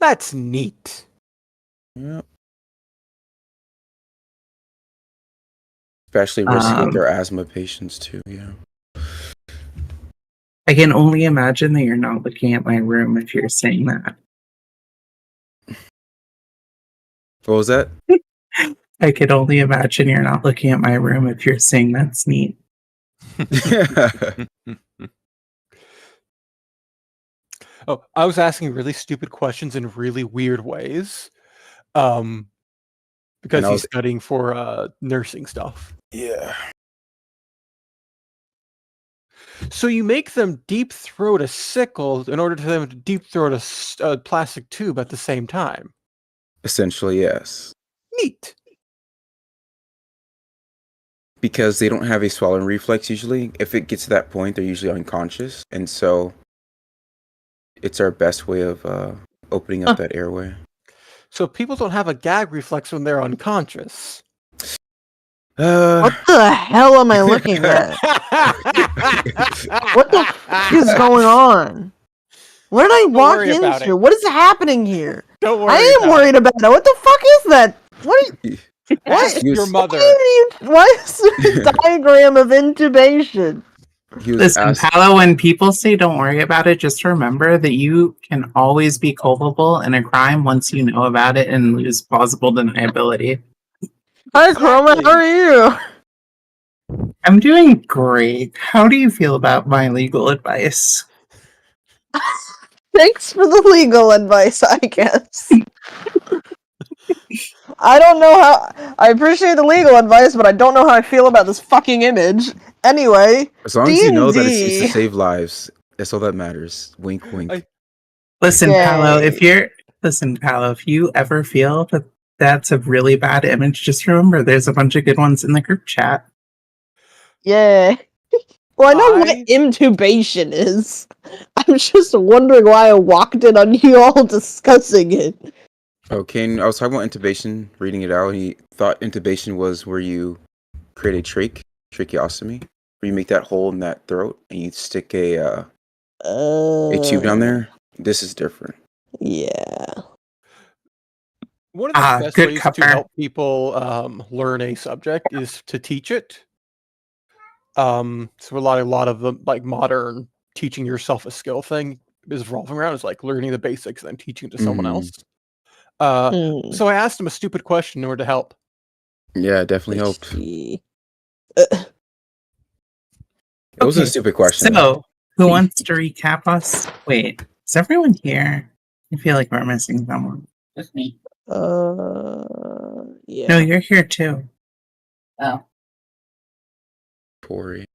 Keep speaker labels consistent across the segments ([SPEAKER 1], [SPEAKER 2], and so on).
[SPEAKER 1] That's neat.
[SPEAKER 2] Yep. Especially risky with their asthma patients too. Yeah.
[SPEAKER 3] I can only imagine that you're not looking at my room if you're saying that.
[SPEAKER 2] What was that?
[SPEAKER 3] I could only imagine you're not looking at my room if you're saying that's neat.
[SPEAKER 1] Oh, I was asking really stupid questions in really weird ways. Because he's studying for nursing stuff.
[SPEAKER 2] Yeah.
[SPEAKER 1] So you make them deep throat a sickle in order for them to deep throat a plastic tube at the same time.
[SPEAKER 2] Essentially, yes.
[SPEAKER 1] Neat.
[SPEAKER 2] Because they don't have a swallowing reflex usually. If it gets to that point, they're usually unconscious. And so it's our best way of opening up that airway.
[SPEAKER 1] So people don't have a gag reflex when they're unconscious.
[SPEAKER 4] What the hell am I looking at? What the f is going on? Where did I walk into? What is happening here?
[SPEAKER 1] Don't worry.
[SPEAKER 4] I am worried about it. What the fuck is that? What?
[SPEAKER 1] What? Your mother.
[SPEAKER 4] What is the diagram of intubation?
[SPEAKER 3] Listen, Paolo, when people say don't worry about it, just remember that you can always be culpable in a crime once you know about it and lose plausible deniability.
[SPEAKER 4] Hi, Chroma, how are you?
[SPEAKER 3] I'm doing great. How do you feel about my legal advice?
[SPEAKER 4] Thanks for the legal advice, I guess. I don't know how... I appreciate the legal advice, but I don't know how I feel about this fucking image. Anyway,
[SPEAKER 2] as long as you know that it's to save lives, that's all that matters. Wink, wink.
[SPEAKER 3] Listen, Paolo, if you ever feel that that's a really bad image, just remember there's a bunch of good ones in the group chat.
[SPEAKER 4] Yeah. Well, I know what intubation is. I'm just wondering why I walked in on you all discussing it.
[SPEAKER 2] Okay, I was talking about intubation, reading it out, and he thought intubation was where you create a tracheostomy, where you make that hole in that throat and you stick a tube down there. This is different.
[SPEAKER 4] Yeah.
[SPEAKER 1] One of the best ways to help people learn a subject is to teach it. So a lot of the like modern teaching yourself a skill thing is revolving around is like learning the basics and then teaching to someone else. So I asked him a stupid question in order to help.
[SPEAKER 2] Yeah, it definitely helped. It wasn't a stupid question.
[SPEAKER 3] So, who wants to recap us? Wait, is everyone here? I feel like we're missing someone. Just me.
[SPEAKER 4] Yeah.
[SPEAKER 3] No, you're here too. Oh.
[SPEAKER 2] Tori.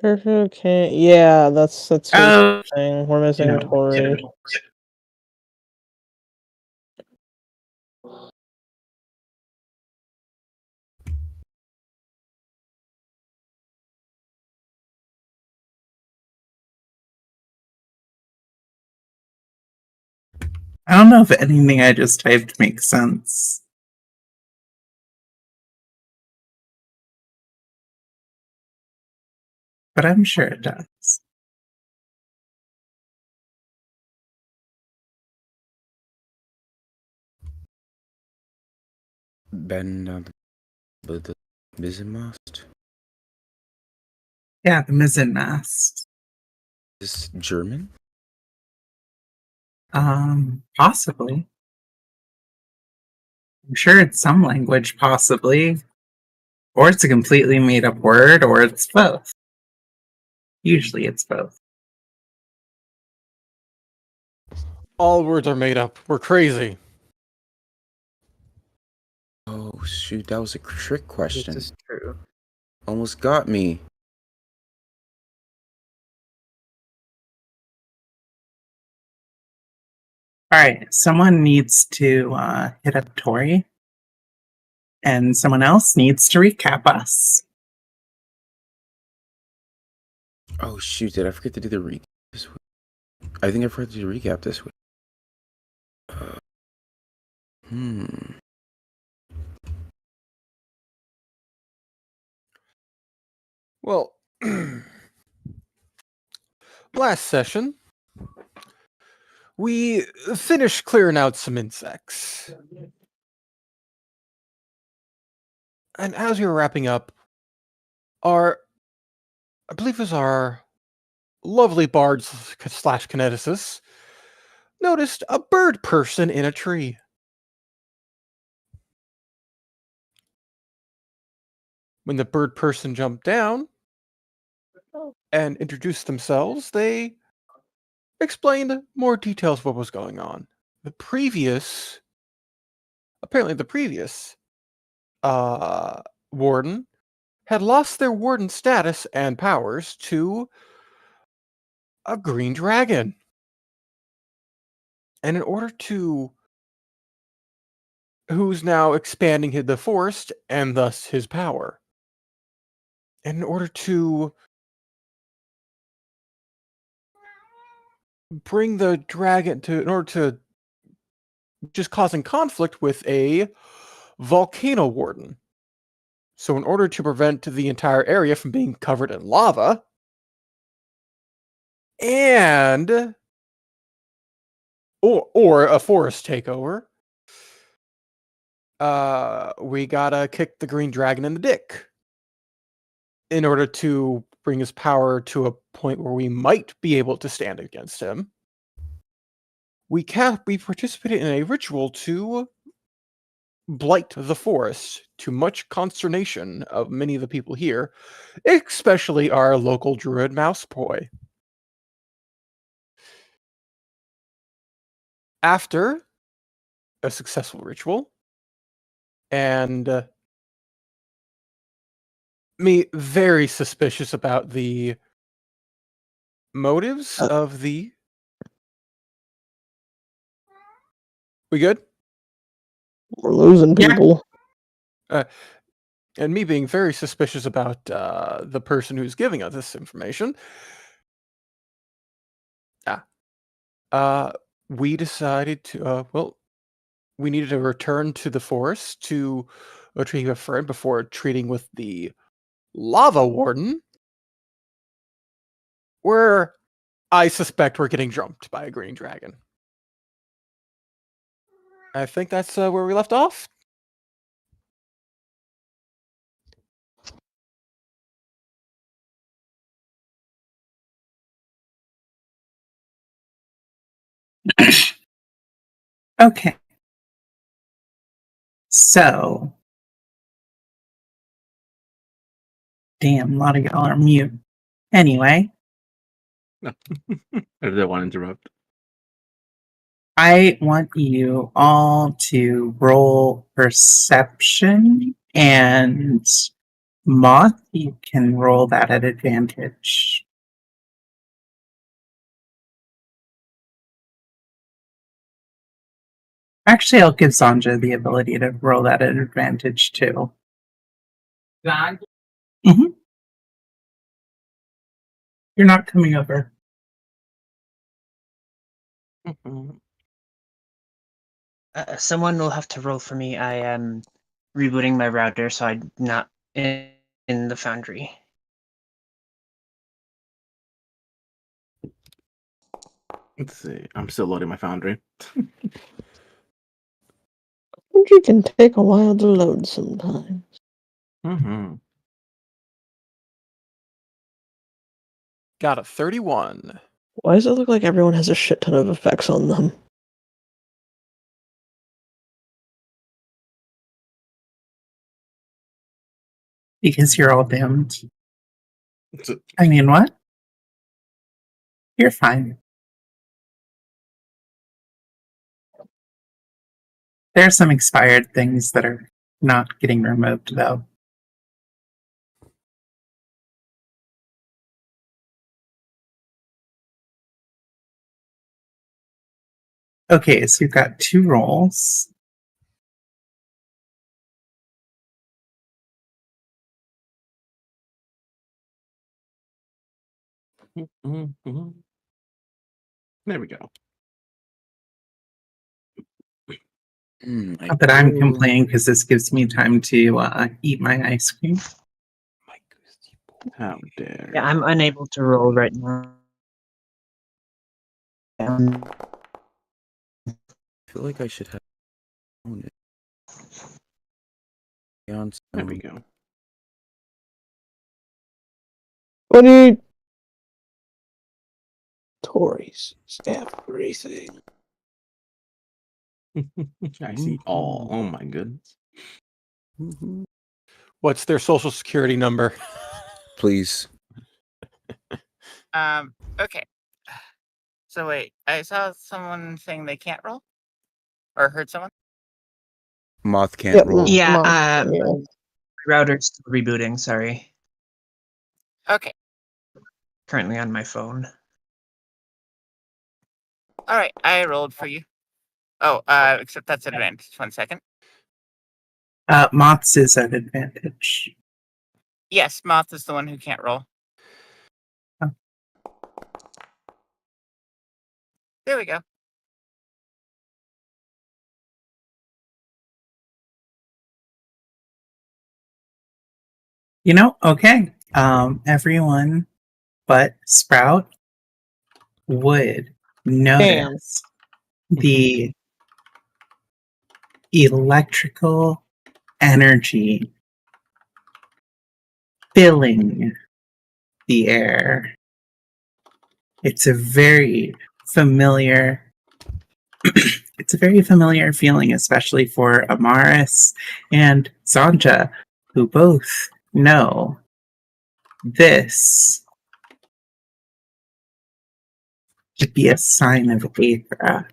[SPEAKER 4] Okay. Yeah, that's the thing. We're missing Tori.
[SPEAKER 3] I don't know if anything I just typed makes sense. But I'm sure it does.
[SPEAKER 2] Ben, the mizzenmast?
[SPEAKER 3] Yeah, the mizzenmast.
[SPEAKER 2] Is this German?
[SPEAKER 3] Possibly. I'm sure it's some language, possibly. Or it's a completely made up word, or it's both. Usually it's both.
[SPEAKER 1] All words are made up. We're crazy.
[SPEAKER 2] Oh, shoot, that was a trick question.
[SPEAKER 3] This is true.
[SPEAKER 2] Almost got me.
[SPEAKER 3] Alright, someone needs to hit up Tori. And someone else needs to recap us.
[SPEAKER 2] Oh, shoot, did I forget to do the recap this week? I think I forgot to do the recap this week.
[SPEAKER 1] Well, last session, we finished clearing out some insects. And as we were wrapping up, I believe it was our lovely bards slash kineticists, noticed a bird person in a tree. When the bird person jumped down and introduced themselves, they explained more details of what was going on. Apparently the previous warden had lost their warden status and powers to a green dragon. And in order to... who's now expanding the forest and thus his power. And in order to bring the dragon in order to just causing conflict with a volcano warden. So in order to prevent the entire area from being covered in lava, and or a forest takeover, we gotta kick the green dragon in the dick in order to bring his power to a point where we might be able to stand against him. We participated in a ritual to blight the forest, to much consternation of many of the people here, especially our local druid Mouseboy. After a successful ritual, and me very suspicious about the motives of the... We good?
[SPEAKER 4] We're losing people.
[SPEAKER 1] And me being very suspicious about the person who's giving us this information, we decided to, we needed to return to the forest to retrieve a friend before treating with the lava warden, where I suspect we're getting jumped by a green dragon. I think that's where we left off.
[SPEAKER 3] Okay. So, damn, a lot of y'all are mute. Anyway.
[SPEAKER 5] No. I didn't want to interrupt.
[SPEAKER 3] I want you all to roll perception, and Moth, you can roll that at advantage. Actually, I'll give Sanja the ability to roll that at advantage too. Mm-hmm. You're not coming over.
[SPEAKER 6] Someone will have to roll for me. I am rebooting my router, so I'm not in the foundry.
[SPEAKER 5] Let's see. I'm still loading my foundry.
[SPEAKER 4] Foundry can take a while to load sometimes.
[SPEAKER 5] Mm-hmm.
[SPEAKER 1] Got a 31.
[SPEAKER 4] Why does it look like everyone has a shit ton of effects on them?
[SPEAKER 3] Because you're all damned. I mean, what? You're fine. There are some expired things that are not getting removed, though. Okay, so you've got 2 rolls.
[SPEAKER 5] Mm-hmm. There we go.
[SPEAKER 3] Not that I'm complaining, because this gives me time to eat my ice cream.
[SPEAKER 5] How dare.
[SPEAKER 6] Yeah, I'm unable to roll right now.
[SPEAKER 2] feel like I should have known it. Beyond
[SPEAKER 5] There we
[SPEAKER 2] stone.
[SPEAKER 5] go.
[SPEAKER 4] Funny Tories. Staff racing.
[SPEAKER 5] I see all. Oh my goodness.
[SPEAKER 1] What's their social security number?
[SPEAKER 2] Please.
[SPEAKER 7] Okay. So wait, I saw someone saying they can't roll? Or heard someone?
[SPEAKER 2] Moth can't
[SPEAKER 4] Yep,
[SPEAKER 2] roll.
[SPEAKER 6] Yeah,
[SPEAKER 4] yeah.
[SPEAKER 6] my router's still rebooting, sorry.
[SPEAKER 7] Okay.
[SPEAKER 6] Currently on my phone.
[SPEAKER 7] Alright, I rolled for you. Oh, except that's advantage. 1 second.
[SPEAKER 3] Moth's is at advantage.
[SPEAKER 7] Yes, Moth is the one who can't roll.
[SPEAKER 3] Oh.
[SPEAKER 7] There we go.
[SPEAKER 3] Okay. Everyone but Sprout would notice the electrical energy filling the air. It's a very familiar feeling, especially for Amaris and Sanja, who both know this to be a sign of Aethra.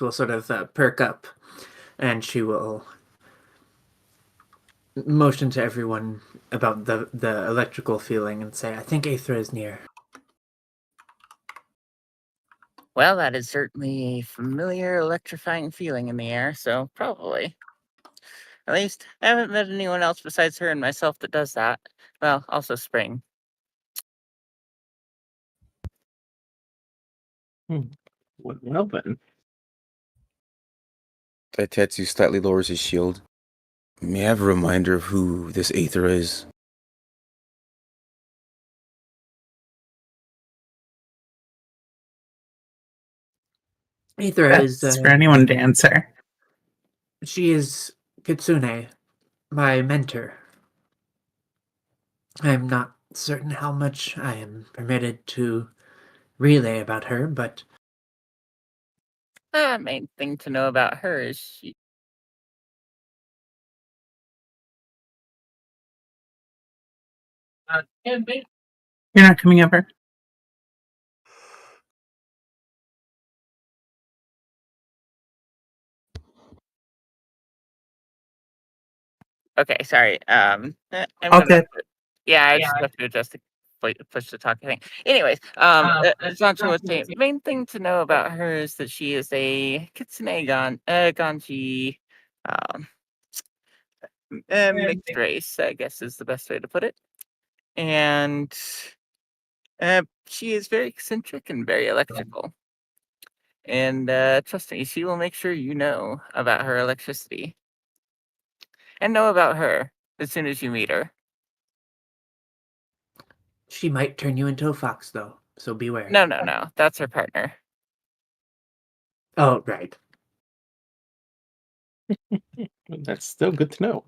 [SPEAKER 8] Will sort of perk up, and she will motion to everyone about the electrical feeling and say, "I think Aethra is near."
[SPEAKER 7] Well, that is certainly a familiar electrifying feeling in the air, so probably. At least, I haven't met anyone else besides her and myself that does that. Well, also Spring.
[SPEAKER 5] Well then.
[SPEAKER 2] Tetsu slightly lowers his shield. May I have a reminder of who this Aethra is?
[SPEAKER 8] Aethra is
[SPEAKER 3] That's for anyone to answer.
[SPEAKER 8] she is Kitsune, my mentor. I am not certain how much I am permitted to relay about her, but
[SPEAKER 7] The main thing to know about her is she...
[SPEAKER 3] You're not coming over?
[SPEAKER 7] Okay, sorry. I'm
[SPEAKER 3] All
[SPEAKER 7] gonna...
[SPEAKER 3] good.
[SPEAKER 7] Yeah, I just have to adjust the push to talk thing. Anyways, Sancho was saying, main thing to know about her is that she is a Kitsune Ganji mixed race, I guess is the best way to put it. And she is very eccentric and very electrical. And trust me, she will make sure you know about her electricity. And know about her as soon as you meet her.
[SPEAKER 8] she might turn you into a fox, though, so beware.
[SPEAKER 7] No. That's her partner.
[SPEAKER 8] Oh, right.
[SPEAKER 5] That's still good to know.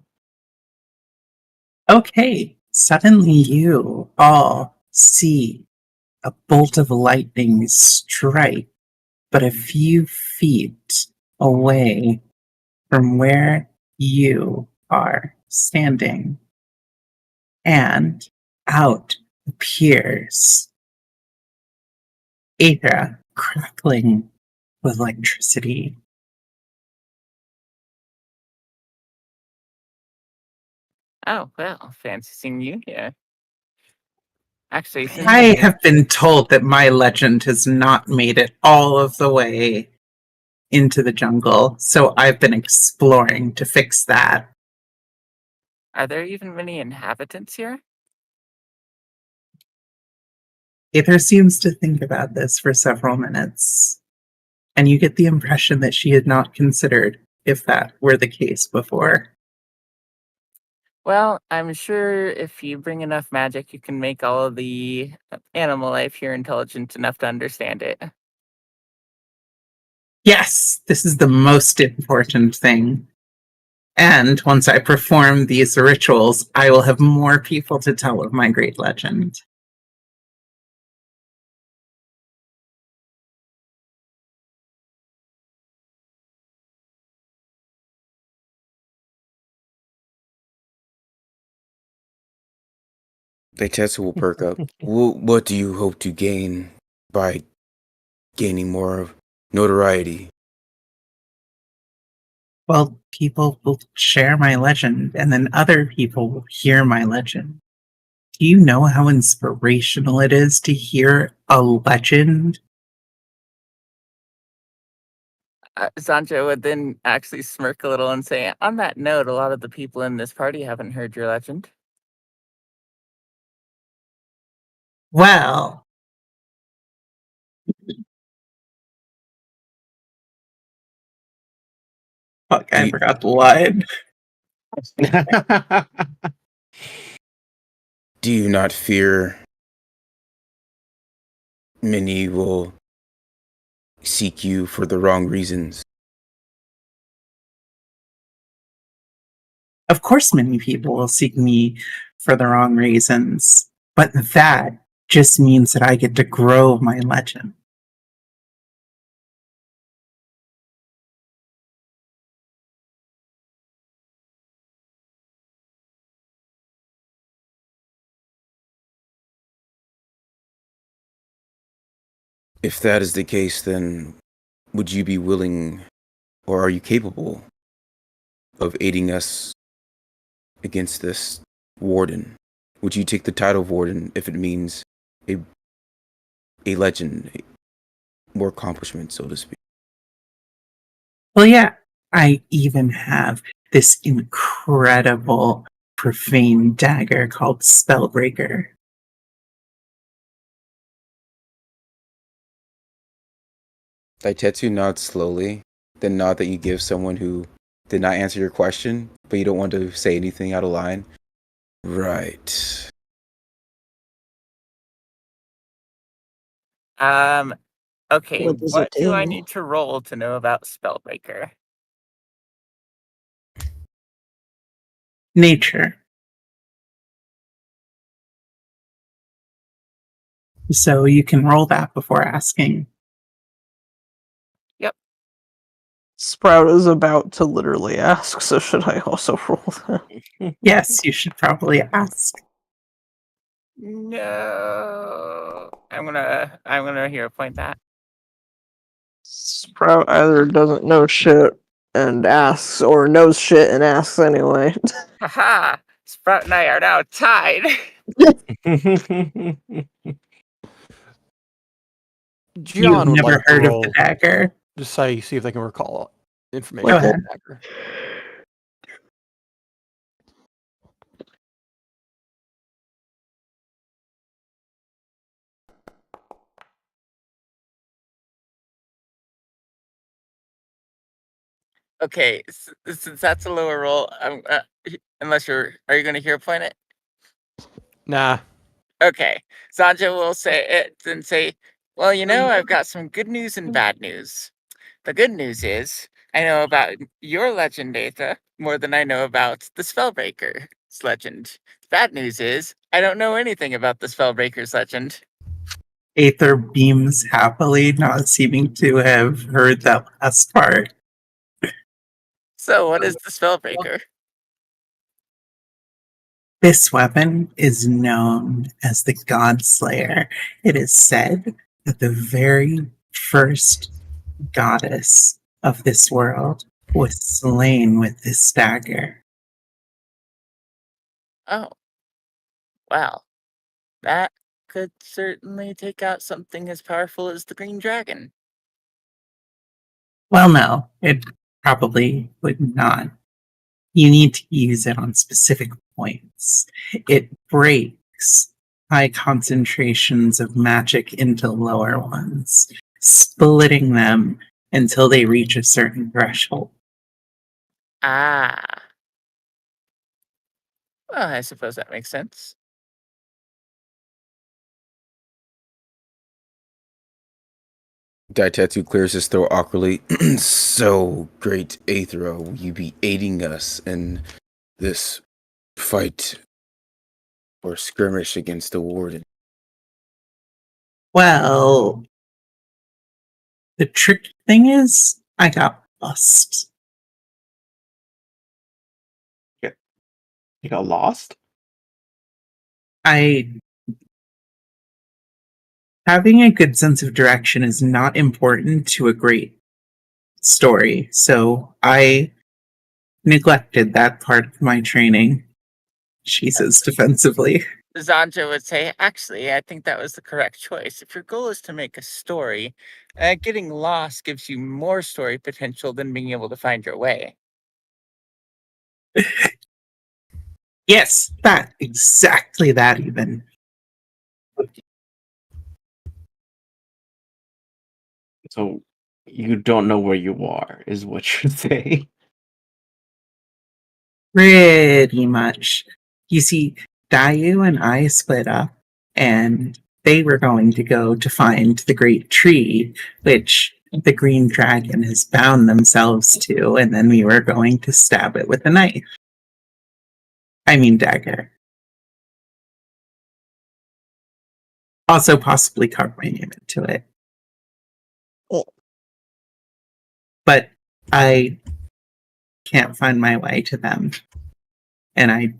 [SPEAKER 3] Okay, suddenly you all see a bolt of lightning strike, but a few feet away from where you are standing. And out appears Aethra, crackling with electricity.
[SPEAKER 7] Oh, well, fancy seeing you here. Actually, since
[SPEAKER 3] I have been told that my legend has not made it all of the way into the jungle, so I've been exploring to fix that.
[SPEAKER 7] Are there even many inhabitants here?
[SPEAKER 3] Aether seems to think about this for several minutes, and you get the impression that she had not considered if that were the case before.
[SPEAKER 7] Well, I'm sure if you bring enough magic, you can make all of the animal life here intelligent enough to understand it.
[SPEAKER 3] Yes, this is the most important thing. And once I perform these rituals, I will have more people to tell of my great legend.
[SPEAKER 2] Tessa will perk up. What do you hope to gain by gaining more of notoriety?
[SPEAKER 3] Well, people will share my legend, and then other people will hear my legend. Do you know how inspirational it is to hear a legend?
[SPEAKER 7] Sancho would then actually smirk a little and say, on that note, a lot of the people in this party haven't heard your legend.
[SPEAKER 3] Well, fuck, I forgot the line.
[SPEAKER 2] Do you not fear many will seek you for the wrong reasons?
[SPEAKER 3] Of course, many people will seek me for the wrong reasons, but that just means that I get to grow my legend.
[SPEAKER 2] If that is the case, then would you be willing, or are you capable of aiding us against this warden? Would you take the title of warden if it means a legend, more accomplishment, so to speak?
[SPEAKER 3] Well, yeah, I even have this incredible profane dagger called Spellbreaker.
[SPEAKER 2] Daitetsu nods slowly, the nod that you give someone who did not answer your question, but you don't want to say anything out of line. Right.
[SPEAKER 7] Okay,
[SPEAKER 4] What does
[SPEAKER 7] what
[SPEAKER 4] it
[SPEAKER 7] do I
[SPEAKER 4] do?
[SPEAKER 7] need to roll to know about Spellbreaker?
[SPEAKER 3] Nature. So you can roll that before asking.
[SPEAKER 7] Yep.
[SPEAKER 4] Sprout is about to literally ask, so should I also roll that?
[SPEAKER 3] Yes, you should probably ask.
[SPEAKER 7] No. I'm gonna hero point that.
[SPEAKER 4] Sprout either doesn't know shit and asks, or knows shit and asks anyway.
[SPEAKER 7] Haha! Sprout and I are now tied.
[SPEAKER 1] Gian would
[SPEAKER 3] never
[SPEAKER 1] like to
[SPEAKER 3] heard of
[SPEAKER 1] roll.
[SPEAKER 3] the dagger?
[SPEAKER 1] Just see if they can recall information.
[SPEAKER 3] Go
[SPEAKER 1] about
[SPEAKER 3] ahead.
[SPEAKER 1] the dagger.
[SPEAKER 7] Okay, since that's a lower roll, unless are you going to hero point it?
[SPEAKER 1] Nah.
[SPEAKER 7] Okay, Sanjo will say it and say, well, I've got some good news and bad news. The good news is I know about your legend, Aetha, more than I know about the Spellbreaker's legend. The bad news is I don't know anything about the Spellbreaker's legend.
[SPEAKER 3] Aether beams happily, not seeming to have heard that last part.
[SPEAKER 7] So, what is the Spellbreaker?
[SPEAKER 3] This weapon is known as the Godslayer. It is said that the very first goddess of this world was slain with this dagger.
[SPEAKER 7] Oh, well, that could certainly take out something as powerful as the Green Dragon.
[SPEAKER 3] Well, no, it probably would not. You need to use it on specific points. It breaks high concentrations of magic into lower ones, splitting them until they reach a certain threshold.
[SPEAKER 7] Ah. Well, I suppose that makes sense.
[SPEAKER 2] Daitetsu clears his throat awkwardly. So, great Aethra, will you be aiding us in this fight or skirmish against the warden?
[SPEAKER 3] Well, the tricky thing is, I got lost.
[SPEAKER 5] You got lost?
[SPEAKER 3] Having a good sense of direction is not important to a great story, so I neglected that part of my training, she says defensively.
[SPEAKER 7] Zanja would say, actually, I think that was the correct choice. If your goal is to make a story, getting lost gives you more story potential than being able to find your way.
[SPEAKER 3] Yes, exactly that even.
[SPEAKER 5] So you don't know where you are, is what you're saying.
[SPEAKER 3] Pretty much. You see, Dayu and I split up, and they were going to go to find the great tree, which the green dragon has bound themselves to, and then we were going to stab it with a knife. I mean dagger. Also possibly carve my name into it. But I can't find my way to them. And I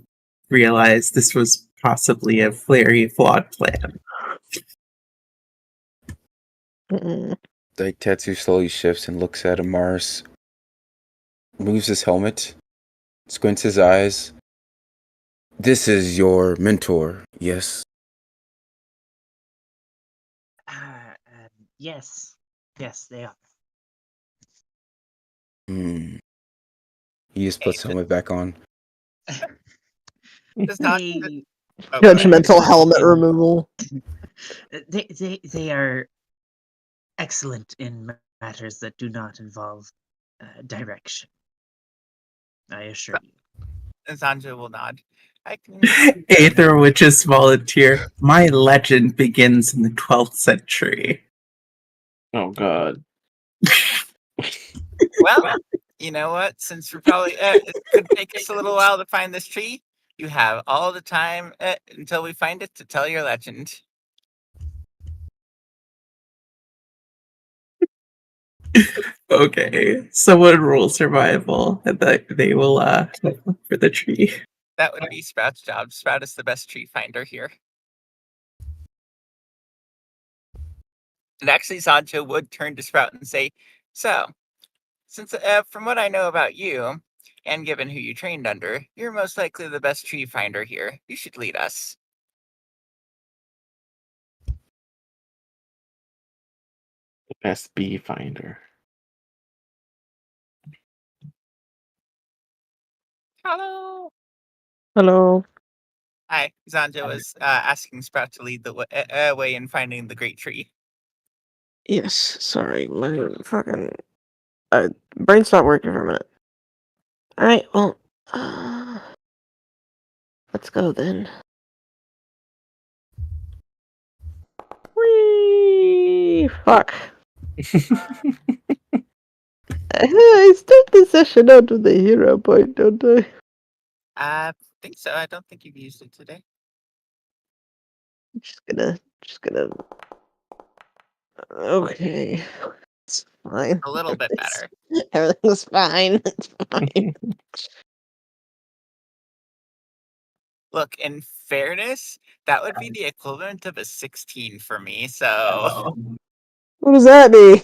[SPEAKER 3] realized this was possibly a very flawed plan.
[SPEAKER 2] Daitetsu slowly shifts and looks at Amaris, moves his helmet, squints his eyes. This is your mentor, yes?
[SPEAKER 6] Yes. Yes, they are.
[SPEAKER 2] He just puts
[SPEAKER 7] Hey,
[SPEAKER 2] helmet back on.
[SPEAKER 7] Does not.
[SPEAKER 6] They,
[SPEAKER 4] Judgmental helmet removal.
[SPEAKER 6] they are excellent in matters that do not involve direction. I assure you.
[SPEAKER 7] Zanja will nod. I can.
[SPEAKER 3] Aether would just volunteer. My legend begins in the 12th century.
[SPEAKER 5] Oh god.
[SPEAKER 7] Well, you know what? Since we're probably it could take us a little while to find this tree, you have all the time until we find it to tell your legend.
[SPEAKER 3] Okay, someone roll survival, and they will look for the tree.
[SPEAKER 7] That would be Sprout's job. Sprout is the best tree finder here. And actually, Sancho would turn to Sprout and say, so, since from what I know about you, and given who you trained under, you're most likely the best tree finder here. You should lead us.
[SPEAKER 5] The best bee finder.
[SPEAKER 7] Hello.
[SPEAKER 4] Hello.
[SPEAKER 7] Hi, Zanjo was asking Sprout to lead the way in finding the great tree.
[SPEAKER 4] Yes, sorry, my fucking brain's not working for a minute. Alright, well, let's go then. Whee! Fuck. I start the session out with the hero point, don't I?
[SPEAKER 7] I think so. I don't think you've used it today.
[SPEAKER 4] I'm just gonna. Okay, it's fine.
[SPEAKER 7] A little bit better.
[SPEAKER 4] Everything's fine. It's fine.
[SPEAKER 7] Look, in fairness, that would be the equivalent of a 16 for me. So,
[SPEAKER 4] What does that mean?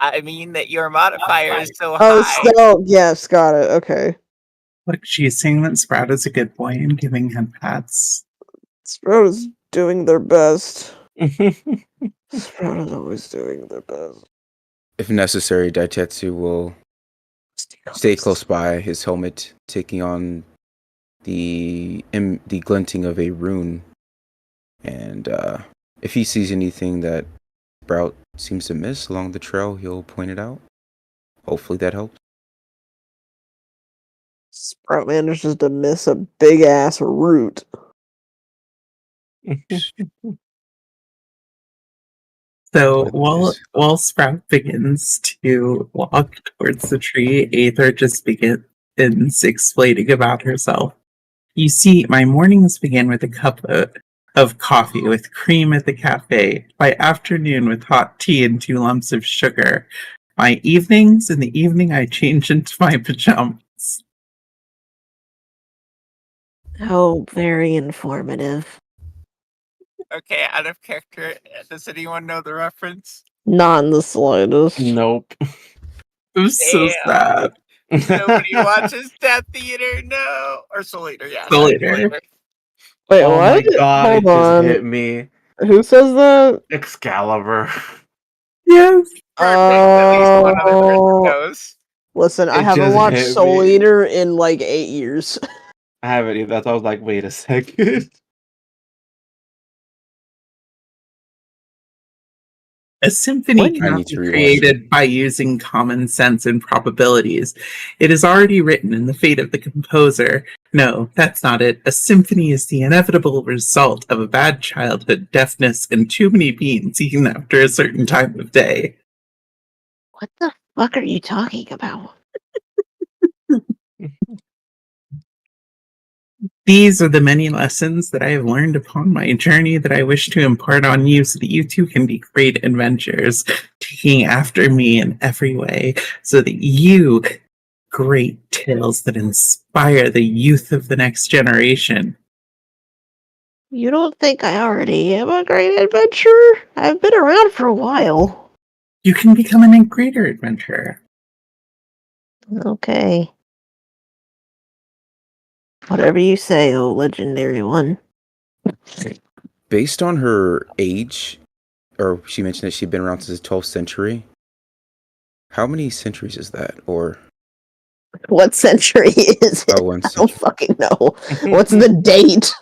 [SPEAKER 7] I mean that your modifier is so
[SPEAKER 4] Oh,
[SPEAKER 7] high.
[SPEAKER 4] so yes, got it. Okay.
[SPEAKER 3] Look, she's saying that Sprout is a good boy and giving him pats.
[SPEAKER 4] Sprout is doing their best. Sprout is always doing their best.
[SPEAKER 2] If necessary, Daitetsu will stay close by, his helmet taking on the glinting of a rune. And if he sees anything that Sprout seems to miss along the trail, he'll point it out. Hopefully that helps.
[SPEAKER 4] Sprout manages to miss a big ass root.
[SPEAKER 3] So while Sprout begins to walk towards the tree, Aether just begins explaining about herself. You see, my mornings begin with a cup of coffee with cream at the cafe. By afternoon with hot tea and 2 lumps of sugar. My evenings, in the evening I change into my pajamas.
[SPEAKER 4] Oh, very informative.
[SPEAKER 7] Okay, out of character. Does anyone know the reference?
[SPEAKER 4] Not in the slightest.
[SPEAKER 5] Nope.
[SPEAKER 3] It was so sad.
[SPEAKER 7] Nobody watches that theater, no. Or Soul Eater, yeah.
[SPEAKER 3] Soul Eater.
[SPEAKER 4] Wait,
[SPEAKER 5] Oh
[SPEAKER 4] what?
[SPEAKER 5] my god,
[SPEAKER 4] Hold
[SPEAKER 5] it just
[SPEAKER 4] on.
[SPEAKER 5] hit me.
[SPEAKER 4] Who says that?
[SPEAKER 5] Excalibur.
[SPEAKER 3] Yes.
[SPEAKER 4] Listen, I
[SPEAKER 5] It
[SPEAKER 4] haven't
[SPEAKER 5] just
[SPEAKER 4] watched
[SPEAKER 5] hit
[SPEAKER 4] Soul
[SPEAKER 5] me.
[SPEAKER 4] Eater in like 8 years.
[SPEAKER 5] I haven't either. That's why I was like, wait a second.
[SPEAKER 3] A symphony
[SPEAKER 2] I
[SPEAKER 3] cannot
[SPEAKER 2] need
[SPEAKER 3] be
[SPEAKER 2] to rewatch
[SPEAKER 3] created by using common sense and probabilities. It is already written in the fate of the composer. No, that's not it. A symphony is the inevitable result of a bad childhood, deafness, and too many beans eaten after a certain time of day.
[SPEAKER 4] What the fuck are you talking about?
[SPEAKER 3] These are the many lessons that I have learned upon my journey that I wish to impart on you so that you too can be great adventurers, taking after me in every way, so that you, great tales that inspire the youth of the next generation.
[SPEAKER 4] You don't think I already am a great adventurer? I've been around for a while.
[SPEAKER 3] You can become a greater adventurer.
[SPEAKER 4] Okay. Whatever you say, oh legendary one.
[SPEAKER 2] Based on her age, or she mentioned that she'd been around since the 12th century. How many centuries is that? Or
[SPEAKER 4] What century is it?
[SPEAKER 2] one
[SPEAKER 4] I don't
[SPEAKER 2] century.
[SPEAKER 4] fucking know. What's the date?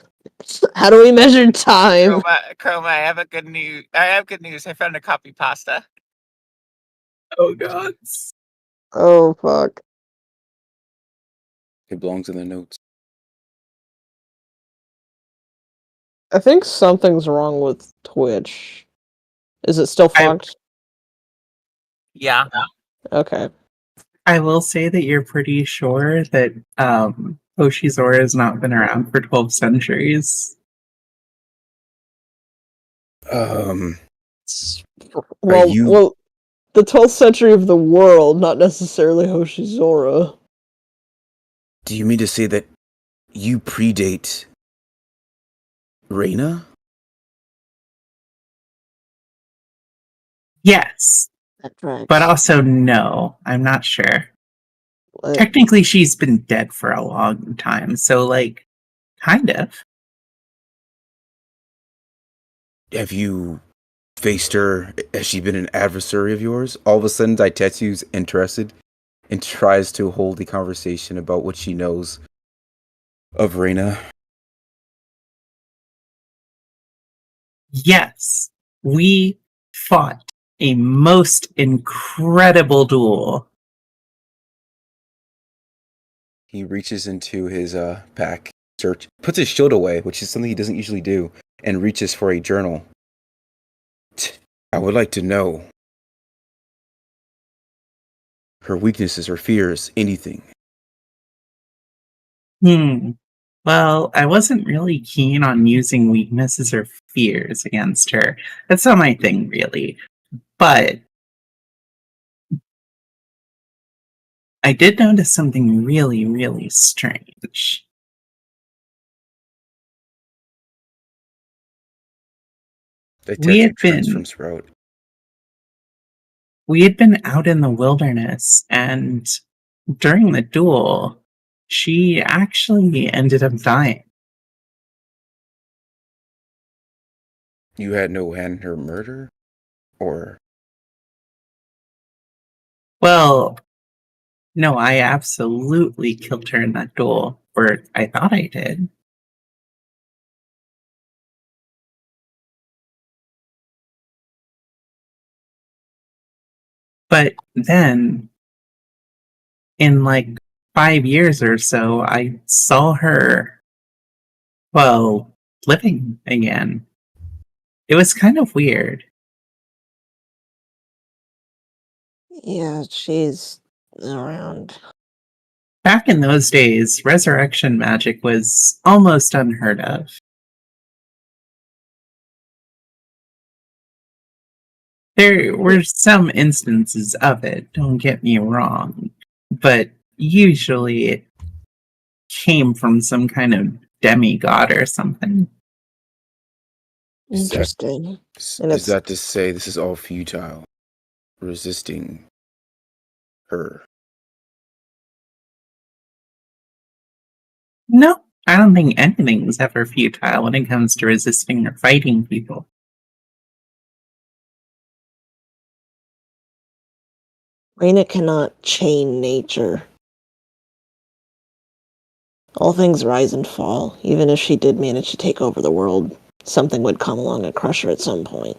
[SPEAKER 4] How do we measure time?
[SPEAKER 7] Chroma, I have good news. I found a copy pasta.
[SPEAKER 3] Oh god.
[SPEAKER 4] Oh fuck.
[SPEAKER 2] It belongs in the notes.
[SPEAKER 4] I think something's wrong with Twitch. Is it still fucked?
[SPEAKER 7] Yeah.
[SPEAKER 4] Okay.
[SPEAKER 3] I will say that you're pretty sure that Oshizora has not been around for 12 centuries.
[SPEAKER 2] Well,
[SPEAKER 4] Well, the 12th century of the world, not necessarily Hoshizora.
[SPEAKER 2] Do you mean to say that you predate Reina?
[SPEAKER 3] Yes.
[SPEAKER 4] That's right.
[SPEAKER 3] But also no, I'm not sure.
[SPEAKER 4] What?
[SPEAKER 3] Technically, she's been dead for a long time, so like, kind of.
[SPEAKER 2] Have you faced her? Has she been an adversary of yours? All of a sudden, Daitetsu's interested and tries to hold the conversation about what she knows of Reina.
[SPEAKER 3] Yes, we fought a most incredible duel.
[SPEAKER 2] He reaches into his pack, puts his shield away, which is something he doesn't usually do, and reaches for a journal. I would like to know her weaknesses, her fears, anything.
[SPEAKER 3] Well, I wasn't really keen on using weaknesses or fears against her. That's not my thing, really. But I did notice something really, really strange. We had been out in the wilderness, and during the duel, she actually ended up dying.
[SPEAKER 2] You had no hand in her murder? Or...
[SPEAKER 3] Well, no, I absolutely killed her in that duel, or I thought I did. But then, in like 5 years or so, I saw her, well, living again. It was kind of weird.
[SPEAKER 4] Yeah, she's around.
[SPEAKER 3] Back in those days, resurrection magic was almost unheard of. There were some instances of it, don't get me wrong, but usually it came from some kind of demigod or something.
[SPEAKER 4] Interesting. And
[SPEAKER 2] Is
[SPEAKER 4] it's
[SPEAKER 2] that to say this is all futile? Resisting her?
[SPEAKER 3] No, I don't think anything's ever futile when it comes to resisting or fighting people.
[SPEAKER 4] Reina cannot chain nature. All things rise and fall. Even if she did manage to take over the world, something would come along and crush her at some point.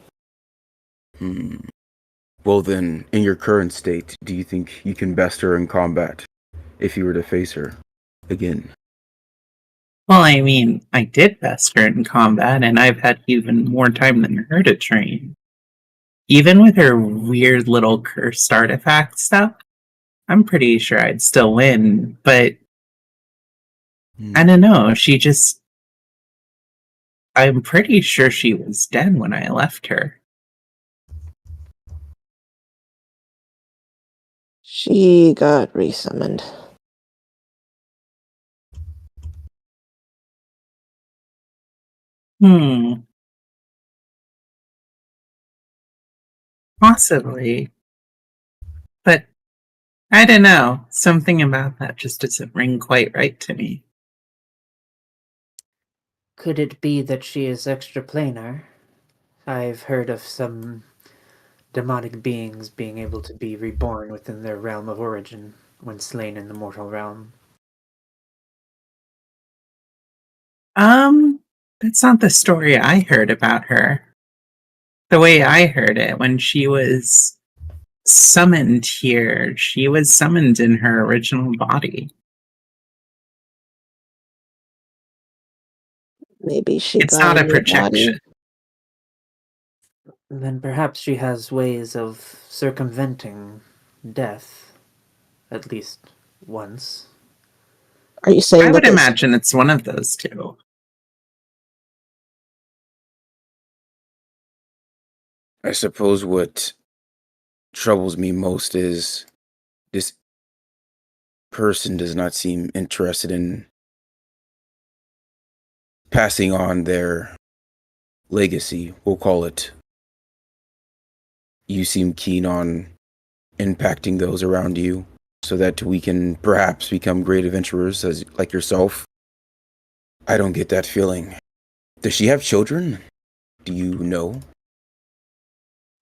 [SPEAKER 2] Well then, in your current state, do you think you can best her in combat if you were to face her again?
[SPEAKER 3] Well, I mean, I did best her in combat, and I've had even more time than her to train. Even with her weird little cursed artifact stuff, I'm pretty sure I'd still win, but I don't know, I'm pretty sure she was dead when I left her.
[SPEAKER 4] She got resummoned.
[SPEAKER 3] Possibly. But I don't know. Something about that just doesn't ring quite right to me.
[SPEAKER 8] Could it be that she is extraplanar? I've heard of some demonic beings being able to be reborn within their realm of origin when slain in the mortal realm.
[SPEAKER 3] That's not the story I heard about her. The way I heard it, when she was summoned here, she was summoned in her original body.
[SPEAKER 4] Maybe she
[SPEAKER 3] It's
[SPEAKER 4] got
[SPEAKER 3] not
[SPEAKER 4] a
[SPEAKER 3] a
[SPEAKER 4] new
[SPEAKER 3] projection.
[SPEAKER 4] body.
[SPEAKER 8] Then perhaps she has ways of circumventing death, at least once.
[SPEAKER 4] Are you saying
[SPEAKER 3] I
[SPEAKER 4] that
[SPEAKER 3] would
[SPEAKER 4] this?
[SPEAKER 3] imagine it's one of those two.
[SPEAKER 2] I suppose what troubles me most is this person does not seem interested in passing on their legacy, we'll call it. You seem keen on impacting those around you so that we can perhaps become great adventurers as like yourself. I don't get that feeling. Does she have children? Do you know?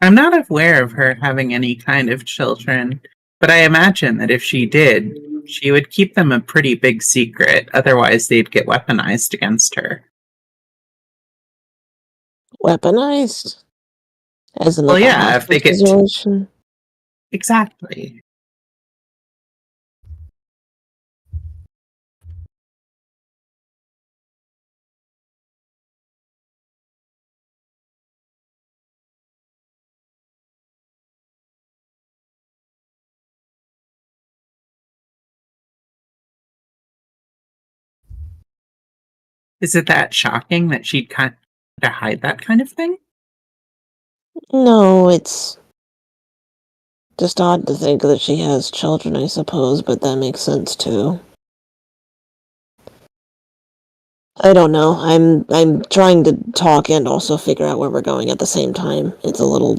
[SPEAKER 3] I'm not aware of her having any kind of children, but I imagine that if she did, she would keep them a pretty big secret, otherwise they'd get weaponized against her.
[SPEAKER 4] Weaponized? As in
[SPEAKER 3] Well,
[SPEAKER 4] like a
[SPEAKER 3] yeah, if they
[SPEAKER 4] hostage
[SPEAKER 3] get...
[SPEAKER 4] situation?
[SPEAKER 3] Exactly. Is it that shocking that she'd kind of hide that kind of thing?
[SPEAKER 4] No, it's just odd to think that she has children, I suppose, but that makes sense too. I don't know. I'm trying to talk and also figure out where we're going at the same time. It's a little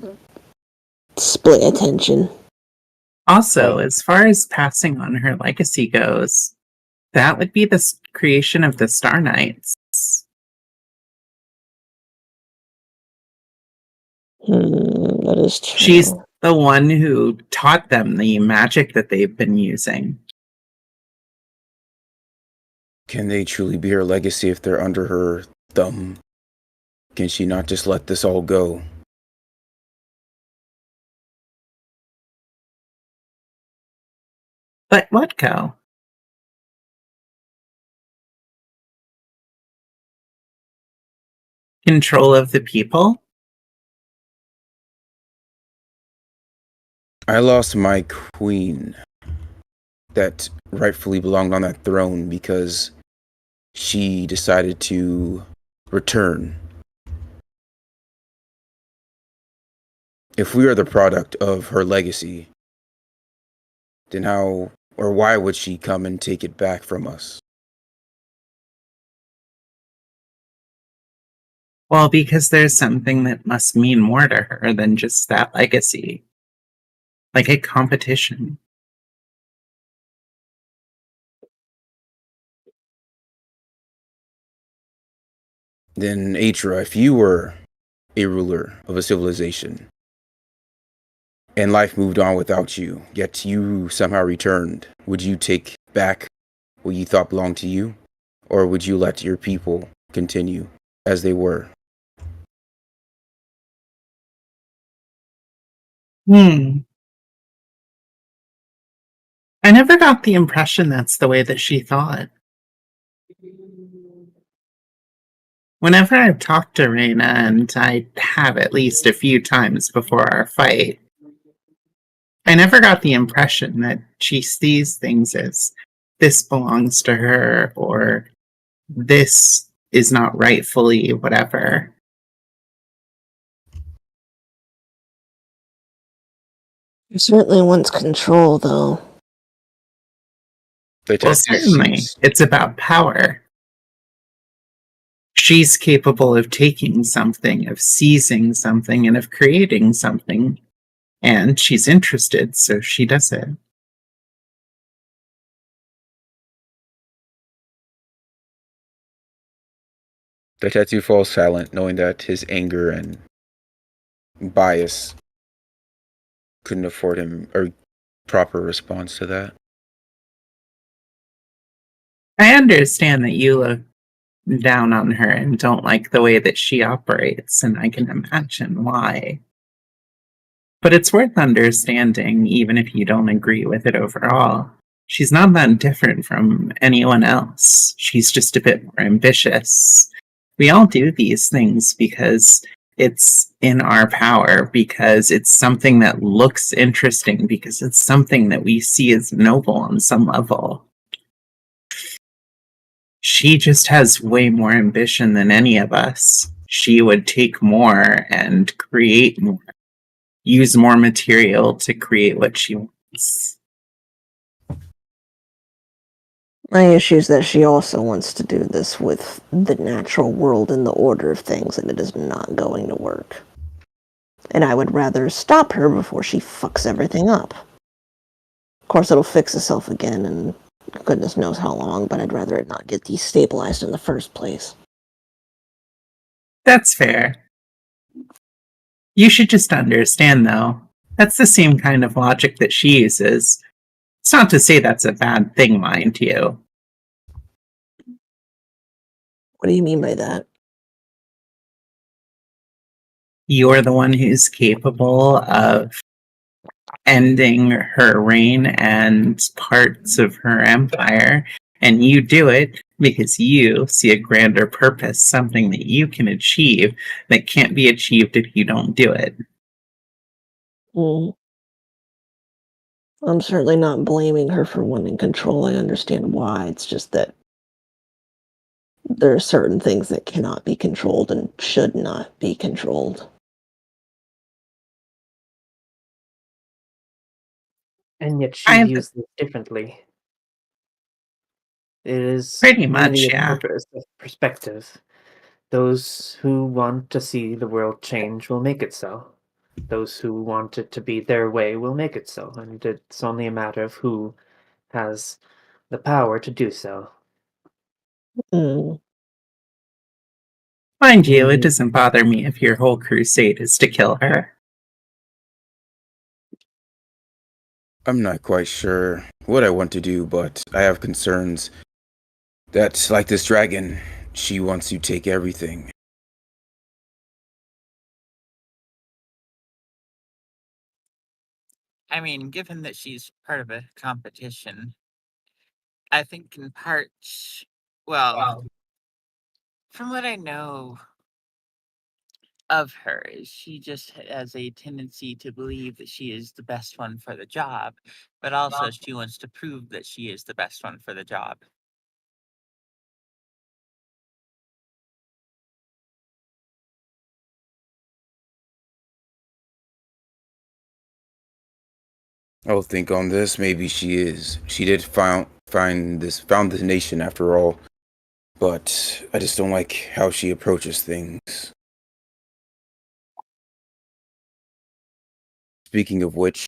[SPEAKER 4] split attention.
[SPEAKER 3] Also, as far as passing on her legacy goes, that would be the creation of the Star Knights.
[SPEAKER 4] That is true.
[SPEAKER 3] She's the one who taught them the magic that they've been using.
[SPEAKER 2] Can they truly be her legacy if they're under her thumb? Can she not just let this all go?
[SPEAKER 3] But let go. Control of the people?
[SPEAKER 2] I lost my queen that rightfully belonged on that throne because she decided to return. If we are the product of her legacy, then how or why would she come and take it back from us?
[SPEAKER 3] Well, because there's something that must mean more to her than just that legacy. Like a competition.
[SPEAKER 2] Then, Atra, if you were a ruler of a civilization and life moved on without you, yet you somehow returned, would you take back what you thought belonged to you? Or would you let your people continue as they were?
[SPEAKER 3] I never got the impression that's the way that she thought. Whenever I've talked to Reyna, and I have at least a few times before our fight, I never got the impression that she sees things as this belongs to her or this is not rightfully whatever.
[SPEAKER 4] She certainly wants control, though.
[SPEAKER 3] Well, certainly, it's about power. She's capable of taking something, of seizing something, and of creating something. And she's interested, so she does it.
[SPEAKER 2] The tattoo falls silent, knowing that his anger and bias couldn't afford him a proper response to that.
[SPEAKER 3] I understand that you look down on her and don't like the way that she operates, and I can imagine why. But it's worth understanding, even if you don't agree with it overall. She's not that different from anyone else. She's just a bit more ambitious. We all do these things because it's in our power, because it's something that looks interesting, because it's something that we see as noble on some level. She just has way more ambition than any of us. She would take more and create more, use more material to create what she wants.
[SPEAKER 4] My issue is that she also wants to do this with the natural world and the order of things, and it is not going to work. And I would rather stop her before she fucks everything up. Of course, it'll fix itself again, and goodness knows how long, but I'd rather it not get destabilized in the first place.
[SPEAKER 3] That's fair. You should just understand, though, that's the same kind of logic that she uses. It's not to say that's a bad thing, mind you.
[SPEAKER 4] What do you mean by that?
[SPEAKER 3] You're the one who's capable of ending her reign and parts of her empire, and you do it because you see a grander purpose, something that you can achieve that can't be achieved if you don't do it.
[SPEAKER 4] I'm certainly not blaming her for wanting control. I understand why. It's just that there are certain things that cannot be controlled and should not be controlled.
[SPEAKER 8] And yet she views this differently. It is
[SPEAKER 3] pretty much,
[SPEAKER 8] really
[SPEAKER 3] yeah.
[SPEAKER 8] a purpose of perspective. Those who want to see the world change will make it so. Those who want it to be their way will make it so, and it's only a matter of who has the power to do so.
[SPEAKER 3] Mind you, it doesn't bother me if your whole crusade is to kill her.
[SPEAKER 2] I'm not quite sure what I want to do, but I have concerns that, like this dragon, she wants to take everything.
[SPEAKER 7] I mean, given that she's part of a competition, I think in part, well, from what I know, of her. She just has a tendency to believe that she is the best one for the job, but also she wants to prove that she is the best one for the job.
[SPEAKER 2] I'll think on this. Maybe she is. She did found the nation after all. But I just don't like how she approaches things. Speaking of which,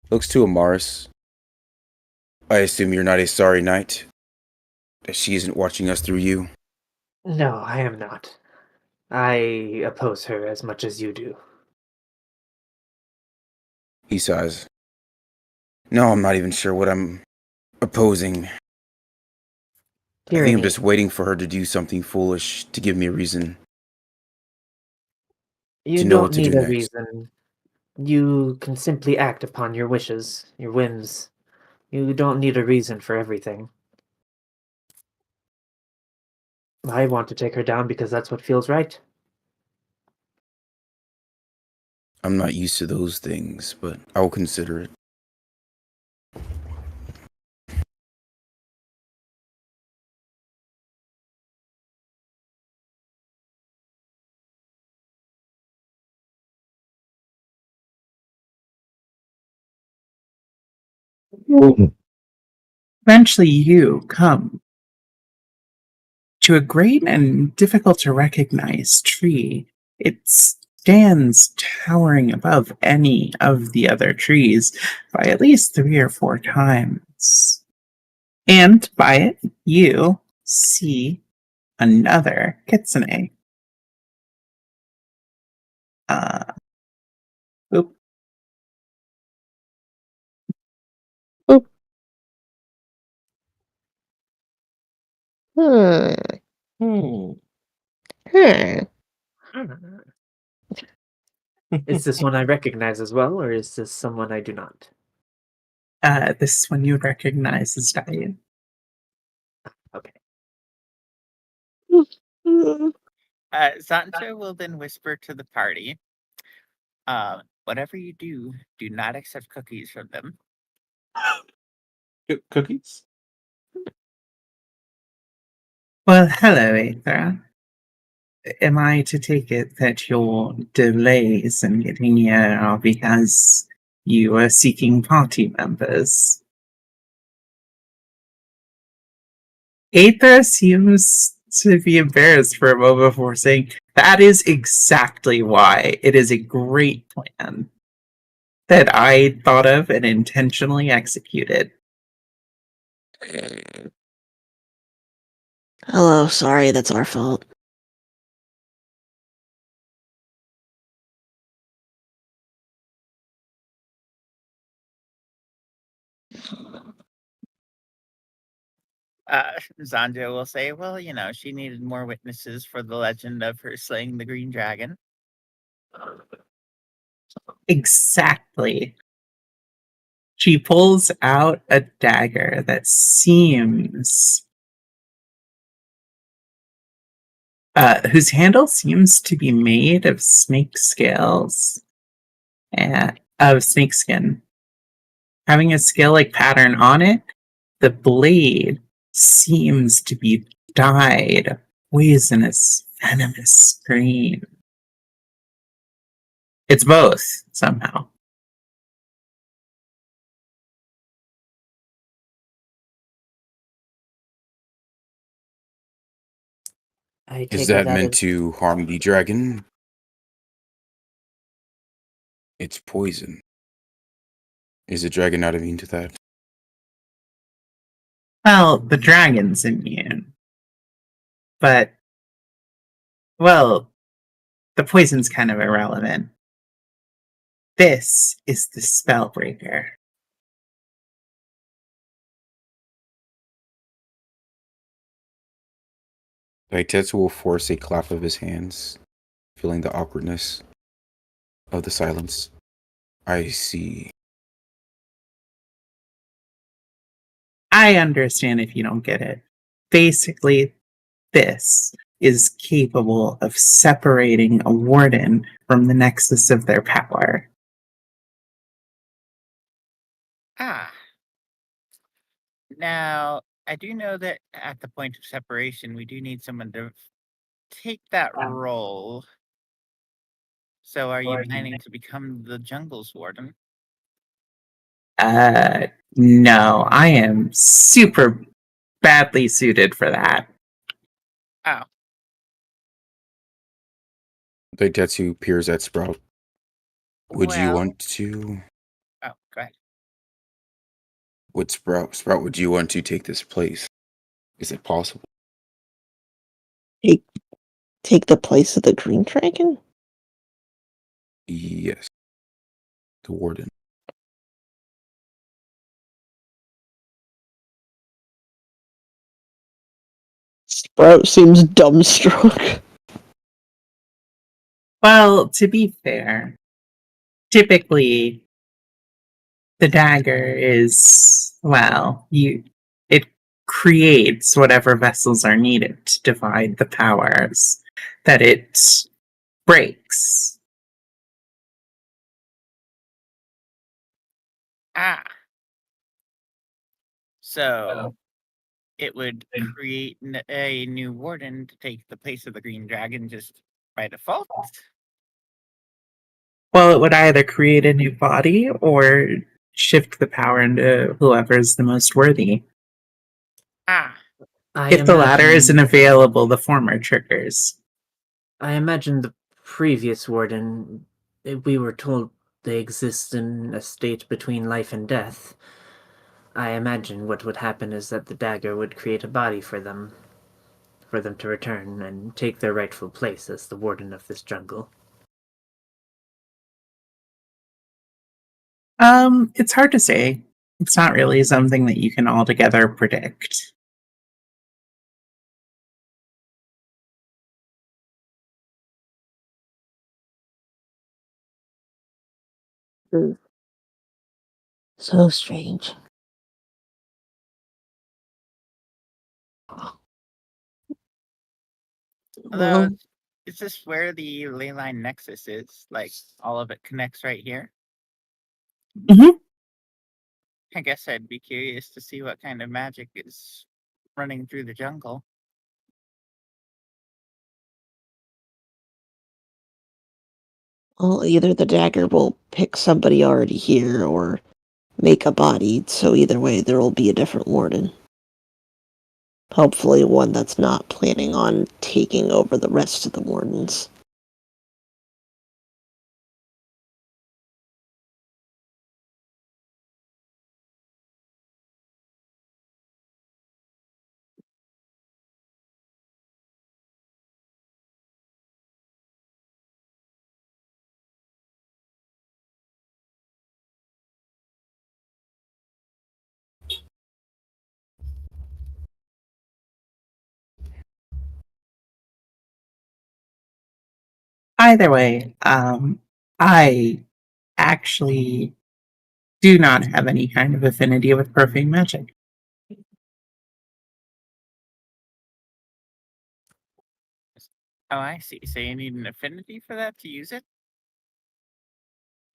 [SPEAKER 2] looks to Amaris. I assume you're not a sorry knight? That she isn't watching us through you?
[SPEAKER 8] No, I am not. I oppose her as much as you do.
[SPEAKER 2] He sighs. No, I'm not even sure what I'm opposing. I think I'm just waiting for her to do something foolish to give me a reason.
[SPEAKER 8] You
[SPEAKER 2] to know
[SPEAKER 8] don't
[SPEAKER 2] what to
[SPEAKER 8] need
[SPEAKER 2] do
[SPEAKER 8] a
[SPEAKER 2] next.
[SPEAKER 8] reason. You can simply act upon your wishes, your whims. You don't need a reason for everything. I want to take her down because that's what feels right.
[SPEAKER 2] I'm not used to those things, but I'll consider it.
[SPEAKER 3] Eventually, you come to a great and difficult to recognize tree. It stands towering above any of the other trees by at least 3 or 4 times. And by it, you see another kitsune. Oop. Oop.
[SPEAKER 4] Hmm. Hmm.
[SPEAKER 8] Is this one I recognize as well, or is this someone I do not?
[SPEAKER 3] This one you recognize as Diane.
[SPEAKER 8] Okay.
[SPEAKER 7] Sancho will then whisper to the party, whatever you do, do not accept cookies from them.
[SPEAKER 5] Cookies?
[SPEAKER 3] Well, hello, Aether. Am I to take it that your delays in getting here are because you are seeking party members? Aether seems to be embarrassed for a moment before saying, that is exactly why. It is a great plan that I thought of and intentionally executed.
[SPEAKER 4] Hello, sorry, that's our fault.
[SPEAKER 7] Zanjo will say, well, she needed more witnesses for the legend of her slaying the green dragon.
[SPEAKER 3] Exactly. She pulls out a dagger that seems whose handle seems to be made of snake scales and of snakeskin. Having a scale-like pattern on it, the blade seems to be dyed poisonous, venomous green. It's both, somehow.
[SPEAKER 8] I
[SPEAKER 2] Is
[SPEAKER 8] take it
[SPEAKER 2] that
[SPEAKER 8] that
[SPEAKER 2] meant
[SPEAKER 8] is
[SPEAKER 2] to harm the dragon? It's poison. Is the dragon not immune to that?
[SPEAKER 3] Well, the dragon's immune. But, well, the poison's kind of irrelevant. This is the spellbreaker.
[SPEAKER 2] Tetsu will force a clap of his hands, feeling the awkwardness of the silence. I see.
[SPEAKER 3] I understand if you don't get it. Basically, this is capable of separating a warden from the nexus of their power.
[SPEAKER 7] Ah. Now, I do know that at the point of separation, we do need someone to take that role. So are you planning to become the jungle's warden?
[SPEAKER 3] No, I am super badly suited for that.
[SPEAKER 7] Oh.
[SPEAKER 2] Daitetsu peers at Sprout. Would you
[SPEAKER 7] Well-
[SPEAKER 2] want to?
[SPEAKER 7] Oh, go ahead.
[SPEAKER 2] Would Sprout, would you want to take this place? Is it possible?
[SPEAKER 4] Take the place of the green dragon?
[SPEAKER 2] Yes. The warden.
[SPEAKER 4] Sprout seems dumbstruck.
[SPEAKER 3] Well, to be fair, typically the dagger is, well, it creates whatever vessels are needed to divide the powers that it breaks.
[SPEAKER 7] Ah. So it would create a new warden to take the place of the green dragon just by default?
[SPEAKER 3] Well, it would either create a new body or shift the power into whoever's the most worthy.
[SPEAKER 7] Ah.
[SPEAKER 3] If the latter isn't available, the former triggers.
[SPEAKER 8] I imagine the previous warden, we were told they exist in a state between life and death. I imagine what would happen is that the dagger would create a body for them to return and take their rightful place as the warden of this jungle.
[SPEAKER 3] It's hard to say. It's not really something that you can altogether predict.
[SPEAKER 4] So strange.
[SPEAKER 7] Although, is this where the leyline nexus is? Like, all of it connects right here?
[SPEAKER 3] Mm-hmm.
[SPEAKER 7] I guess I'd be curious to see what kind of magic is running through the jungle.
[SPEAKER 4] Well, either the dagger will pick somebody already here or make a body, so either way there will be a different warden. Hopefully one that's not planning on taking over the rest of the wardens.
[SPEAKER 3] Either way, I actually do not have any kind of affinity with profane magic.
[SPEAKER 7] Oh, I see. So you need an affinity for that to use it?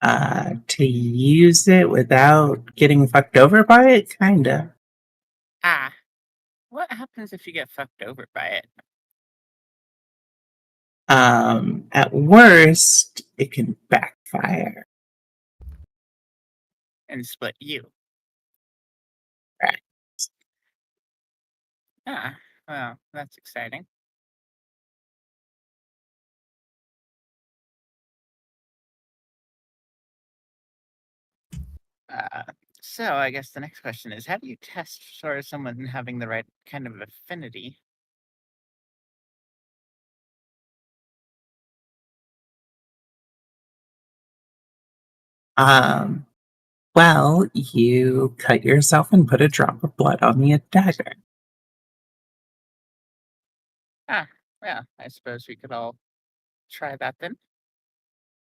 [SPEAKER 3] To use it without getting fucked over by it, kinda.
[SPEAKER 7] Ah. What happens if you get fucked over by it?
[SPEAKER 3] At worst, it can backfire.
[SPEAKER 7] And split you.
[SPEAKER 3] Right.
[SPEAKER 7] Ah, well, that's exciting. So I guess the next question is, how do you test for someone having the right kind of affinity?
[SPEAKER 3] Well, you cut yourself and put a drop of blood on the dagger.
[SPEAKER 7] Ah, well, I suppose we could all try that then.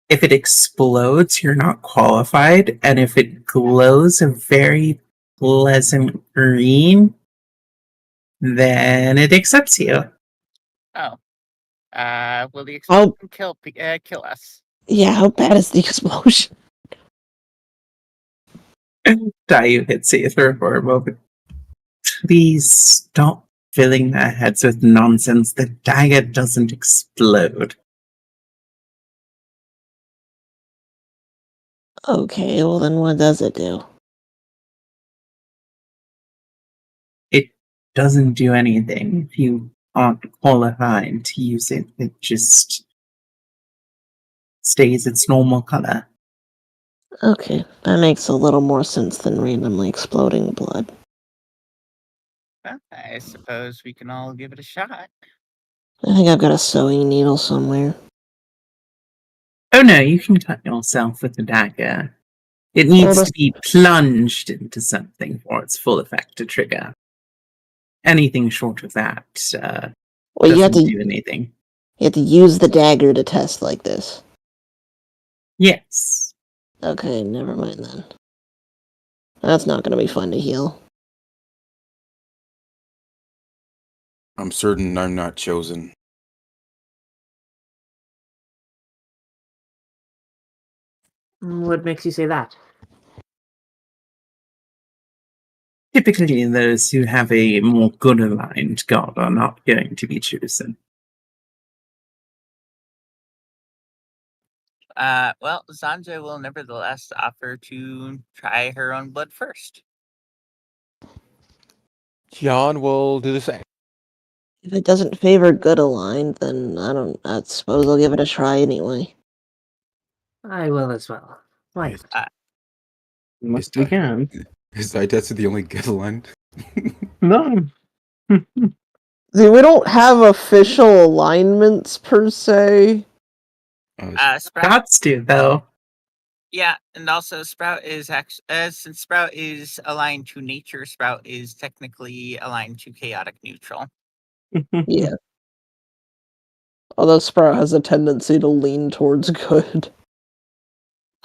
[SPEAKER 3] If it explodes, you're not qualified, and if it glows a very pleasant green, then it accepts you.
[SPEAKER 7] Oh, Will the explosion kill us?
[SPEAKER 4] Yeah, how bad is the explosion?
[SPEAKER 3] Dayu hits Aether for a moment. Please stop filling their heads with nonsense. The dagger doesn't explode.
[SPEAKER 4] Okay, well then what does it do?
[SPEAKER 3] It doesn't do anything if you aren't qualified to use it. It just stays its normal color.
[SPEAKER 4] Okay, that makes a little more sense than randomly exploding blood.
[SPEAKER 7] Well, I suppose we can all give it a shot.
[SPEAKER 4] I think I've got a sewing needle somewhere.
[SPEAKER 3] Oh no, you can cut yourself with the dagger. It needs to be plunged into something for its full effect to trigger. Anything short of that
[SPEAKER 4] Well, you have
[SPEAKER 3] doesn't
[SPEAKER 4] to
[SPEAKER 3] do anything.
[SPEAKER 4] you have to use the dagger to test like this.
[SPEAKER 3] Yes.
[SPEAKER 4] Okay, never mind then. That's not gonna be fun to heal.
[SPEAKER 2] I'm certain I'm not chosen.
[SPEAKER 8] What makes you say that?
[SPEAKER 3] Typically, those who have a more good aligned god are not going to be chosen.
[SPEAKER 7] Well, Sanja will nevertheless offer to try her own blood first.
[SPEAKER 1] John will do the same.
[SPEAKER 4] If it doesn't favor good aligned, then I suppose I'll give it a try anyway.
[SPEAKER 8] I will as well. Why
[SPEAKER 2] Is-
[SPEAKER 8] not?
[SPEAKER 3] Unless we can.
[SPEAKER 2] Is Idetsu the only good line?
[SPEAKER 3] No.
[SPEAKER 4] See, we don't have official alignments per se.
[SPEAKER 7] Sprout.
[SPEAKER 3] Gods do, though.
[SPEAKER 7] Yeah, and also Sprout is actually since Sprout is aligned to nature, Sprout is technically aligned to chaotic neutral.
[SPEAKER 4] Yeah. Although Sprout has a tendency to lean towards good.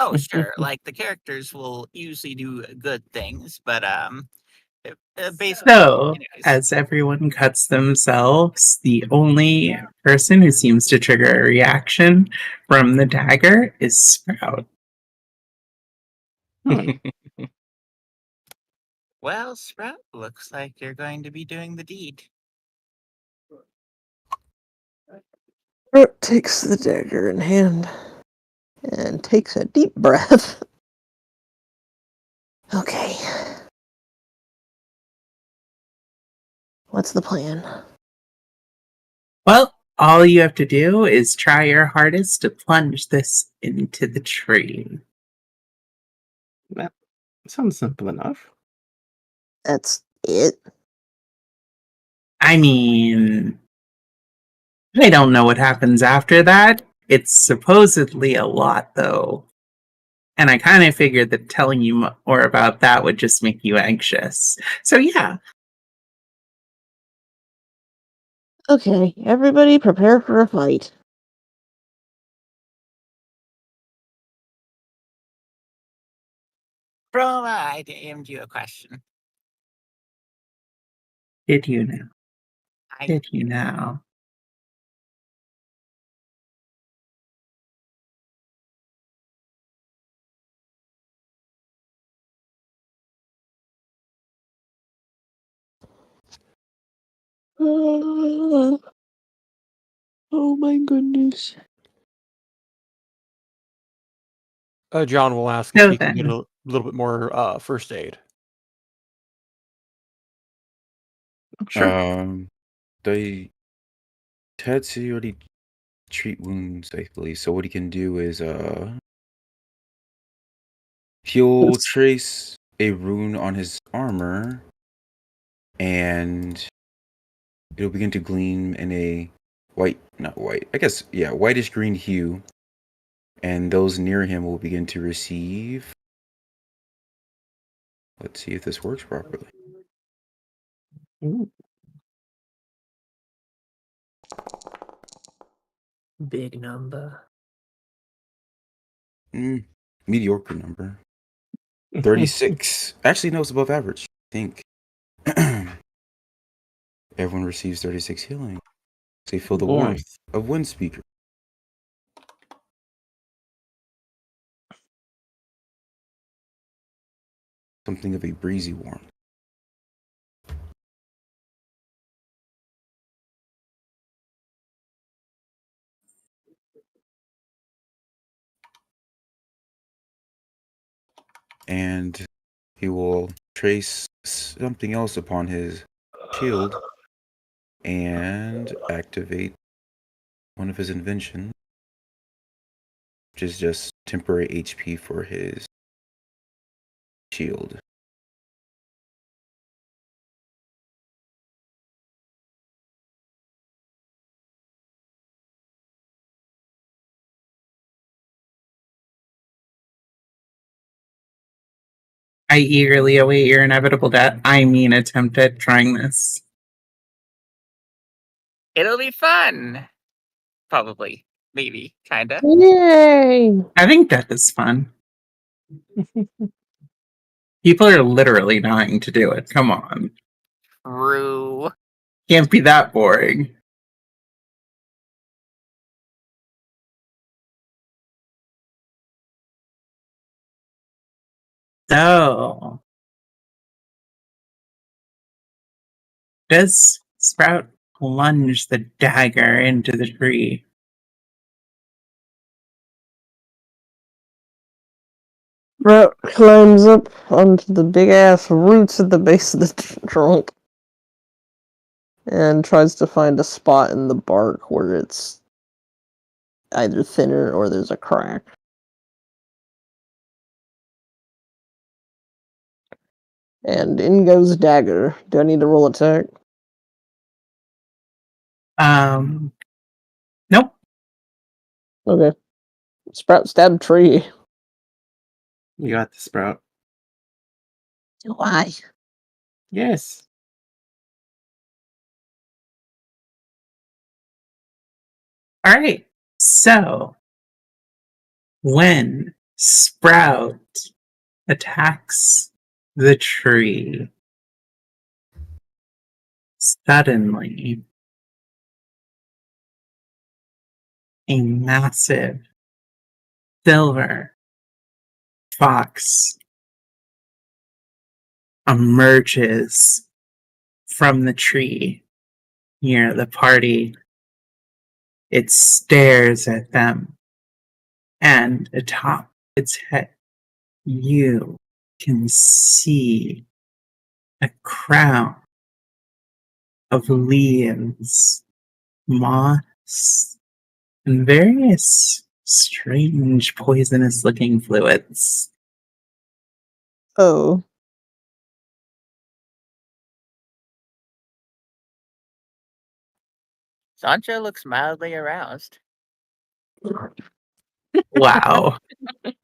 [SPEAKER 7] Oh, sure. Like the characters will usually do good things, but basically,
[SPEAKER 3] So,
[SPEAKER 7] anyways.
[SPEAKER 3] as everyone cuts themselves, the only person who seems to trigger a reaction from the dagger is Sprout.
[SPEAKER 7] Well, Sprout, looks like you're going to be doing the deed.
[SPEAKER 4] Sprout takes the dagger in hand and takes a deep breath. Okay. What's the plan?
[SPEAKER 3] Well, all you have to do is try your hardest to plunge this into the tree.
[SPEAKER 5] That sounds simple enough.
[SPEAKER 4] That's it?
[SPEAKER 3] I mean, I don't know what happens after that. It's supposedly a lot, though. And I kind of figured that telling you more about that would just make you anxious. So, yeah.
[SPEAKER 4] Okay, everybody prepare for a fight.
[SPEAKER 7] Bro, I aimed you a question.
[SPEAKER 3] Did you now?
[SPEAKER 7] I
[SPEAKER 3] Did you now?
[SPEAKER 4] Oh my goodness.
[SPEAKER 1] John will ask
[SPEAKER 3] So
[SPEAKER 1] if he can get
[SPEAKER 3] then.
[SPEAKER 1] a little bit more first aid.
[SPEAKER 5] Sure.
[SPEAKER 2] They Tetsu already treat wounds, I believe. So what he can do is he'll trace a rune on his armor, and it'll begin to gleam in a whitish green hue, and those near him will begin to receive. Let's see if this works properly.
[SPEAKER 8] Ooh. Big number.
[SPEAKER 2] Mediocre number. 36. Actually, no, it's above average, I think. Everyone receives 36 healing. So you feel the warmth of Windspeaker. Something of a breezy warmth. And he will trace something else upon his shield and activate one of his inventions, which is just temporary HP for his shield.
[SPEAKER 3] I eagerly await your inevitable death. I mean, attempt at trying this.
[SPEAKER 7] It'll be fun. Probably. Maybe. Kinda.
[SPEAKER 4] Yay!
[SPEAKER 3] I think death is fun. People are literally dying to do it. Come on.
[SPEAKER 7] True.
[SPEAKER 3] Can't be that boring. So, does Sprout plunge the dagger into the tree?
[SPEAKER 4] Sprout climbs up onto the big ass roots at the base of the trunk and tries to find a spot in the bark where it's either thinner or there's a crack. And in goes dagger. Do I need to roll attack?
[SPEAKER 3] Nope.
[SPEAKER 4] Okay. Sprout stab tree.
[SPEAKER 5] You got the Sprout.
[SPEAKER 4] Do I?
[SPEAKER 5] Yes.
[SPEAKER 3] Alright. So, when Sprout attacks the tree, suddenly a massive silver fox emerges from the tree near the party. It stares at them, and atop its head, you can see a crown of leaves, moss, and various strange poisonous looking fluids.
[SPEAKER 4] Oh.
[SPEAKER 7] Sancho looks mildly aroused.
[SPEAKER 3] Wow.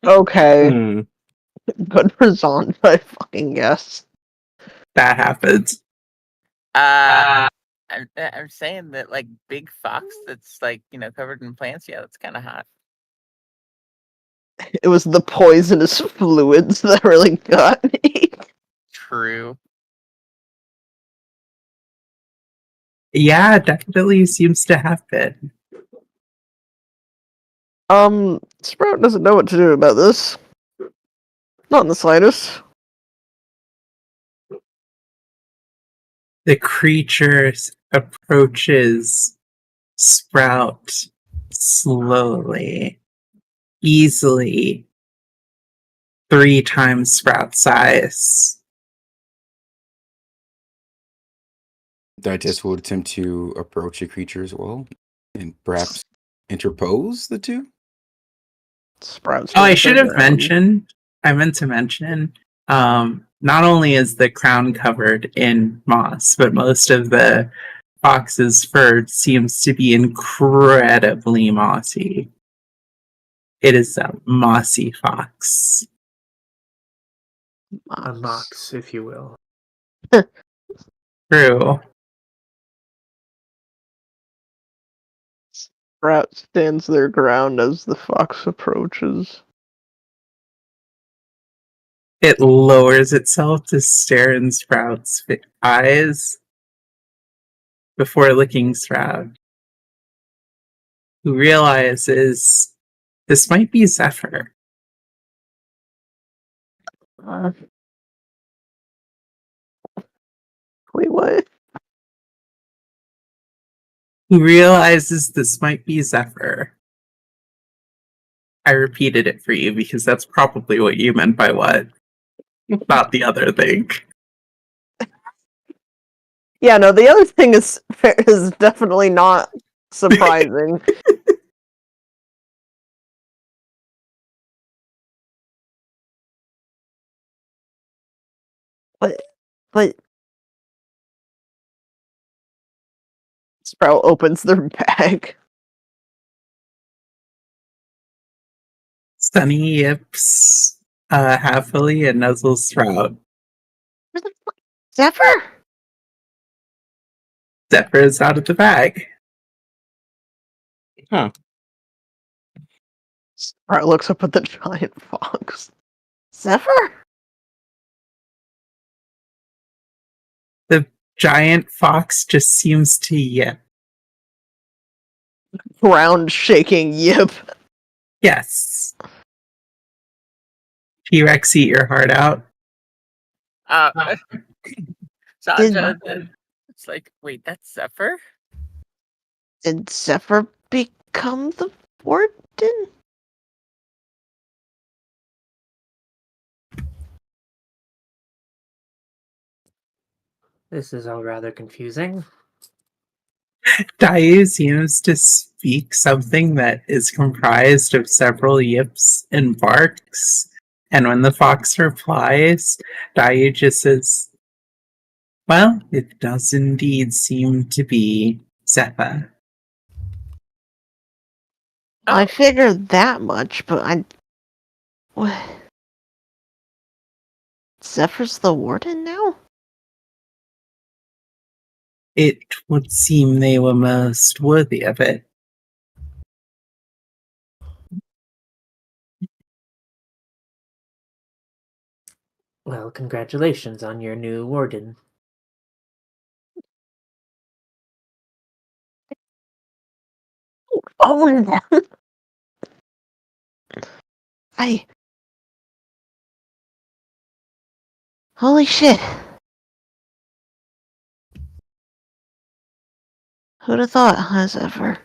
[SPEAKER 4] Okay.
[SPEAKER 5] Hmm.
[SPEAKER 4] Good for Zon, I fucking guess.
[SPEAKER 3] That happens.
[SPEAKER 7] I'm saying that like big fox that's like, covered in plants, yeah, that's kinda hot.
[SPEAKER 4] It was the poisonous fluids that really got me.
[SPEAKER 7] True.
[SPEAKER 3] Yeah, definitely seems to happen.
[SPEAKER 4] Sprout doesn't know what to do about this. Not in the slightest.
[SPEAKER 3] The creature approaches Sprout slowly, easily 3 times Sprout size.
[SPEAKER 2] Digest will attempt to approach a creature as well, and perhaps interpose the two.
[SPEAKER 4] Sprout's
[SPEAKER 3] Oh, I
[SPEAKER 4] gonna
[SPEAKER 3] should
[SPEAKER 4] turn
[SPEAKER 3] have
[SPEAKER 4] around.
[SPEAKER 3] mentioned. I meant to mention. Not only is the crown covered in moss, but most of the fox's fur seems to be incredibly mossy. It is a mossy fox.
[SPEAKER 8] A mox, if you will.
[SPEAKER 3] True.
[SPEAKER 4] Sprout stands their ground as the fox approaches.
[SPEAKER 3] It lowers itself to stare in Sprout's eyes before licking Sprout. who realizes this might be Zephyr.
[SPEAKER 4] Wait, what?
[SPEAKER 3] Who realizes this might be Zephyr. I repeated it for you because that's probably what you meant by what, not the other thing.
[SPEAKER 4] Yeah, no, the other thing is definitely not surprising. but Sprout opens their bag.
[SPEAKER 3] Sunny yips happily and nuzzles Sprout.
[SPEAKER 4] Where the fuck? Zephyr?
[SPEAKER 3] Zephyr is out of the bag.
[SPEAKER 5] Huh.
[SPEAKER 4] Sprout looks up at the giant fox. Zephyr?
[SPEAKER 3] The giant fox just seems to yip.
[SPEAKER 4] Ground shaking yip.
[SPEAKER 3] Yes. T-Rex, eat your heart out.
[SPEAKER 7] Sasha, it's like, wait, that's Zephyr?
[SPEAKER 4] Did Zephyr become the warden?
[SPEAKER 8] This is all rather confusing.
[SPEAKER 3] Dayu seems to speak something that is comprised of several yips and barks, and when the fox replies, Dayu just says, well, it does indeed seem to be Zephyr.
[SPEAKER 4] I figured that much, but what? Zephyr's the warden now?
[SPEAKER 3] It would seem they were most worthy of it.
[SPEAKER 8] Well, congratulations on your new warden.
[SPEAKER 4] Own them! Holy shit. Who'd have thought, huh, Zephyr?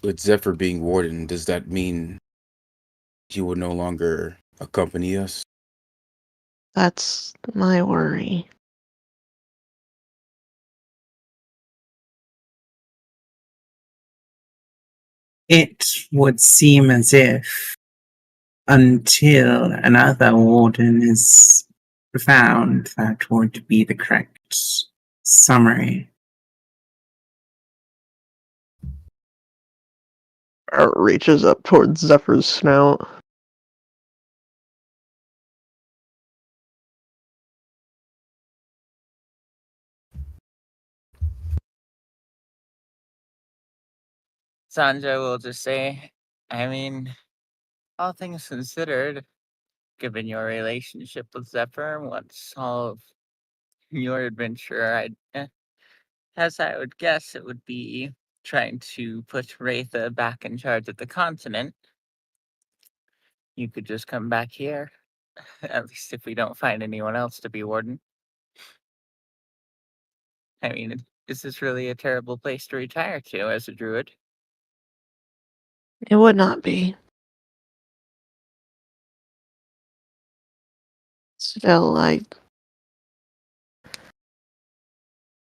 [SPEAKER 2] With Zephyr being warden, does that mean he will no longer accompany us?
[SPEAKER 4] That's my worry.
[SPEAKER 3] It would seem as if, until another warden is found, that would be the correct summary.
[SPEAKER 4] Art reaches up towards Zephyr's snout.
[SPEAKER 7] Sanjay will just say, I mean, all things considered, given your relationship with Zephyr, what's all of your adventure, as I would guess, it would be trying to put Wraitha back in charge of the continent. You could just come back here, at least if we don't find anyone else to be warden. I mean, is this really a terrible place to retire to as a druid?
[SPEAKER 4] It would not be. Still,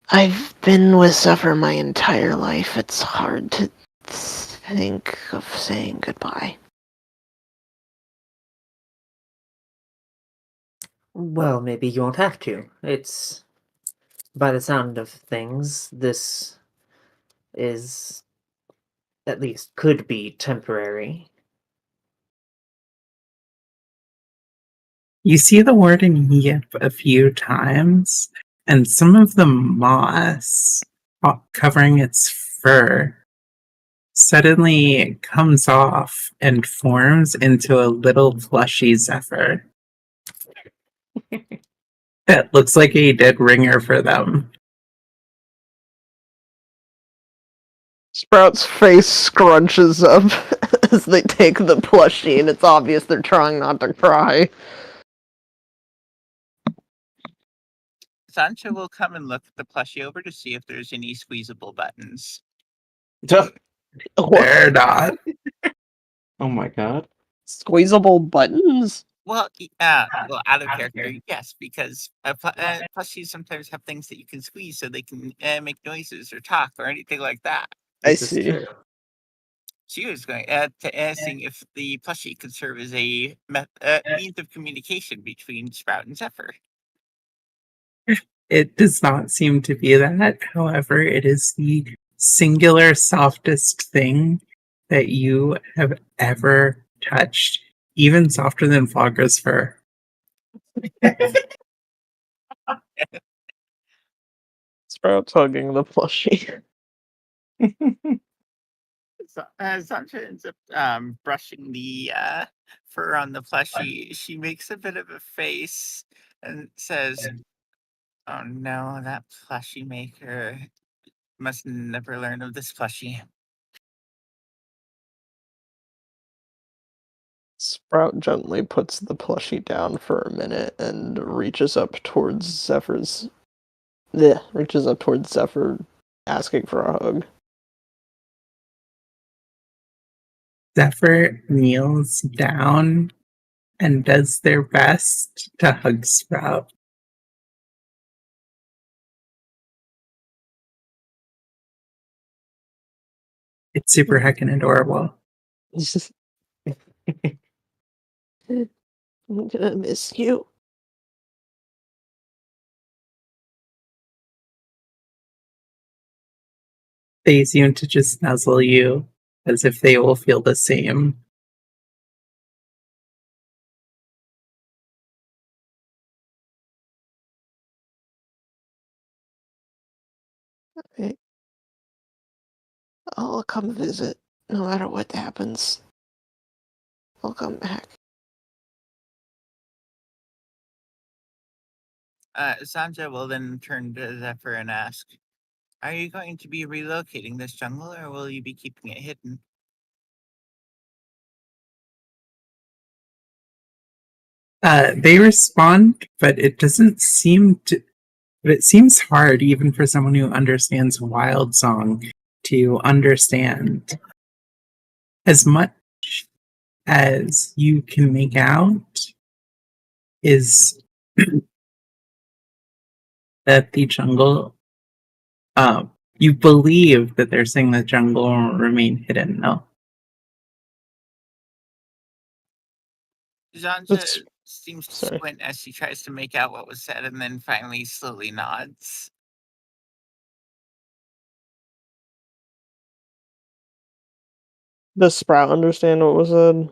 [SPEAKER 4] I've been with Zephyr my entire life. It's hard to think of saying goodbye.
[SPEAKER 8] Well, maybe you won't have to. It's, by the sound of things, this is, at least could be temporary.
[SPEAKER 3] You see the warden yip a few times, and some of the moss covering its fur suddenly comes off and forms into a little fleshy Zephyr. That looks like a dead ringer for them.
[SPEAKER 4] Sprout's face scrunches up as they take the plushie, and it's obvious they're trying not to cry.
[SPEAKER 7] Sancho will come and look the plushie over to see if there's any squeezable buttons.
[SPEAKER 3] They're not.
[SPEAKER 5] Oh my god.
[SPEAKER 4] Squeezable buttons?
[SPEAKER 7] Well, out of character, yes, because plushies sometimes have things that you can squeeze so they can make noises or talk or anything like that.
[SPEAKER 4] I
[SPEAKER 8] This is
[SPEAKER 4] see.
[SPEAKER 8] true.
[SPEAKER 7] She was going to seeing if the plushie could serve as a means of communication between Sprout and Zephyr.
[SPEAKER 3] It does not seem to be that. However, it is the singular softest thing that you have ever touched, even softer than Fogra's fur.
[SPEAKER 4] Sprout's hugging the plushie.
[SPEAKER 7] Sancho ends up brushing the fur on the plushie. She makes a bit of a face and says, "Oh no, that plushie maker must never learn of this plushie."
[SPEAKER 4] Sprout gently puts the plushie down for a minute and reaches up towards Zephyr, asking for a hug.
[SPEAKER 3] Zephyr kneels down and does their best to hug Sprout. It's super heckin' adorable.
[SPEAKER 4] I'm gonna miss you.
[SPEAKER 3] They seem to just nuzzle you as if they will feel the same.
[SPEAKER 4] Okay. I'll come visit, no matter what happens. I'll come back.
[SPEAKER 7] Sancho will then turn to Zephyr and ask, "Are you going to be relocating this jungle, or will you be keeping it hidden?"
[SPEAKER 3] They respond, but it doesn't seem to. But it seems hard, even for someone who understands Wild Song, to understand. As much as you can make out is that the jungle. You believe that they're saying the jungle will remain hidden. No.
[SPEAKER 7] Zanja seems to squint as she tries to make out what was said and then finally slowly nods.
[SPEAKER 4] Does Sprout understand what was said?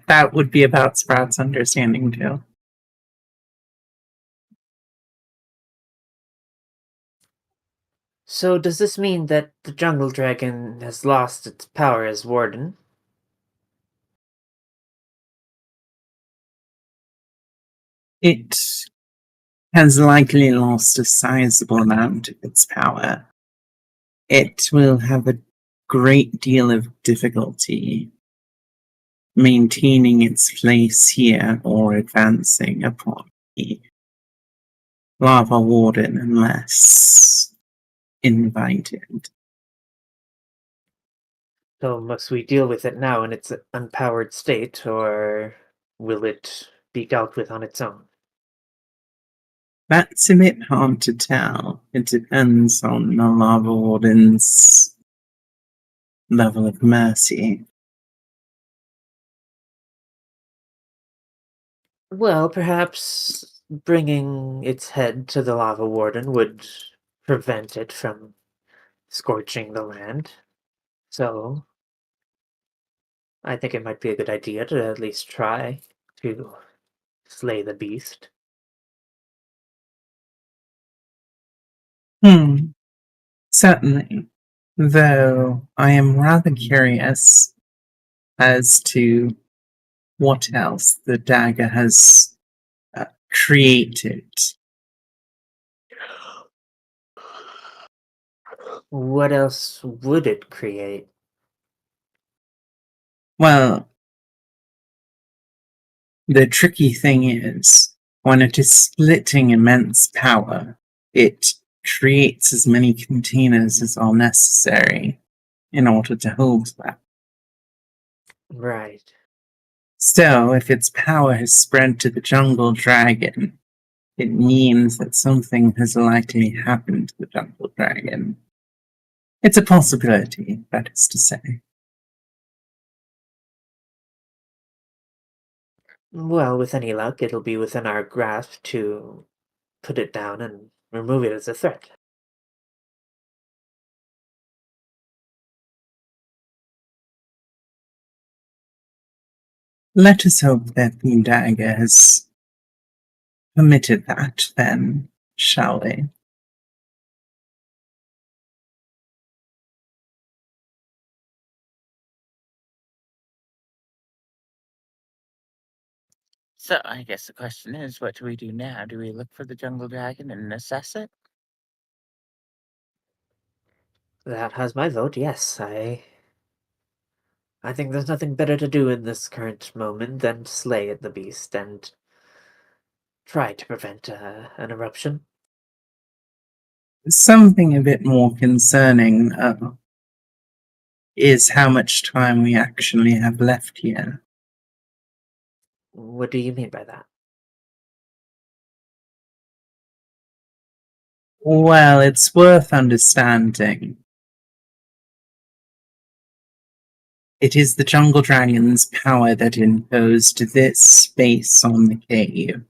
[SPEAKER 3] That would be about Sprout's understanding too.
[SPEAKER 8] So does this mean that the jungle dragon has lost its power as warden?
[SPEAKER 3] It has likely lost a sizable amount of its power. It will have a great deal of difficulty maintaining its place here or advancing upon the lava warden unless invited.
[SPEAKER 8] So must we deal with it now in its unpowered state, or will it be dealt with on its own?
[SPEAKER 3] That's a bit hard to tell. It depends on the lava warden's level of mercy.
[SPEAKER 8] Well, perhaps bringing its head to the lava warden would prevent it from scorching the land. So I think it might be a good idea to at least try to slay the beast.
[SPEAKER 3] Certainly. Though I am rather curious as to what else the dagger has created.
[SPEAKER 8] What else would it create?
[SPEAKER 3] Well, the tricky thing is, when it is splitting immense power, it creates as many containers as are necessary in order to hold that.
[SPEAKER 8] Right.
[SPEAKER 3] So, if its power has spread to the jungle dragon, it means that something has likely happened to the jungle dragon. It's a possibility, that is to say.
[SPEAKER 8] Well, with any luck, it'll be within our grasp to put it down and remove it as a threat.
[SPEAKER 3] Let us hope that the dagger has permitted that, then, shall we?
[SPEAKER 7] So I guess the question is, what do we do now? Do we look for the jungle dragon and assess it?
[SPEAKER 8] That has my vote, yes. I think there's nothing better to do in this current moment than slay the beast and try to prevent an eruption.
[SPEAKER 3] Something a bit more concerning, is how much time we actually have left here.
[SPEAKER 8] What do you mean by that?
[SPEAKER 3] Well, it's worth understanding. It is the jungle dragon's power that imposed this space on the cave,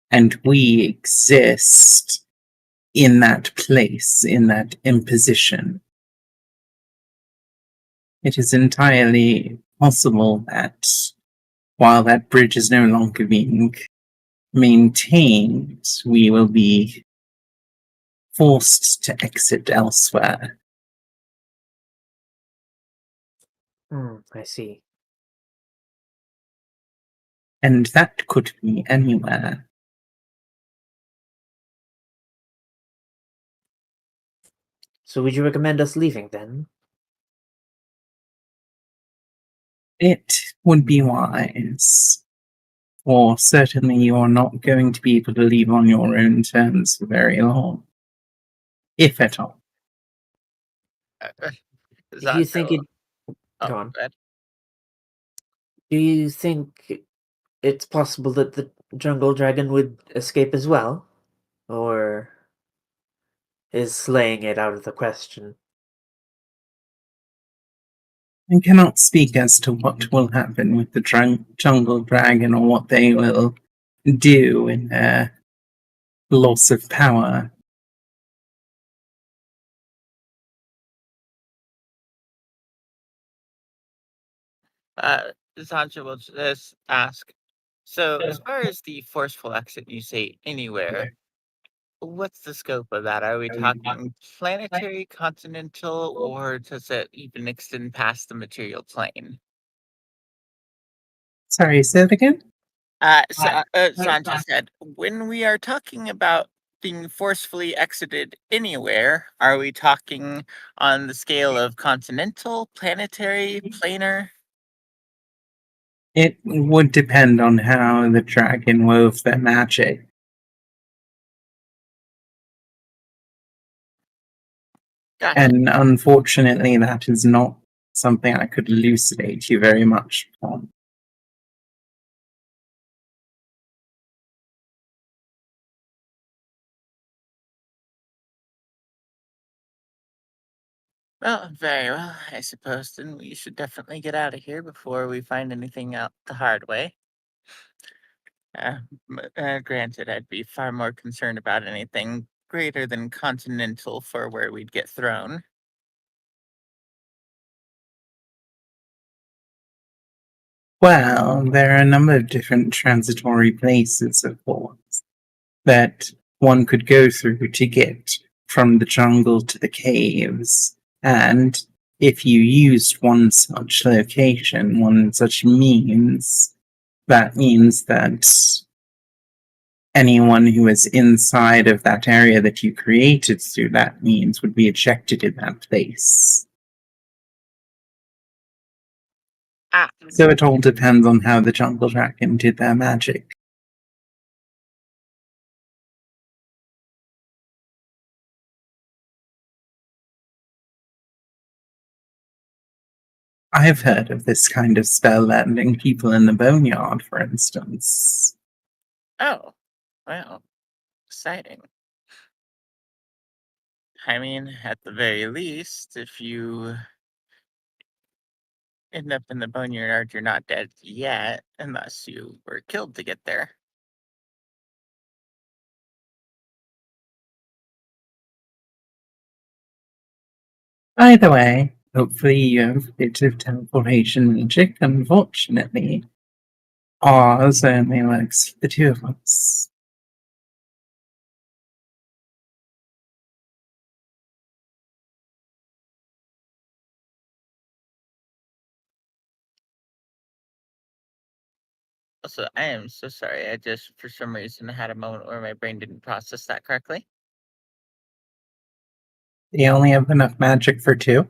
[SPEAKER 3] and we exist in that place, in that imposition. It is entirely possible that while that bridge is no longer being maintained, we will be forced to exit elsewhere.
[SPEAKER 8] I see.
[SPEAKER 3] And that could be anywhere.
[SPEAKER 8] So would you recommend us leaving then?
[SPEAKER 3] It would be wise. Or certainly you are not going to be able to leave on your own terms for very long. If at all.
[SPEAKER 7] Is
[SPEAKER 8] Do
[SPEAKER 7] that
[SPEAKER 8] you think
[SPEAKER 7] so?
[SPEAKER 8] it...
[SPEAKER 7] Oh,
[SPEAKER 8] Go on.
[SPEAKER 7] go ahead.
[SPEAKER 8] Do you think it's possible that the jungle dragon would escape as well? Or is slaying it out of the question?
[SPEAKER 3] I cannot speak as to what will happen with the jungle dragon or what they will do in their loss of power.
[SPEAKER 7] Sancho will just ask. So, as far as the forceful exit, you say anywhere. What's the scope of that? Are we talking planetary, continental, or does it even extend past the material plane?
[SPEAKER 3] Sorry, say that again?
[SPEAKER 7] Sancho said, when we are talking about being forcefully exited anywhere, are we talking on the scale of continental, planetary, planar?
[SPEAKER 3] It would depend on how the dragon wove their magic.
[SPEAKER 7] Gotcha.
[SPEAKER 3] And unfortunately, that is not something I could elucidate you very much on.
[SPEAKER 7] Well, very well. I suppose then we should definitely get out of here before we find anything out the hard way. Granted, I'd be far more concerned about anything greater than continental for where we'd get thrown.
[SPEAKER 3] Well, there are a number of different transitory places, of course, that one could go through to get from the jungle to the caves. And if you used one such location, one such means, that means that anyone who is inside of that area that you created through that means would be ejected in that place. So it all depends on how the jungle dragon did their magic. I've heard of this kind of spell landing people in the boneyard, for instance.
[SPEAKER 7] Oh, well, exciting. I mean, at the very least, if you end up in the boneyard, you're not dead yet, unless you were killed to get there.
[SPEAKER 3] Either way, hopefully you have a bit of teleportation magic. Unfortunately, ours only works for the two of us.
[SPEAKER 7] Also, I am so sorry. I just, for some reason, had a moment where my brain didn't process that correctly.
[SPEAKER 3] They only have enough magic for two.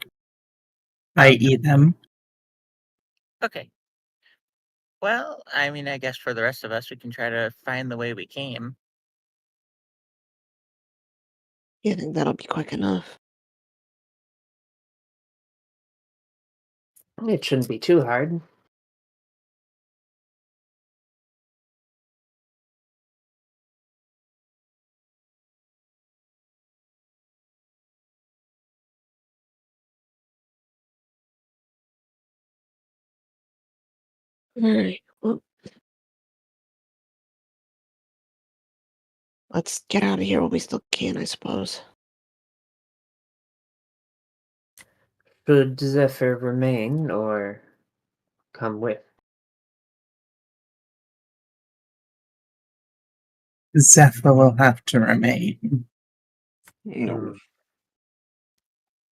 [SPEAKER 3] I eat them.
[SPEAKER 7] Okay. Well, I mean, I guess for the rest of us, we can try to find the way we came.
[SPEAKER 4] You think that'll be quick enough?
[SPEAKER 8] It shouldn't be too hard.
[SPEAKER 4] Alright, well, let's get out of here while we still can, I suppose.
[SPEAKER 8] Should Zephyr remain or come with?
[SPEAKER 3] Zephyr will have to remain.
[SPEAKER 4] No.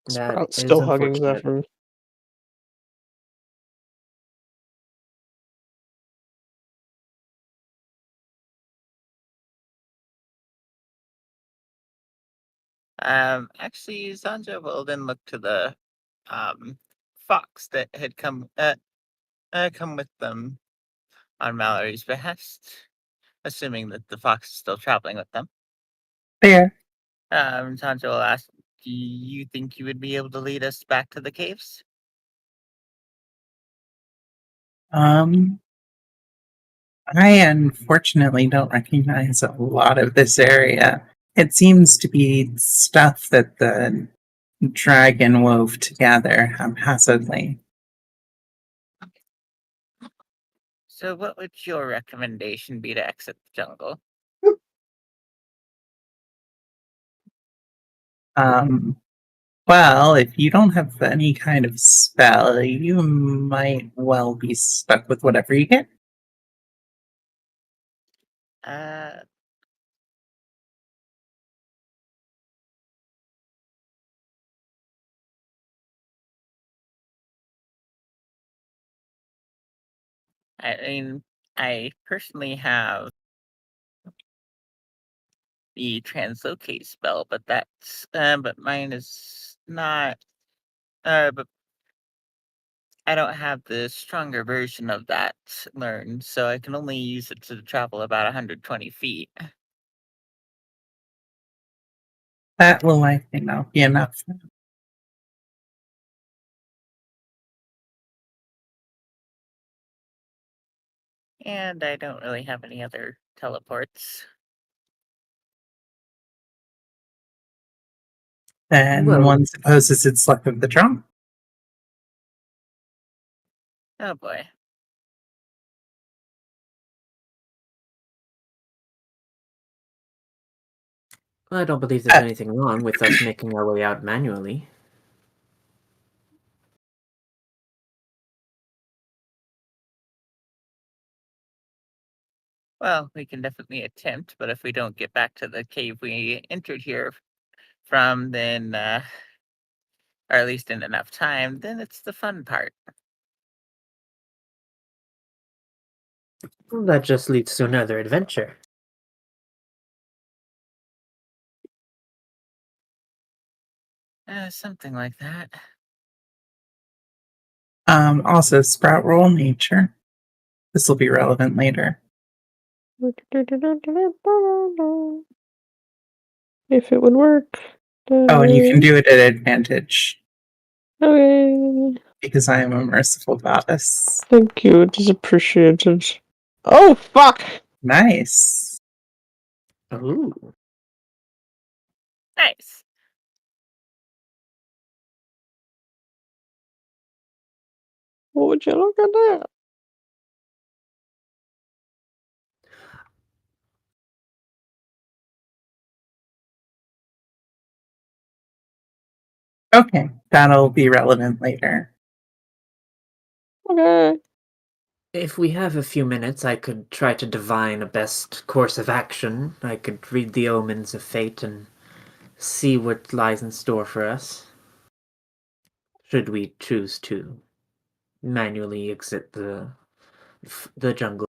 [SPEAKER 8] That
[SPEAKER 4] Sprout's
[SPEAKER 8] is
[SPEAKER 4] still hugging
[SPEAKER 8] unfortunate.
[SPEAKER 4] Zephyr.
[SPEAKER 7] Actually, Sanja will then look to the fox that had come with them on Mallory's behest, assuming that the fox is still traveling with them.
[SPEAKER 3] Fair.
[SPEAKER 7] Sanja will ask, "Do you think you would be able to lead us back to the caves?"
[SPEAKER 3] I unfortunately don't recognize a lot of this area. It seems to be stuff that the dragon wove together haphazardly.
[SPEAKER 7] So, what would your recommendation be to exit the jungle?
[SPEAKER 3] Well, if you don't have any kind of spell, you might well be stuck with whatever you get.
[SPEAKER 7] Uh, I mean, I personally have the translocate spell, but but mine is not. But I don't have the stronger version of that learned, so I can only use it to travel about 120 feet.
[SPEAKER 3] That will likely not be enough.
[SPEAKER 7] And I don't really have any other teleports.
[SPEAKER 3] Then
[SPEAKER 8] Well-
[SPEAKER 3] one supposes it's luck of the draw.
[SPEAKER 7] Oh boy.
[SPEAKER 8] I don't believe there's anything wrong with us making our way out manually.
[SPEAKER 7] Well, we can definitely attempt, but if we don't get back to the cave we entered here from, then, or at least in enough time, then it's the fun part.
[SPEAKER 8] That just leads to another adventure.
[SPEAKER 7] Something like that.
[SPEAKER 3] Also, sprout roll nature. This will be relevant later.
[SPEAKER 9] If it would work.
[SPEAKER 3] Oh, and you can do it at advantage.
[SPEAKER 9] Okay.
[SPEAKER 3] Because I am a merciful goddess.
[SPEAKER 9] Thank you, it is appreciated. Oh, fuck!
[SPEAKER 3] Nice.
[SPEAKER 8] Ooh.
[SPEAKER 7] Nice.
[SPEAKER 9] What would you look at that?
[SPEAKER 3] Okay, that'll be relevant later.
[SPEAKER 9] Okay.
[SPEAKER 8] If we have a few minutes, I could try to divine a best course of action. I could read the omens of fate and see what lies in store for us. Should we choose to manually exit the jungle.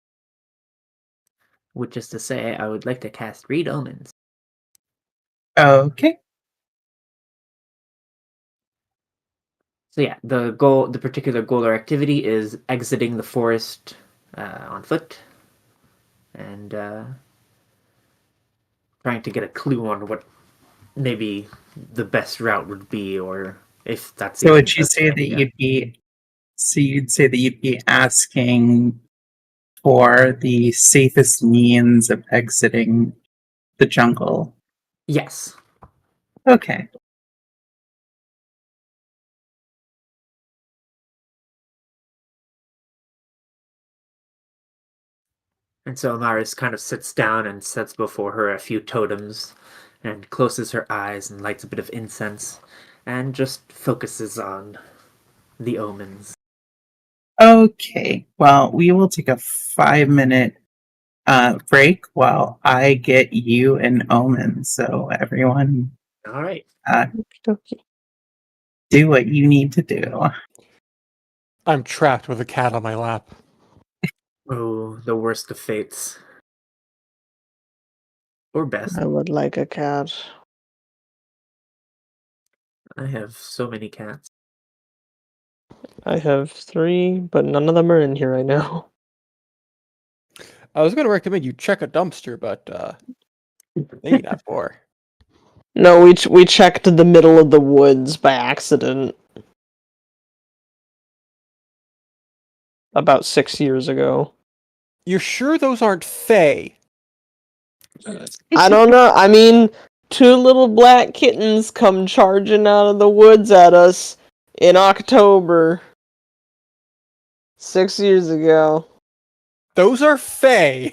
[SPEAKER 8] Which is to say, I would like to cast Read Omens.
[SPEAKER 3] Okay.
[SPEAKER 8] So yeah, the particular goal or activity is exiting the forest on foot and trying to get a clue on what maybe the best route would be, or if that's.
[SPEAKER 3] So would you say that you'd be? So you'd say that you'd be asking for the safest means of exiting the jungle?
[SPEAKER 8] Yes.
[SPEAKER 3] Okay.
[SPEAKER 8] And so Amaris kind of sits down and sets before her a few totems and closes her eyes and lights a bit of incense and just focuses on the omens.
[SPEAKER 3] Okay. Well, we will take a 5-minute break while I get you an omen. So everyone,
[SPEAKER 8] all right,
[SPEAKER 3] do what you need to do.
[SPEAKER 1] I'm trapped with a cat on my lap.
[SPEAKER 8] Oh, the worst of fates. Or best.
[SPEAKER 9] I would like a cat.
[SPEAKER 8] I have so many cats.
[SPEAKER 9] I have 3, but none of them are in here right now.
[SPEAKER 1] I was going to recommend you check a dumpster, but maybe not 4.
[SPEAKER 9] No, we checked the middle of the woods by accident. About 6 years ago.
[SPEAKER 1] You're sure those aren't Fae?
[SPEAKER 9] I don't know. I mean, 2 little black kittens come charging out of the woods at us in October. 6 years ago.
[SPEAKER 1] Those are Fae.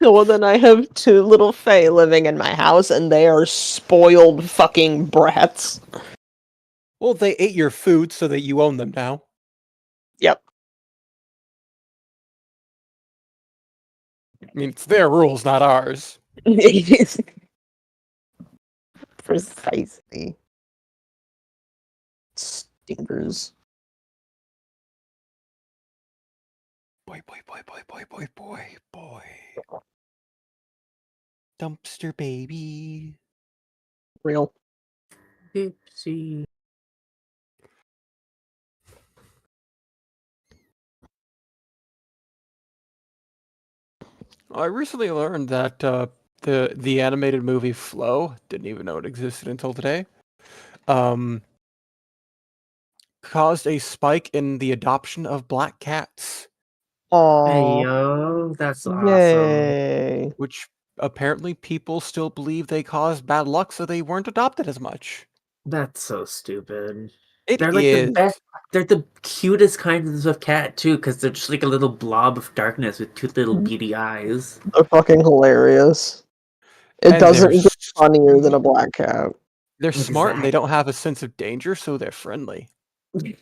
[SPEAKER 9] Well, then I have 2 little Fae living in my house, and they are spoiled fucking brats.
[SPEAKER 1] Well, they ate your food so that you own them now.
[SPEAKER 9] Yep.
[SPEAKER 1] I mean, it's their rules, not ours.
[SPEAKER 9] Precisely. Stinkers.
[SPEAKER 1] Boy. Dumpster baby.
[SPEAKER 9] Real.
[SPEAKER 8] Oopsie.
[SPEAKER 1] I recently learned that the animated movie Flow, didn't even know it existed until today, caused a spike in the adoption of black cats.
[SPEAKER 9] Aww.
[SPEAKER 8] Hey yo, that's awesome.
[SPEAKER 9] Yay.
[SPEAKER 1] Which apparently people still believe they caused bad luck, so they weren't adopted as much.
[SPEAKER 8] That's so stupid.
[SPEAKER 1] They're
[SPEAKER 8] like the best. They're the cutest kinds of cat too, because they're just like a little blob of darkness with 2 little beady eyes.
[SPEAKER 9] They're fucking hilarious. It doesn't get funnier than a black cat.
[SPEAKER 1] They're smart and they don't have a sense of danger, so they're friendly.
[SPEAKER 9] They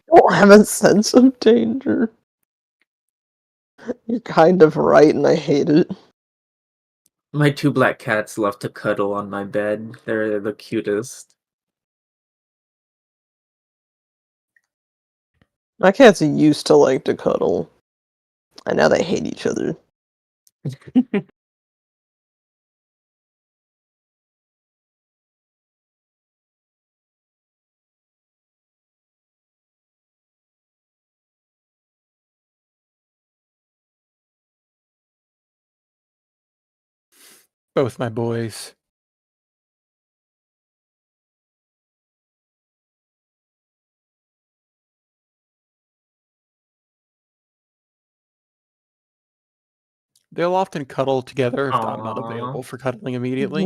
[SPEAKER 9] don't have a sense of danger. You're kind of right, and I hate it.
[SPEAKER 8] My 2 black cats love to cuddle on my bed. They're the cutest.
[SPEAKER 9] My cats used to like to cuddle, and now they hate each other.
[SPEAKER 1] Both my boys. They'll often cuddle together if I'm not available for cuddling immediately.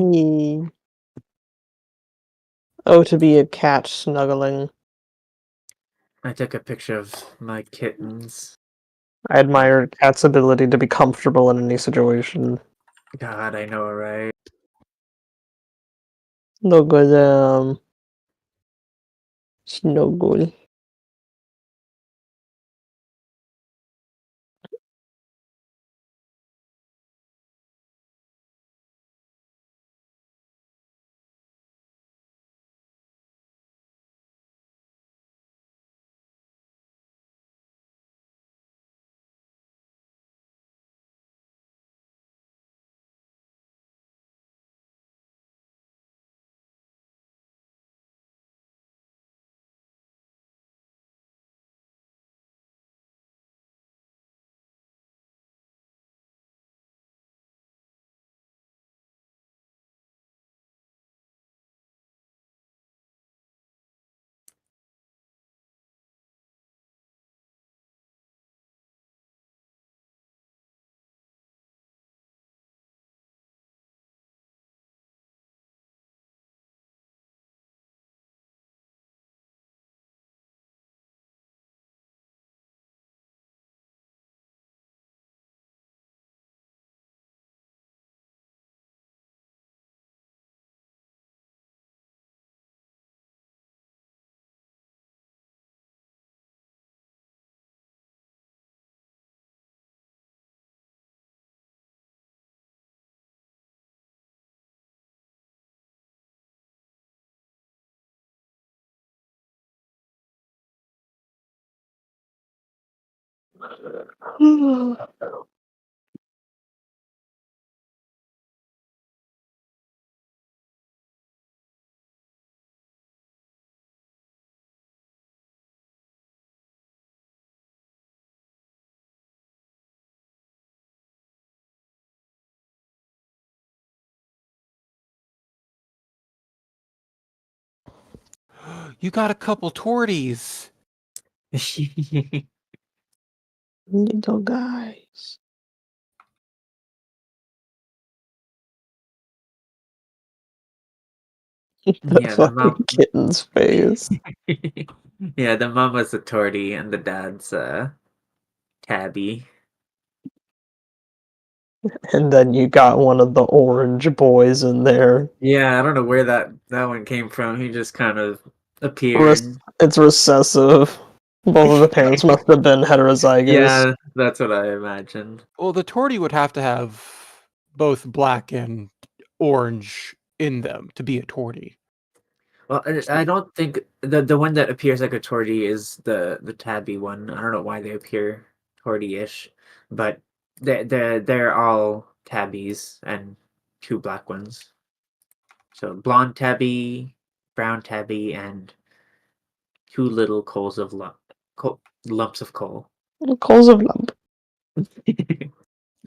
[SPEAKER 9] Oh, to be a cat snuggling.
[SPEAKER 8] I took a picture of my kittens.
[SPEAKER 9] I admire a cat's ability to be comfortable in any situation.
[SPEAKER 8] God, I know, right?
[SPEAKER 9] Snuggle. Snuggle.
[SPEAKER 1] You got a couple torties.
[SPEAKER 9] Little guys. That
[SPEAKER 8] Yeah, the
[SPEAKER 9] fucking
[SPEAKER 8] mom.
[SPEAKER 9] kitten's face.
[SPEAKER 8] Yeah, the mom was a tortie and the dad's tabby.
[SPEAKER 9] And then you got one of the orange boys in there.
[SPEAKER 8] Yeah, I don't know where that one came from. He just kind of appeared.
[SPEAKER 9] It's recessive. Both of the parents must have been heterozygous.
[SPEAKER 8] Yeah, that's what I imagined.
[SPEAKER 1] Well, the tortie would have to have both black and orange in them to be a tortie.
[SPEAKER 8] Well, I don't think the one that appears like a tortie is the tabby one. I don't know why they appear tortie-ish, but they're all tabbies and two black ones. So blonde tabby, brown tabby, and two little lumps of coal.
[SPEAKER 9] Coals of lump.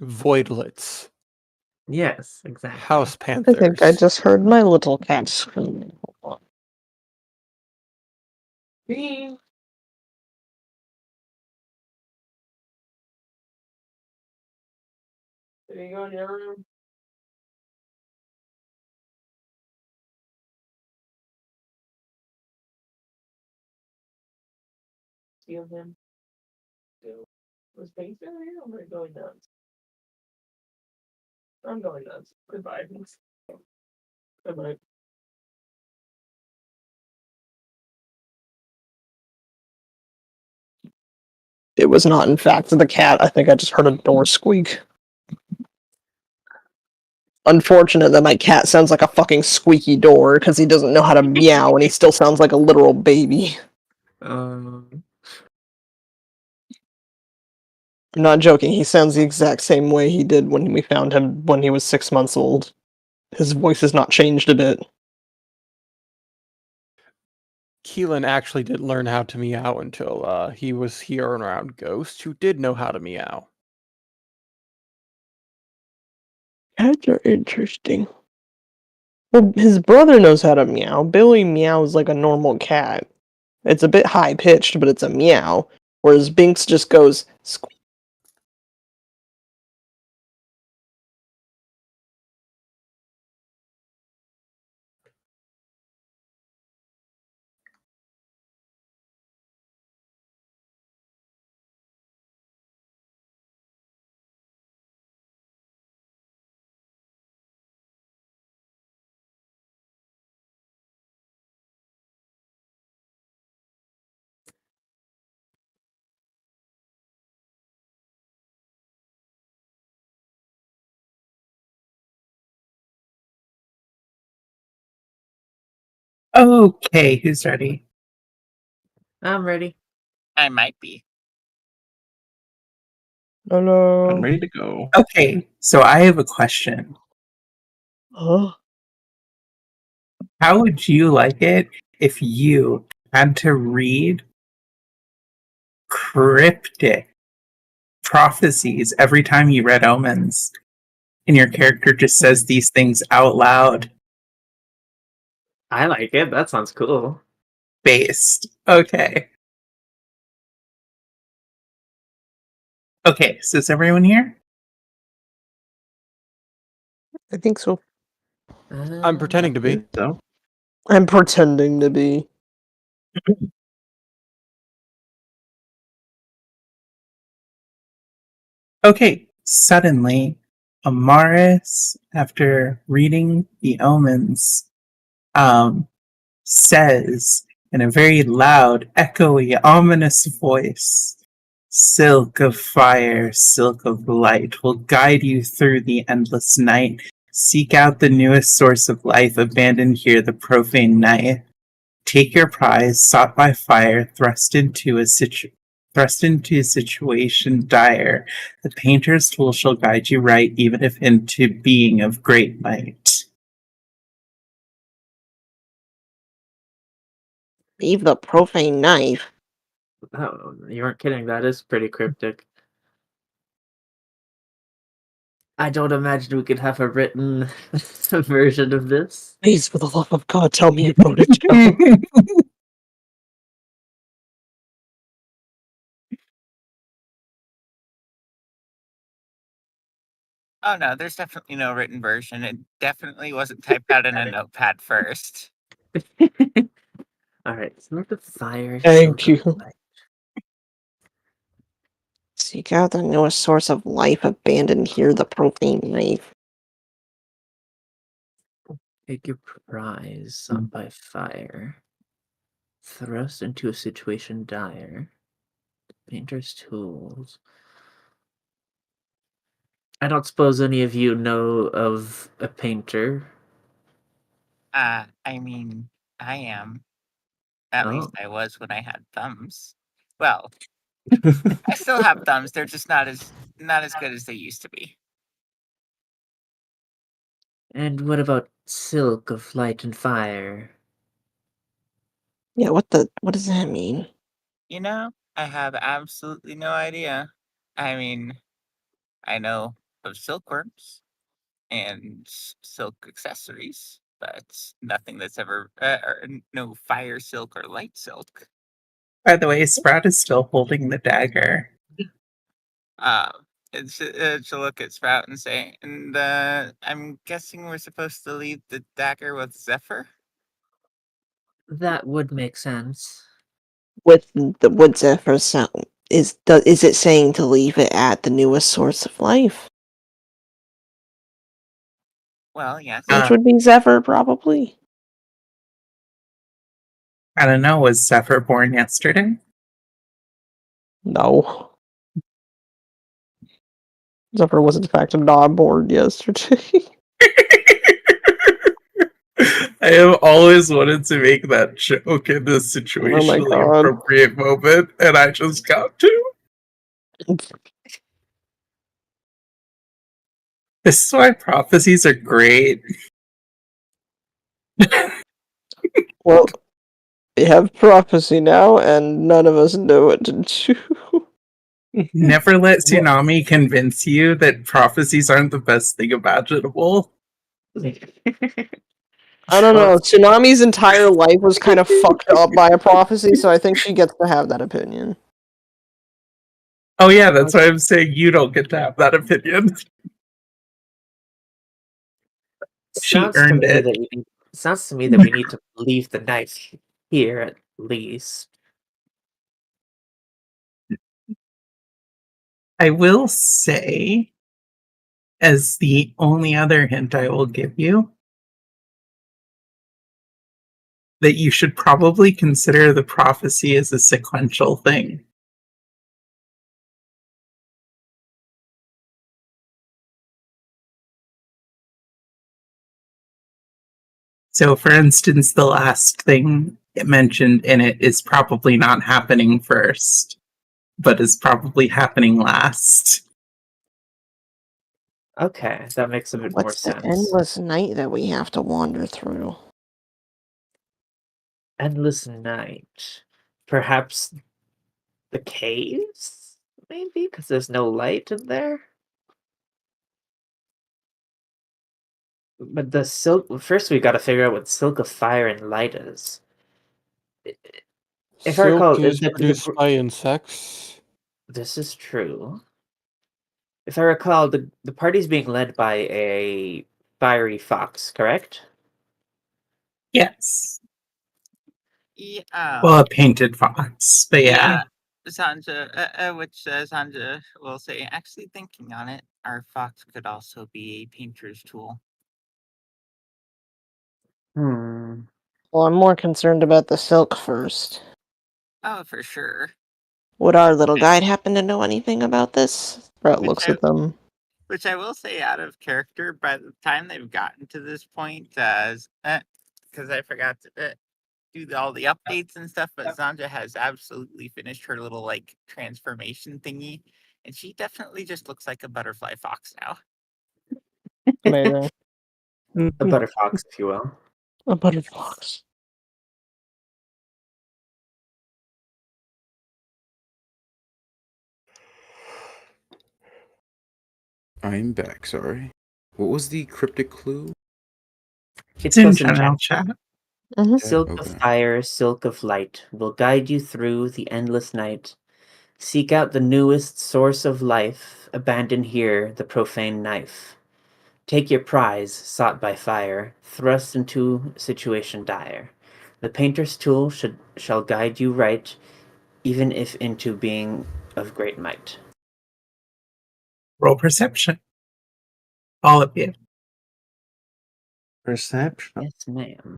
[SPEAKER 1] Voidlets.
[SPEAKER 8] Yes, exactly.
[SPEAKER 1] House
[SPEAKER 9] I
[SPEAKER 1] panthers.
[SPEAKER 9] think I just heard my little cat screaming. Hold on. There you go in your room. Steal him. Was Banks down here or am I going nuts? I'm going nuts. Goodbye. Goodbye. It was not, in fact, the cat. I think I just heard a door squeak. Unfortunate that my cat sounds like a fucking squeaky door because he doesn't know how to meow and he still sounds like a literal baby.
[SPEAKER 8] Um,
[SPEAKER 9] I'm not joking. He sounds the exact same way he did when we found him when he was 6 months old. His voice has not changed a bit.
[SPEAKER 1] Keelan actually didn't learn how to meow until he was here around Ghost, who did know how to meow.
[SPEAKER 9] Cats are interesting. Well, his brother knows how to meow. Billy meows like a normal cat. It's a bit high pitched, but it's a meow. Whereas Binks just goes squeak.
[SPEAKER 3] Okay, who's ready?
[SPEAKER 8] I'm ready.
[SPEAKER 7] I might be.
[SPEAKER 9] Hello.
[SPEAKER 5] I'm ready to go.
[SPEAKER 3] Okay, so I have a question.
[SPEAKER 9] Huh?
[SPEAKER 3] How would you like it if you had to read cryptic prophecies every time you read omens, and your character just says these things out loud?
[SPEAKER 8] I like it. That sounds cool.
[SPEAKER 3] Based. Okay. Okay, so is everyone here?
[SPEAKER 9] I think so.
[SPEAKER 1] I'm pretending to be.
[SPEAKER 5] So,
[SPEAKER 9] I'm pretending to be.
[SPEAKER 3] Okay, suddenly, Amaris, after reading the omens, says in a very loud, echoey, ominous voice, "Silk of fire, silk of light will guide you through the endless night. Seek out the newest source of life, abandon here the profane night. Take your prize, sought by fire, thrust into a situation dire. The painter's tool shall guide you right, even if into being of great might."
[SPEAKER 9] Leave the profane knife.
[SPEAKER 8] Oh, you weren't kidding. That is pretty cryptic. I don't imagine we could have a written version of this.
[SPEAKER 9] Please, for the love of God, tell me you wrote it down.
[SPEAKER 7] Oh no, there's definitely no written version. It definitely wasn't typed out in a notepad first.
[SPEAKER 8] All right, smoke of fire.
[SPEAKER 9] Thank
[SPEAKER 8] silk of
[SPEAKER 9] you.
[SPEAKER 8] light.
[SPEAKER 9] Seek out the newest source of life, abandon here the profane knife.
[SPEAKER 8] Take your prize, sought by fire. Thrust into a situation dire. Painter's tools. I don't suppose any of you know of a painter.
[SPEAKER 7] I mean, I am. At least
[SPEAKER 8] Oh,
[SPEAKER 7] I was when I had thumbs. Well, I still have thumbs. They're just not as good as they used to be.
[SPEAKER 8] and what about silk of light and fire?
[SPEAKER 9] Yeah, what does that mean?
[SPEAKER 7] You know, I have absolutely no idea. I mean, I know of silkworms and silk accessories, but nothing that's ever no fire silk or light silk.
[SPEAKER 3] By the way, Sprout is still holding the dagger.
[SPEAKER 7] Uh, to look at Sprout and say, and I'm guessing we're supposed to leave the dagger with Zephyr.
[SPEAKER 8] That would make sense.
[SPEAKER 9] With the wood zephyr sound, is it saying to leave it at the newest source of life?
[SPEAKER 7] Well, yes.
[SPEAKER 9] Which would be Zephyr, probably.
[SPEAKER 3] I don't know, was Zephyr born yesterday?
[SPEAKER 9] No. Zephyr was in fact not born yesterday.
[SPEAKER 3] I have always wanted to make that joke in this situationally
[SPEAKER 9] God.
[SPEAKER 3] appropriate moment, and I just got to. This is why prophecies are great.
[SPEAKER 9] Well, we have prophecy now, and none of us know what to do.
[SPEAKER 3] Never let Tsunami convince you that prophecies aren't the best thing imaginable.
[SPEAKER 9] I don't know. Tsunami's entire life was kind of fucked up by a prophecy, so I think she gets to have that opinion.
[SPEAKER 3] Oh yeah, that's why I'm saying you don't get to have that opinion. She earned it.
[SPEAKER 8] Sounds to me that we need to leave the knife here at least.
[SPEAKER 3] I will say, as the only other hint I will give you, that you should probably consider the prophecy as a sequential thing. So, for instance, the last thing it mentioned in it is probably not happening first, but is probably happening last.
[SPEAKER 8] Okay, that makes a bit more
[SPEAKER 4] What's the
[SPEAKER 8] sense.
[SPEAKER 4] endless night that we have to wander through?
[SPEAKER 8] Endless night. Perhaps the caves? Maybe? Because there's no light in there? But the silk. First, we gotta figure out what silk of fire and light is. If I recall,
[SPEAKER 1] Silk is produced by insects.
[SPEAKER 8] This is true. If I recall, the party's being led by a fiery fox, correct?
[SPEAKER 3] Yes.
[SPEAKER 7] Yeah.
[SPEAKER 3] Well, a painted fox, but yeah.
[SPEAKER 7] Sanja, which Sanja will say, actually thinking on it, our fox could also be a painter's tool.
[SPEAKER 8] Hmm.
[SPEAKER 4] Well, I'm more concerned about the silk first.
[SPEAKER 7] Oh, for sure.
[SPEAKER 4] Would our little guide happen to know anything about this? Brett looks at them.
[SPEAKER 7] Which I will say, out of character, by the time they've gotten to this point, because I forgot to do all the updates and stuff, but Zanja has absolutely finished her little like transformation thingy, and she definitely just looks like a butterfly fox now.
[SPEAKER 9] Amazing.
[SPEAKER 8] A butterfox, if you will.
[SPEAKER 9] A butterfox.
[SPEAKER 2] I'm back, sorry. What was the cryptic clue?
[SPEAKER 3] It's in general chat.
[SPEAKER 8] Silk of fire, silk of light will guide you through the endless night. Seek out the newest source of life, abandon here the profane knife. Take your prize, sought by fire, thrust into situation dire. The painter's tool shall guide you right, even if into being of great might.
[SPEAKER 3] Roll perception. All of you.
[SPEAKER 5] Perception.
[SPEAKER 8] Yes, ma'am.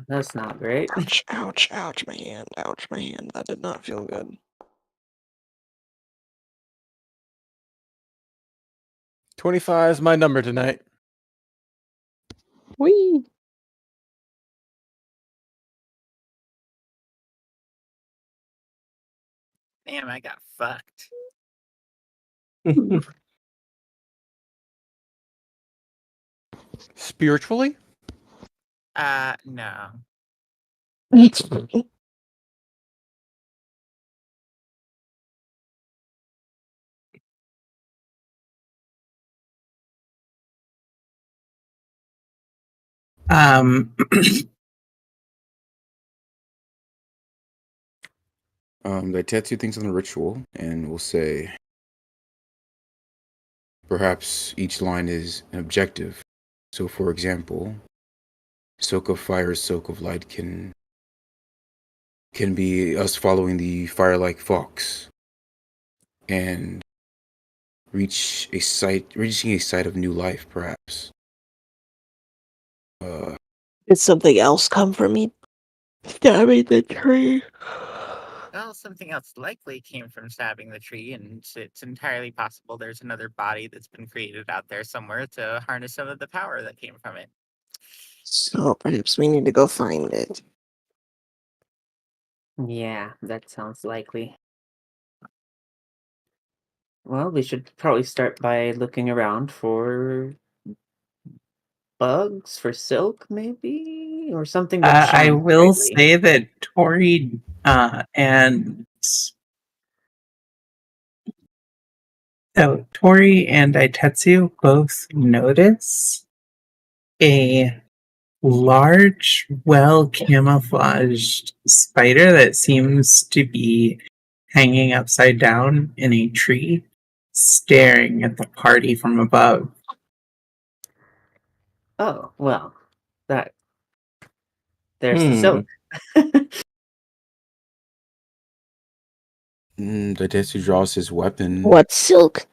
[SPEAKER 8] That's not great.
[SPEAKER 4] Ouch, ouch, ouch, my hand. Ouch, my hand. That did not feel good.
[SPEAKER 1] 25 is my number tonight.
[SPEAKER 9] Whee!
[SPEAKER 7] Damn, I got fucked.
[SPEAKER 1] Spiritually?
[SPEAKER 7] No.
[SPEAKER 2] I tattoo things on the ritual, and we'll say perhaps each line is an objective. So, for example, Soak of Fire, Soak of Light can be us following the fire-like fox and reaching a site of new life, perhaps.
[SPEAKER 4] Did something else come from me? Stabbing the tree.
[SPEAKER 7] Well, something else likely came from stabbing the tree, and it's entirely possible there's another body that's been created out there somewhere to harness some of the power that came from it.
[SPEAKER 4] So perhaps we need to go find it.
[SPEAKER 8] Yeah, that sounds likely. Well, we should probably start by looking around for bugs for silk, maybe, or something that
[SPEAKER 3] I
[SPEAKER 8] shone
[SPEAKER 3] will
[SPEAKER 8] brightly.
[SPEAKER 3] say that Tori Tori and Itetsu both notice a large, well camouflaged spider that seems to be hanging upside down in a tree, staring at the party from above.
[SPEAKER 8] Oh well, that there's the silk.
[SPEAKER 2] Datetsu draws his weapon.
[SPEAKER 4] What silk?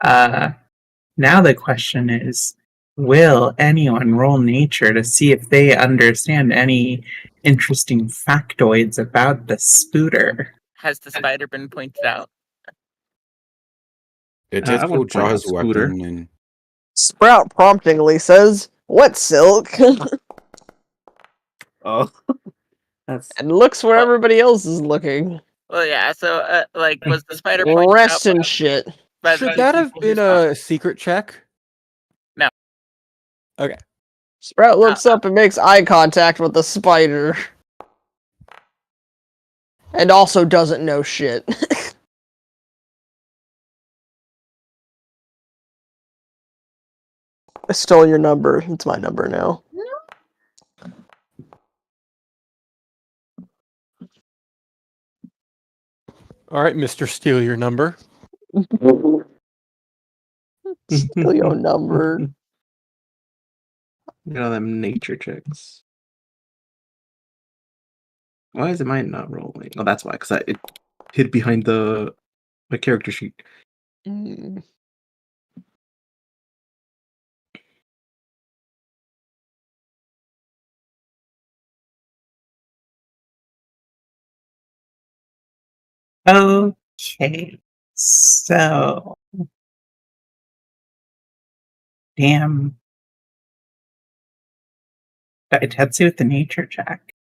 [SPEAKER 3] Now the question is, will anyone roll nature to see if they understand any interesting factoids about the spooter?
[SPEAKER 7] Has the spider been pointed out?
[SPEAKER 2] Datetsu will
[SPEAKER 5] would
[SPEAKER 2] draw
[SPEAKER 5] point
[SPEAKER 2] his
[SPEAKER 5] out Scooter.
[SPEAKER 2] weapon and
[SPEAKER 9] Sprout promptingly says, "What silk?"
[SPEAKER 8] Oh, that's
[SPEAKER 9] and looks where
[SPEAKER 7] Well-
[SPEAKER 9] everybody else is looking.
[SPEAKER 7] Well, yeah. So, was the spider pointed out
[SPEAKER 9] Rest and shit.
[SPEAKER 7] by the
[SPEAKER 1] Should
[SPEAKER 7] two
[SPEAKER 1] that have
[SPEAKER 7] people who
[SPEAKER 1] been
[SPEAKER 7] saw it?
[SPEAKER 1] a secret check?
[SPEAKER 7] No.
[SPEAKER 1] Okay.
[SPEAKER 9] Sprout looks up and makes eye contact with the spider. And also doesn't know shit. I stole your number. It's my number now.
[SPEAKER 1] All right, Mr. Steal your number.
[SPEAKER 9] Steal your number.
[SPEAKER 5] You know them nature checks. Why is it mine not rolling? Oh, that's why, because it hid behind my character sheet.
[SPEAKER 9] Mm.
[SPEAKER 3] Okay, so damn Daitetsu with the nature check.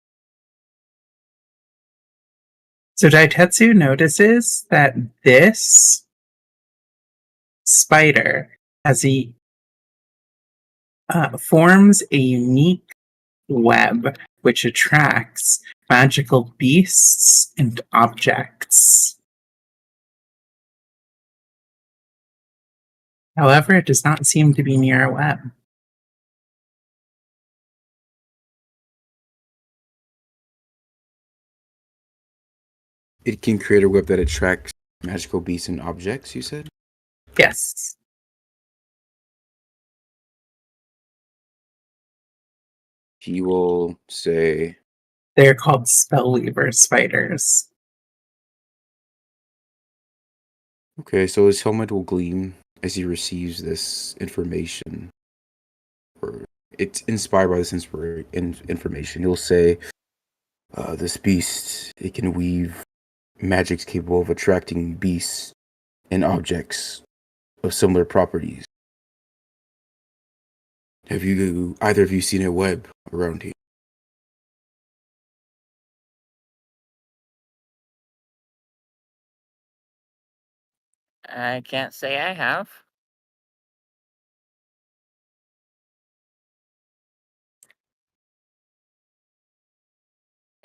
[SPEAKER 3] So Daitetsu notices that this spider has forms a unique web which attracts magical beasts and objects. However, it does not seem to be near a web.
[SPEAKER 2] it can create a web that attracts magical beasts and objects, you said?
[SPEAKER 3] Yes.
[SPEAKER 2] He will say,
[SPEAKER 3] They're called spellweaver spiders.
[SPEAKER 2] okay, so his helmet will gleam as he receives this information. Or it's inspired by this information. He'll say, this beast, it can weave magics capable of attracting beasts and objects of similar properties. Have either of you seen a web around here?
[SPEAKER 7] I can't say I have.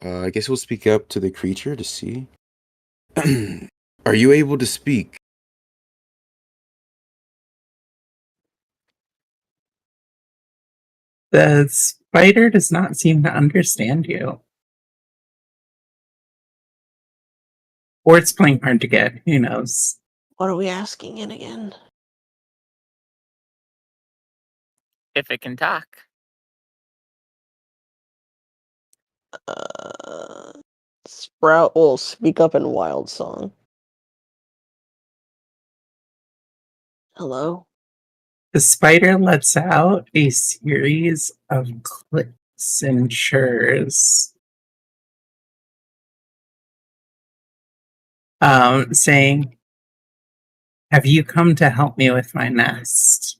[SPEAKER 2] I guess we'll speak up to the creature to see. Are you able to speak?
[SPEAKER 3] The spider does not seem to understand you. Or it's playing hard to get, who knows?
[SPEAKER 4] What are we asking it again?
[SPEAKER 7] If it can talk.
[SPEAKER 9] Sprout will speak up in Wild Song.
[SPEAKER 4] Hello?
[SPEAKER 3] The spider lets out a series of clicks and chirrs, saying, "Have you come to help me with my nest?"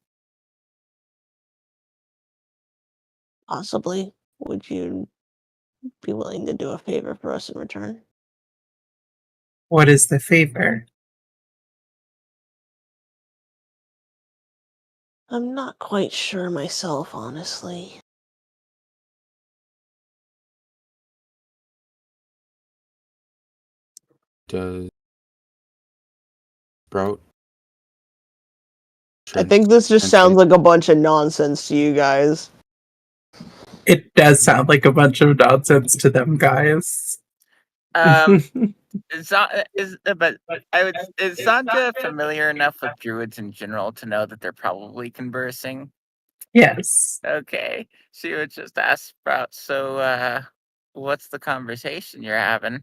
[SPEAKER 4] Possibly. Would you be willing to do a favor for us in return?
[SPEAKER 3] What is the favor?
[SPEAKER 4] I'm not quite sure myself, honestly.
[SPEAKER 2] Does Sprout?
[SPEAKER 9] I think this just sounds
[SPEAKER 2] translate?
[SPEAKER 9] like a bunch of nonsense to you guys.
[SPEAKER 3] It does sound like a bunch of nonsense to them guys.
[SPEAKER 7] Is Sanja familiar enough with druids in general to know that they're probably conversing?
[SPEAKER 3] Yes.
[SPEAKER 7] Okay. She would just ask Sprout, so, what's the conversation you're having?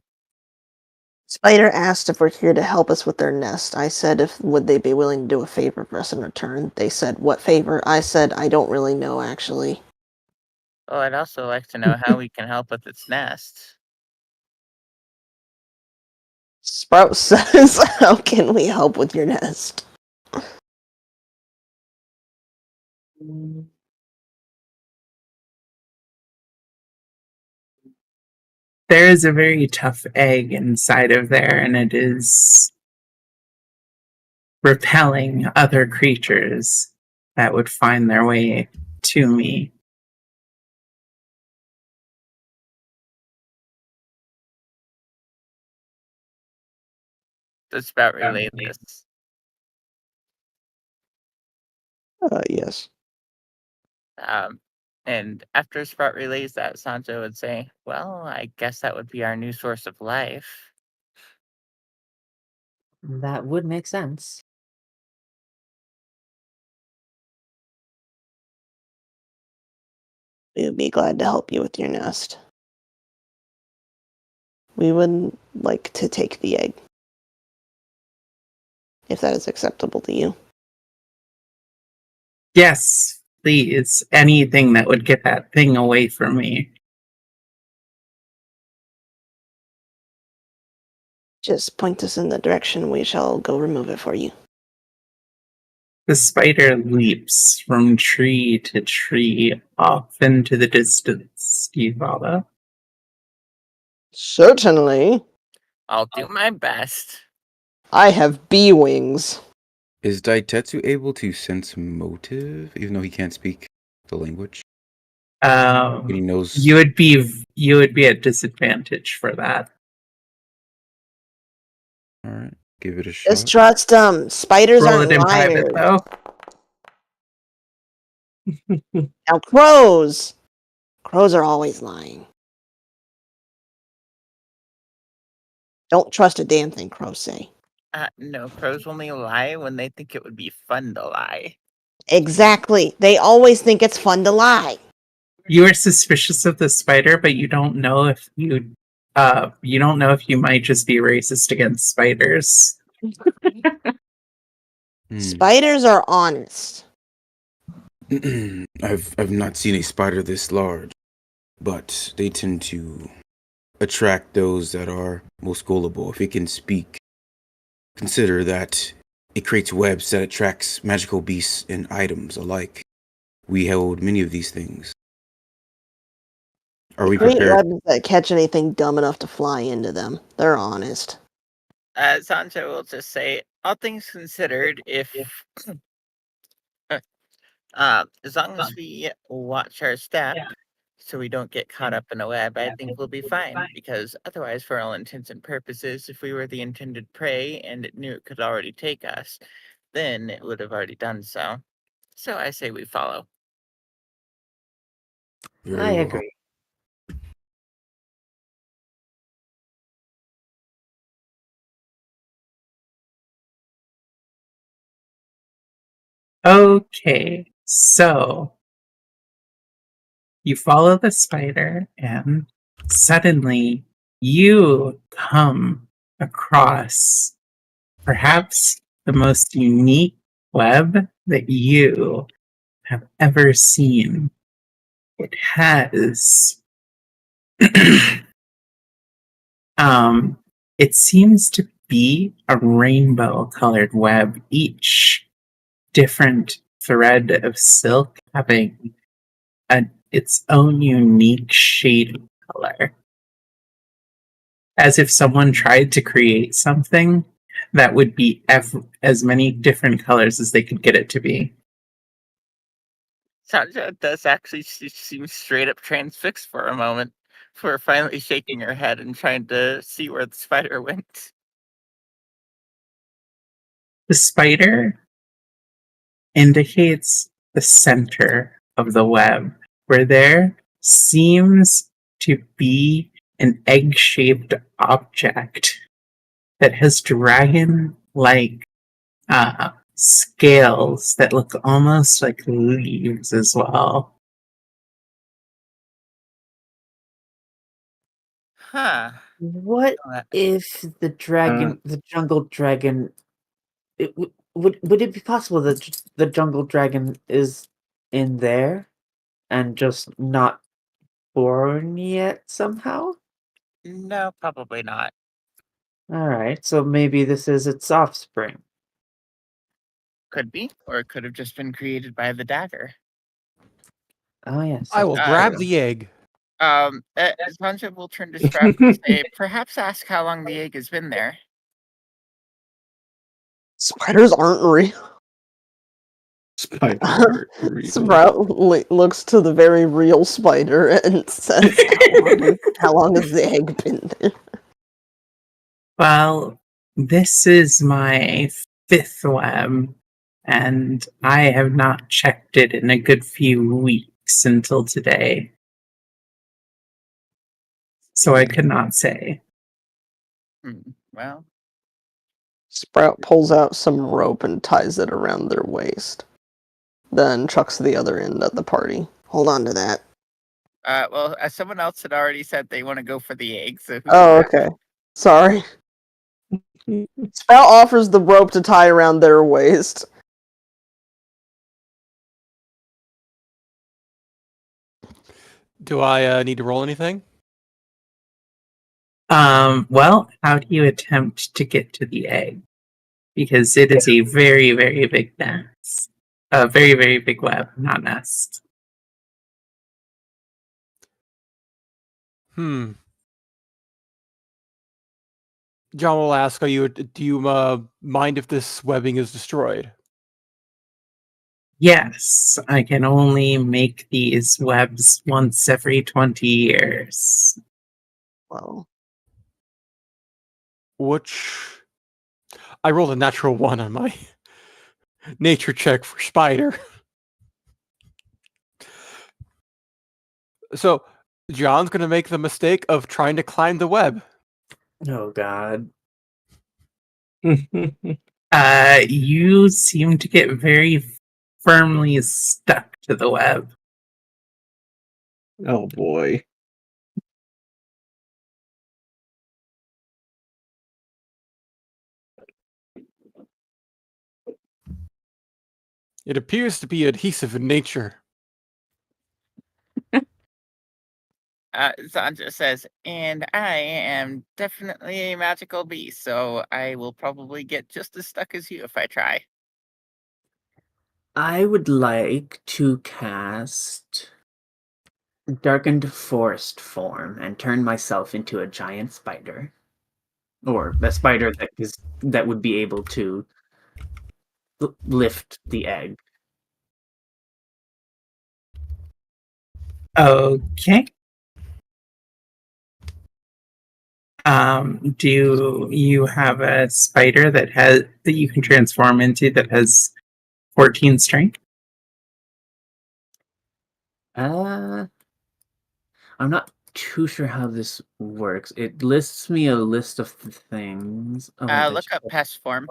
[SPEAKER 4] Spider asked if we're here to help us with their nest. I said would they be willing to do a favor for us in return. They said, what favor? I said, I don't really know, actually.
[SPEAKER 7] Oh, I'd also like to know how we can help with its nest.
[SPEAKER 4] Sprout says, how can we help with your nest?
[SPEAKER 3] There is a very tough egg inside of there, and it is repelling other creatures that would find their way to me.
[SPEAKER 7] Does Sprout relay this?
[SPEAKER 9] Yes.
[SPEAKER 7] And after Sprout relays that, Sancho would say, well, I guess that would be our new source of life.
[SPEAKER 8] That would make sense.
[SPEAKER 4] We would be glad to help you with your nest. We would like to take the egg, if that is acceptable to you.
[SPEAKER 3] Yes, please. Anything that would get that thing away from me.
[SPEAKER 4] Just point us in the direction we shall go remove it for you.
[SPEAKER 3] The spider leaps from tree to tree off into the distance. Do you follow?
[SPEAKER 9] Certainly.
[SPEAKER 7] I'll do my best.
[SPEAKER 9] I have bee wings.
[SPEAKER 2] Is Daitetsu able to sense motive, even though he can't speak the language? He knows.
[SPEAKER 3] You would be at disadvantage for that.
[SPEAKER 2] All right, give it a shot.
[SPEAKER 4] Just trust them. Spiders
[SPEAKER 3] Roll
[SPEAKER 4] aren't
[SPEAKER 3] it in
[SPEAKER 4] liars.
[SPEAKER 3] private, though.
[SPEAKER 4] Now, crows. Crows are always lying. Don't trust a damn thing crows say.
[SPEAKER 7] No, crows only lie when they think it would be fun to lie.
[SPEAKER 4] Exactly. They always think it's fun to lie.
[SPEAKER 3] You are suspicious of the spider, but you don't know if you don't know if you might just be racist against spiders.
[SPEAKER 4] Spiders are honest.
[SPEAKER 2] I've not seen a spider this large, but they tend to attract those that are most gullible. If it can speak, consider that it creates webs that attracts magical beasts and items alike. We hold many of these things. Are we
[SPEAKER 4] Create
[SPEAKER 2] prepared?
[SPEAKER 4] webs that catch anything dumb enough to fly into them. They're honest.
[SPEAKER 7] Sancho will just say, all things considered, if as long as we watch our step so we don't get caught up in a web, I think we'll be fine. Because otherwise, for all intents and purposes, if we were the intended prey and it knew it could already take us, then it would have already done so. So I say we follow.
[SPEAKER 8] I agree.
[SPEAKER 3] Okay, so you follow the spider, and suddenly you come across perhaps the most unique web that you have ever seen. It has it seems to be a rainbow colored web, each different thread of silk having its own unique shade of color. as if someone tried to create something that would be as many different colors as they could get it to be.
[SPEAKER 7] Sandra does actually seem straight up transfixed for a moment, before finally shaking her head and trying to see where the spider went.
[SPEAKER 3] The spider indicates the center of the web, where there seems to be an egg-shaped object that has dragon-like scales that look almost like leaves as well.
[SPEAKER 7] Huh.
[SPEAKER 8] What
[SPEAKER 7] Uh,
[SPEAKER 8] if the dragon, the jungle dragon, would it be possible that the jungle dragon is in there and just not born yet somehow?
[SPEAKER 7] No, probably not.
[SPEAKER 8] Alright, so maybe this is its offspring.
[SPEAKER 7] Could be, or it could have just been created by the dagger.
[SPEAKER 8] Oh, yes.
[SPEAKER 1] I will grab the egg.
[SPEAKER 7] Sandra will turn to Sprout and say, perhaps ask how long the egg has been there.
[SPEAKER 9] Spiders aren't real.
[SPEAKER 5] Spiders aren't real.
[SPEAKER 9] Sprout looks to the very real spider and says, how long has the egg been there?
[SPEAKER 3] Well, this is my 5th web, and I have not checked it in a good few weeks until today. So I could not say.
[SPEAKER 7] Well,
[SPEAKER 9] Sprout pulls out some rope and ties it around their waist. Then chucks the other end at the party. Hold on to that.
[SPEAKER 7] well, someone else had already said they want to go for the egg, so...
[SPEAKER 9] Oh, okay. Sorry. Sprout offers the rope to tie around their waist.
[SPEAKER 1] Do I need to roll anything?
[SPEAKER 3] Well, how do you attempt to get to the egg? Because it is a very, very big nest. A very, very big web, not nest.
[SPEAKER 1] John will ask, do you mind if this webbing is destroyed?
[SPEAKER 3] Yes, I can only make these webs once every 20 years.
[SPEAKER 9] Wow.
[SPEAKER 1] Which... I rolled a natural 1 on my nature check for spider. So, John's going to make the mistake of trying to climb the web.
[SPEAKER 8] Oh, God.
[SPEAKER 3] You seem to get very firmly stuck to the web.
[SPEAKER 5] Oh, boy.
[SPEAKER 1] It appears to be adhesive in nature.
[SPEAKER 7] Sandra says, and I am definitely a magical beast, so I will probably get just as stuck as you if I try.
[SPEAKER 8] I would like to cast Darkened Forest form and turn myself into a giant spider. Or a spider that would be able to lift the egg.
[SPEAKER 3] Okay. Do you have a spider that you can transform into that has 14 strength?
[SPEAKER 8] I'm not too sure how this works. It lists me a list of things. Oh,
[SPEAKER 7] Look up pest form.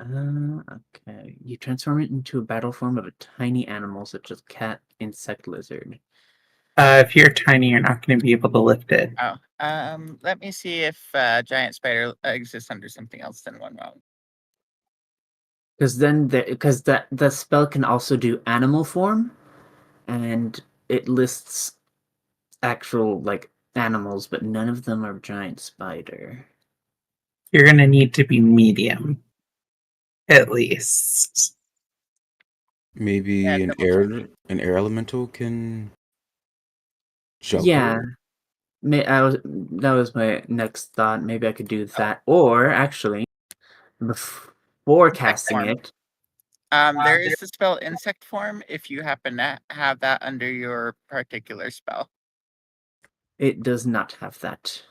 [SPEAKER 8] Okay. You transform it into a battle form of a tiny animal such as cat, insect, lizard.
[SPEAKER 3] If you're tiny, you're not going to be able to lift it.
[SPEAKER 7] Oh, let me see if giant spider exists under something else than one moment.
[SPEAKER 8] Because the spell can also do animal form, and it lists actual animals, but none of them are giant spider.
[SPEAKER 3] You're going to need to be medium, at least.
[SPEAKER 2] Maybe
[SPEAKER 7] Yeah,
[SPEAKER 2] an air elemental can jump
[SPEAKER 8] Yeah,
[SPEAKER 2] her.
[SPEAKER 8] that was my next thought. Maybe I could do that, or actually, before
[SPEAKER 7] insect
[SPEAKER 8] casting
[SPEAKER 7] form.
[SPEAKER 8] it,
[SPEAKER 7] There is the spell insect form if you happen to have that under your particular spell.
[SPEAKER 8] it does not have that.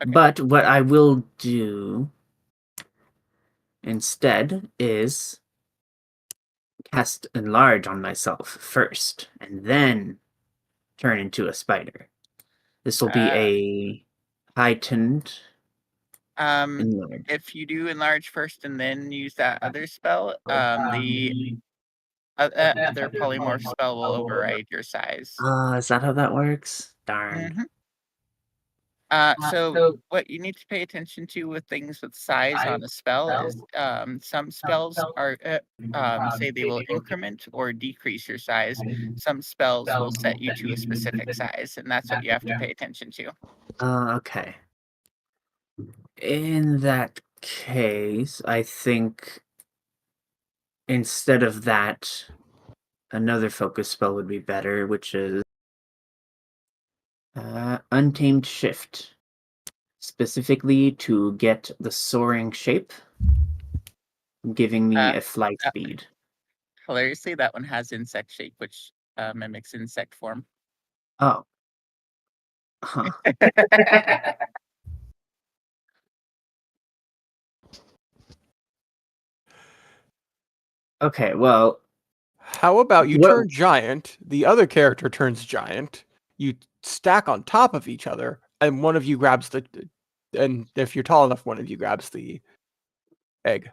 [SPEAKER 7] Okay.
[SPEAKER 8] But what I will do instead is cast enlarge on myself first, and then turn into a spider. This will be a heightened enlarge.
[SPEAKER 7] If you do enlarge first and then use that other spell, the other polymorph spell will override your size.
[SPEAKER 8] Is that how that works? Darn.
[SPEAKER 7] Mhm. So what you need to pay attention to with things with size on a spell is some spells are say they will increment or decrease your size. Some spells will set you to a specific size, and that's what you have to pay attention to.
[SPEAKER 8] Okay. In that case, I think instead of that, another focus spell would be better, which is Untamed Shift, specifically to get the soaring shape, giving me
[SPEAKER 7] Uh,
[SPEAKER 8] a flight
[SPEAKER 7] uh,
[SPEAKER 8] speed.
[SPEAKER 7] Hilariously, that one has insect shape, which mimics insect form.
[SPEAKER 8] Oh. Huh. Okay, well,
[SPEAKER 1] How about you
[SPEAKER 8] what?
[SPEAKER 1] turn giant, the other character turns giant, you stack on top of each other, and one of you grabs and if you're tall enough, one of you grabs the egg.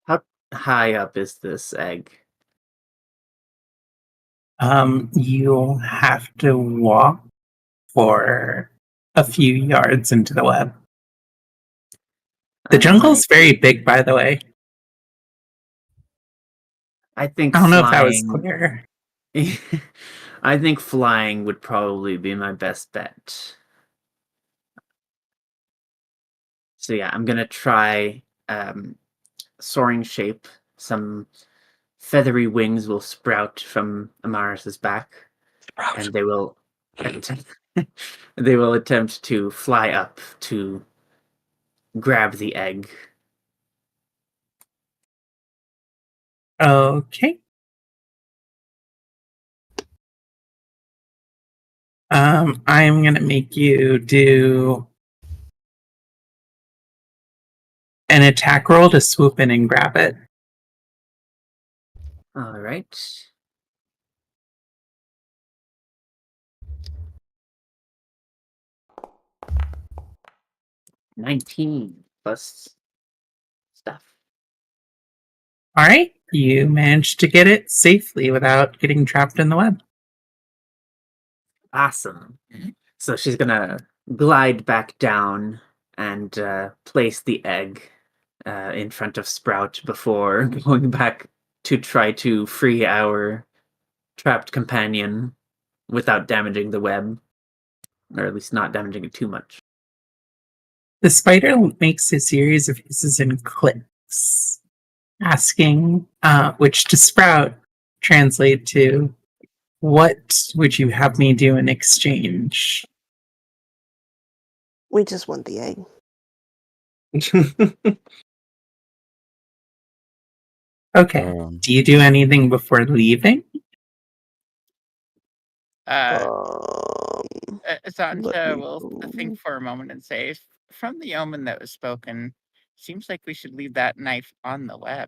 [SPEAKER 8] How high up is this egg?
[SPEAKER 3] You'll have to walk for a few yards into the web. The jungle's very big, by the way.
[SPEAKER 8] I think
[SPEAKER 3] I don't know if that was
[SPEAKER 8] flying.
[SPEAKER 3] clear.
[SPEAKER 8] I think flying would probably be my best bet. So yeah, I'm gonna try soaring shape. Some feathery wings will sprout from Amaris's back, and they will they will attempt to fly up to grab the egg.
[SPEAKER 3] Okay. I'm gonna make you do an attack roll to swoop in and grab it.
[SPEAKER 8] All right. $19 plus stuff.
[SPEAKER 3] All right, you managed to get it safely without getting trapped in the web.
[SPEAKER 8] Awesome. So she's gonna glide back down and place the egg in front of Sprout before going back to try to free our trapped companion without damaging the web, or at least not damaging it too much.
[SPEAKER 3] The spider makes a series of hisses and clicks, asking, which to Sprout translate to, "What would you have me do in exchange?"
[SPEAKER 4] We just want the egg.
[SPEAKER 3] Okay. Do you do anything before leaving?
[SPEAKER 7] Santa will think for a moment and say, from the omen that was spoken, seems like we should leave that knife on the web.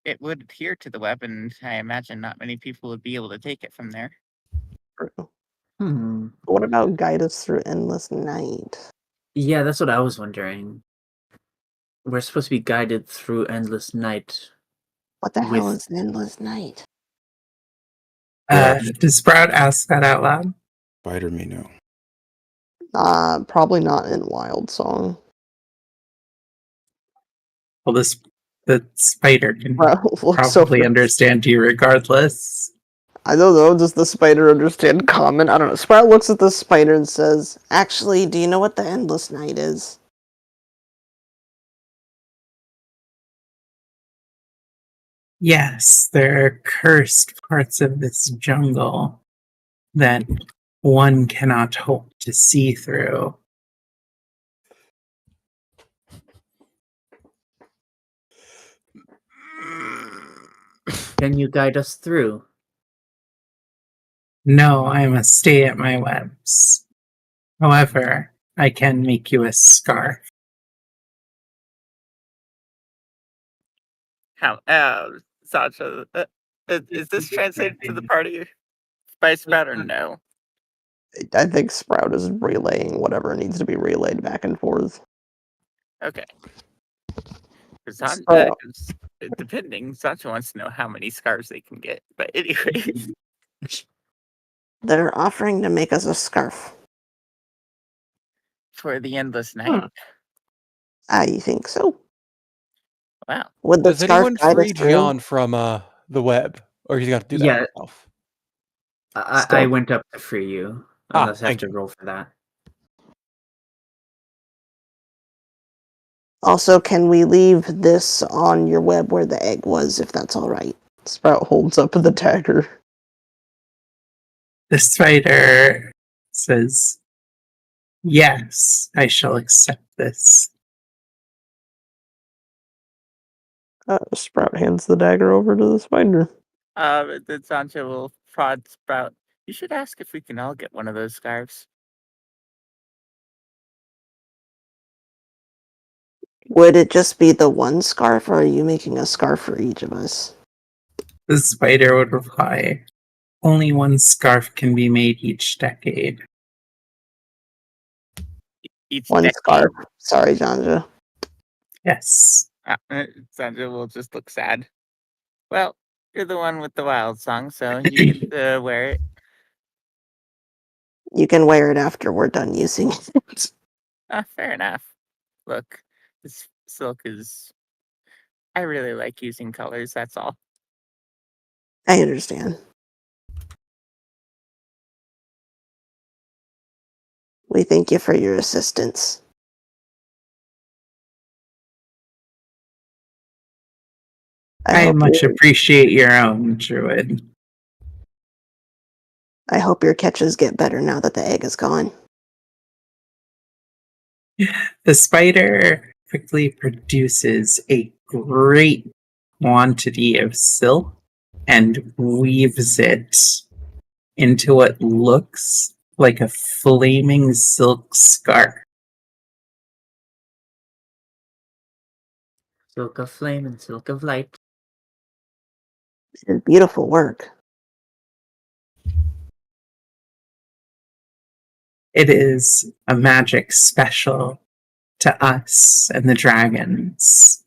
[SPEAKER 7] It would adhere to the web, and I imagine not many people would be able to take it from there.
[SPEAKER 4] What about guide us through endless night?
[SPEAKER 8] Yeah, that's what I was wondering. We're supposed to be guided through endless night.
[SPEAKER 4] What the hell is an endless night?
[SPEAKER 3] Does Sprout ask that out loud?
[SPEAKER 2] Spider may know.
[SPEAKER 4] Probably not in Wild Song.
[SPEAKER 3] Well, the spider can
[SPEAKER 4] Looks
[SPEAKER 3] probably
[SPEAKER 4] so
[SPEAKER 3] understand you regardless.
[SPEAKER 4] I don't know, does the spider understand common? I don't know. Sprout looks at the spider and says, "Actually, do you know what the endless night is?"
[SPEAKER 3] Yes, there are cursed parts of this jungle that one cannot hope to see through.
[SPEAKER 8] Can you guide us through?
[SPEAKER 3] No, I must stay at my webs. However, I can make you a scarf.
[SPEAKER 7] How, Sasha, is this translated to the party by Sprout or no?
[SPEAKER 9] I think Sprout is relaying whatever needs to be relayed back and forth.
[SPEAKER 7] Okay.
[SPEAKER 9] Sprout.
[SPEAKER 7] Depending, Sasha wants to know how many scarves they can get. But anyway.
[SPEAKER 4] They're offering to make us a scarf.
[SPEAKER 7] For the endless night.
[SPEAKER 4] I think so.
[SPEAKER 7] Wow.
[SPEAKER 4] Would the
[SPEAKER 1] Does
[SPEAKER 4] scarf
[SPEAKER 1] anyone
[SPEAKER 4] guide
[SPEAKER 1] free
[SPEAKER 4] us through?
[SPEAKER 1] John from the web, or he's got to do that
[SPEAKER 8] Yeah.
[SPEAKER 1] himself?
[SPEAKER 8] I went up to free you. Unless I have
[SPEAKER 1] thank
[SPEAKER 8] to
[SPEAKER 1] you.
[SPEAKER 8] roll for that.
[SPEAKER 4] Also, can we leave this on your web where the egg was, if that's all right?
[SPEAKER 9] Sprout holds up the dagger.
[SPEAKER 3] The spider says, "Yes, I shall accept this."
[SPEAKER 9] Sprout hands the dagger over to the spider.
[SPEAKER 7] Then Sancho will prod Sprout. You should ask if we can all get one of those scarves.
[SPEAKER 4] Would it just be the one scarf, or are you making a scarf for each of us?
[SPEAKER 3] The spider would reply, "Only one scarf can be made each decade."
[SPEAKER 4] One scarf. Sorry, Janja.
[SPEAKER 3] Yes.
[SPEAKER 7] Sancho will just look sad. Well, you're the one with the wild song, so you get to wear it.
[SPEAKER 4] You can wear it after we're done using it.
[SPEAKER 7] Fair enough. Look, this silk is... I really like using colors, that's all.
[SPEAKER 4] I understand. We thank you for your assistance.
[SPEAKER 3] I much appreciate your own, Druid.
[SPEAKER 4] I hope your catches get better now that the egg is gone.
[SPEAKER 3] The spider quickly produces a great quantity of silk and weaves it into what looks like a flaming silk scarf.
[SPEAKER 8] Silk of flame and silk of light.
[SPEAKER 4] It's beautiful work.
[SPEAKER 3] It is a magic special to us and the dragons.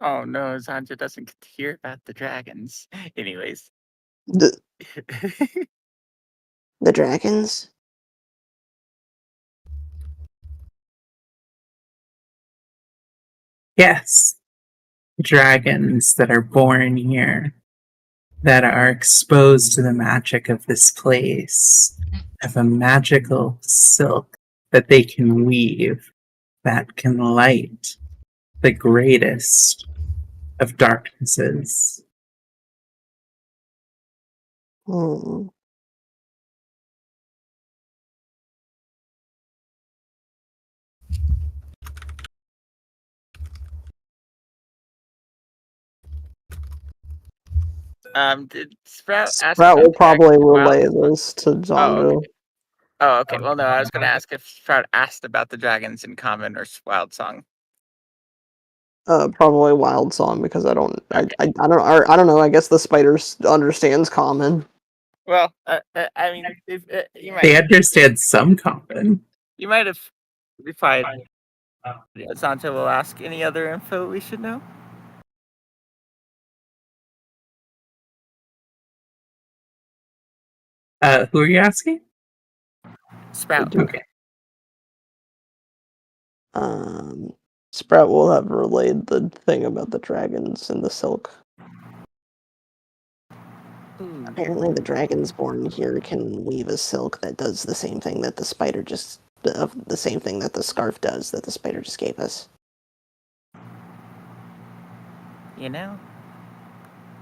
[SPEAKER 7] Oh no, Sancho doesn't get to hear about the dragons. Anyways.
[SPEAKER 4] The dragons?
[SPEAKER 3] Yes, dragons that are born here, that are exposed to the magic of this place, have a magical silk that they can weave that can light the greatest of darknesses.
[SPEAKER 4] Hmm.
[SPEAKER 7] Did Sprout ask
[SPEAKER 9] Sprout
[SPEAKER 7] about
[SPEAKER 9] will
[SPEAKER 7] the
[SPEAKER 9] probably
[SPEAKER 7] dragons as well?
[SPEAKER 9] relay this to Zonjo.
[SPEAKER 7] Oh, okay. Well, no, I was going to ask if Sprout asked about the dragons in common or wild song.
[SPEAKER 9] Probably Wild Song because I don't know. I guess the spider understands common.
[SPEAKER 7] Well, I mean, you might.
[SPEAKER 3] They understand some common.
[SPEAKER 7] You might have replied. Sancho will ask any other info we should know.
[SPEAKER 3] Who are you asking?
[SPEAKER 7] Sprout.
[SPEAKER 3] Okay.
[SPEAKER 9] Sprout will have relayed the thing about the dragons and the silk.
[SPEAKER 4] Apparently the dragons born here can weave a silk that does the same thing that the spider just of the same thing that the scarf does that the spider just gave us.
[SPEAKER 7] You know,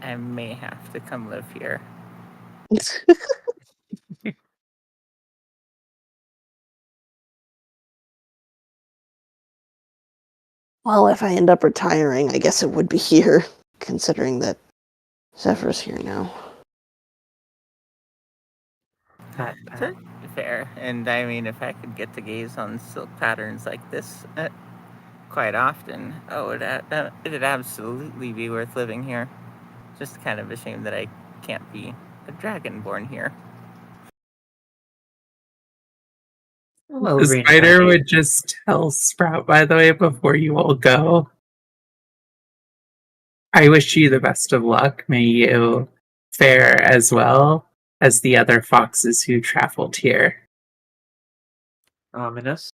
[SPEAKER 7] I may have to come live here.
[SPEAKER 4] Well, if I end up retiring, I guess it would be here, considering that Zephyr's here now.
[SPEAKER 7] Fair. And I mean, if I could get to gaze on silk patterns like this quite often, it'd absolutely be worth living here. Just kind of a shame that I can't be a dragonborn here.
[SPEAKER 8] Well,
[SPEAKER 3] The
[SPEAKER 8] Rena,
[SPEAKER 3] spider would just tell Sprout, by the way, before you all go. I wish you the best of luck. May you fare as well as the other foxes who traveled here.
[SPEAKER 8] ominous.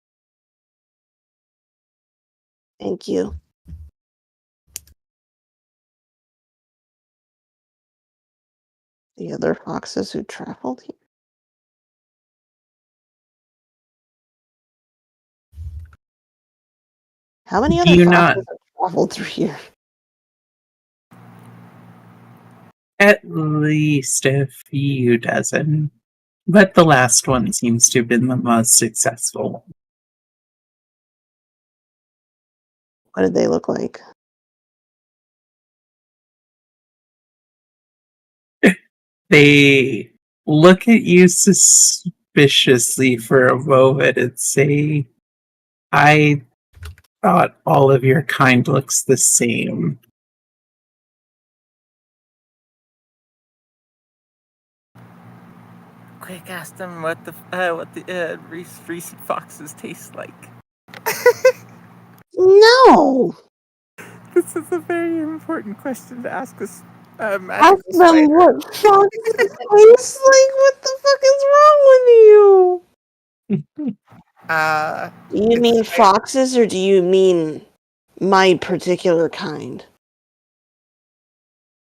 [SPEAKER 4] Thank you. The other foxes who traveled here? How many other foxes have traveled through here?
[SPEAKER 3] At least a few dozen. But the last one seems to have been the most successful.
[SPEAKER 4] What did they look like?
[SPEAKER 3] They look at you suspiciously for a moment and say, I thought all of your kind looks the same.
[SPEAKER 7] Quick, ask them what the recent foxes taste like.
[SPEAKER 4] No!
[SPEAKER 7] This is a very important question to ask us.
[SPEAKER 4] Ask them what foxes taste like? What the fuck is wrong with you? Do you mean foxes or do you mean my particular kind?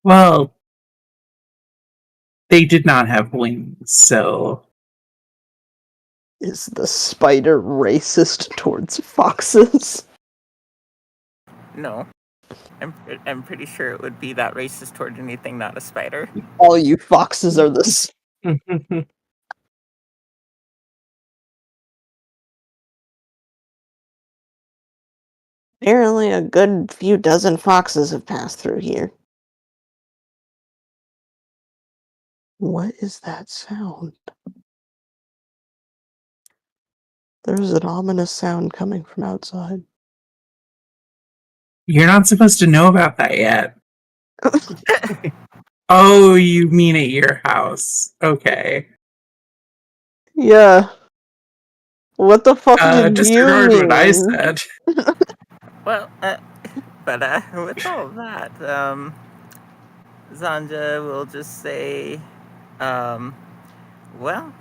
[SPEAKER 3] Well, they did not have wings, so...
[SPEAKER 4] Is the spider racist towards foxes?
[SPEAKER 7] No. I'm pretty sure it would be that racist toward anything not a spider.
[SPEAKER 4] All you foxes are the same. Apparently a good few dozen foxes have passed through here. What is that sound? There's an ominous sound coming from outside.
[SPEAKER 3] You're not supposed to know about that yet. Oh, you mean at your house. Okay.
[SPEAKER 4] Yeah. What the fuck did
[SPEAKER 3] disregard
[SPEAKER 4] you
[SPEAKER 3] what I said.
[SPEAKER 7] Well, but with all of that, Zanja will just say, well,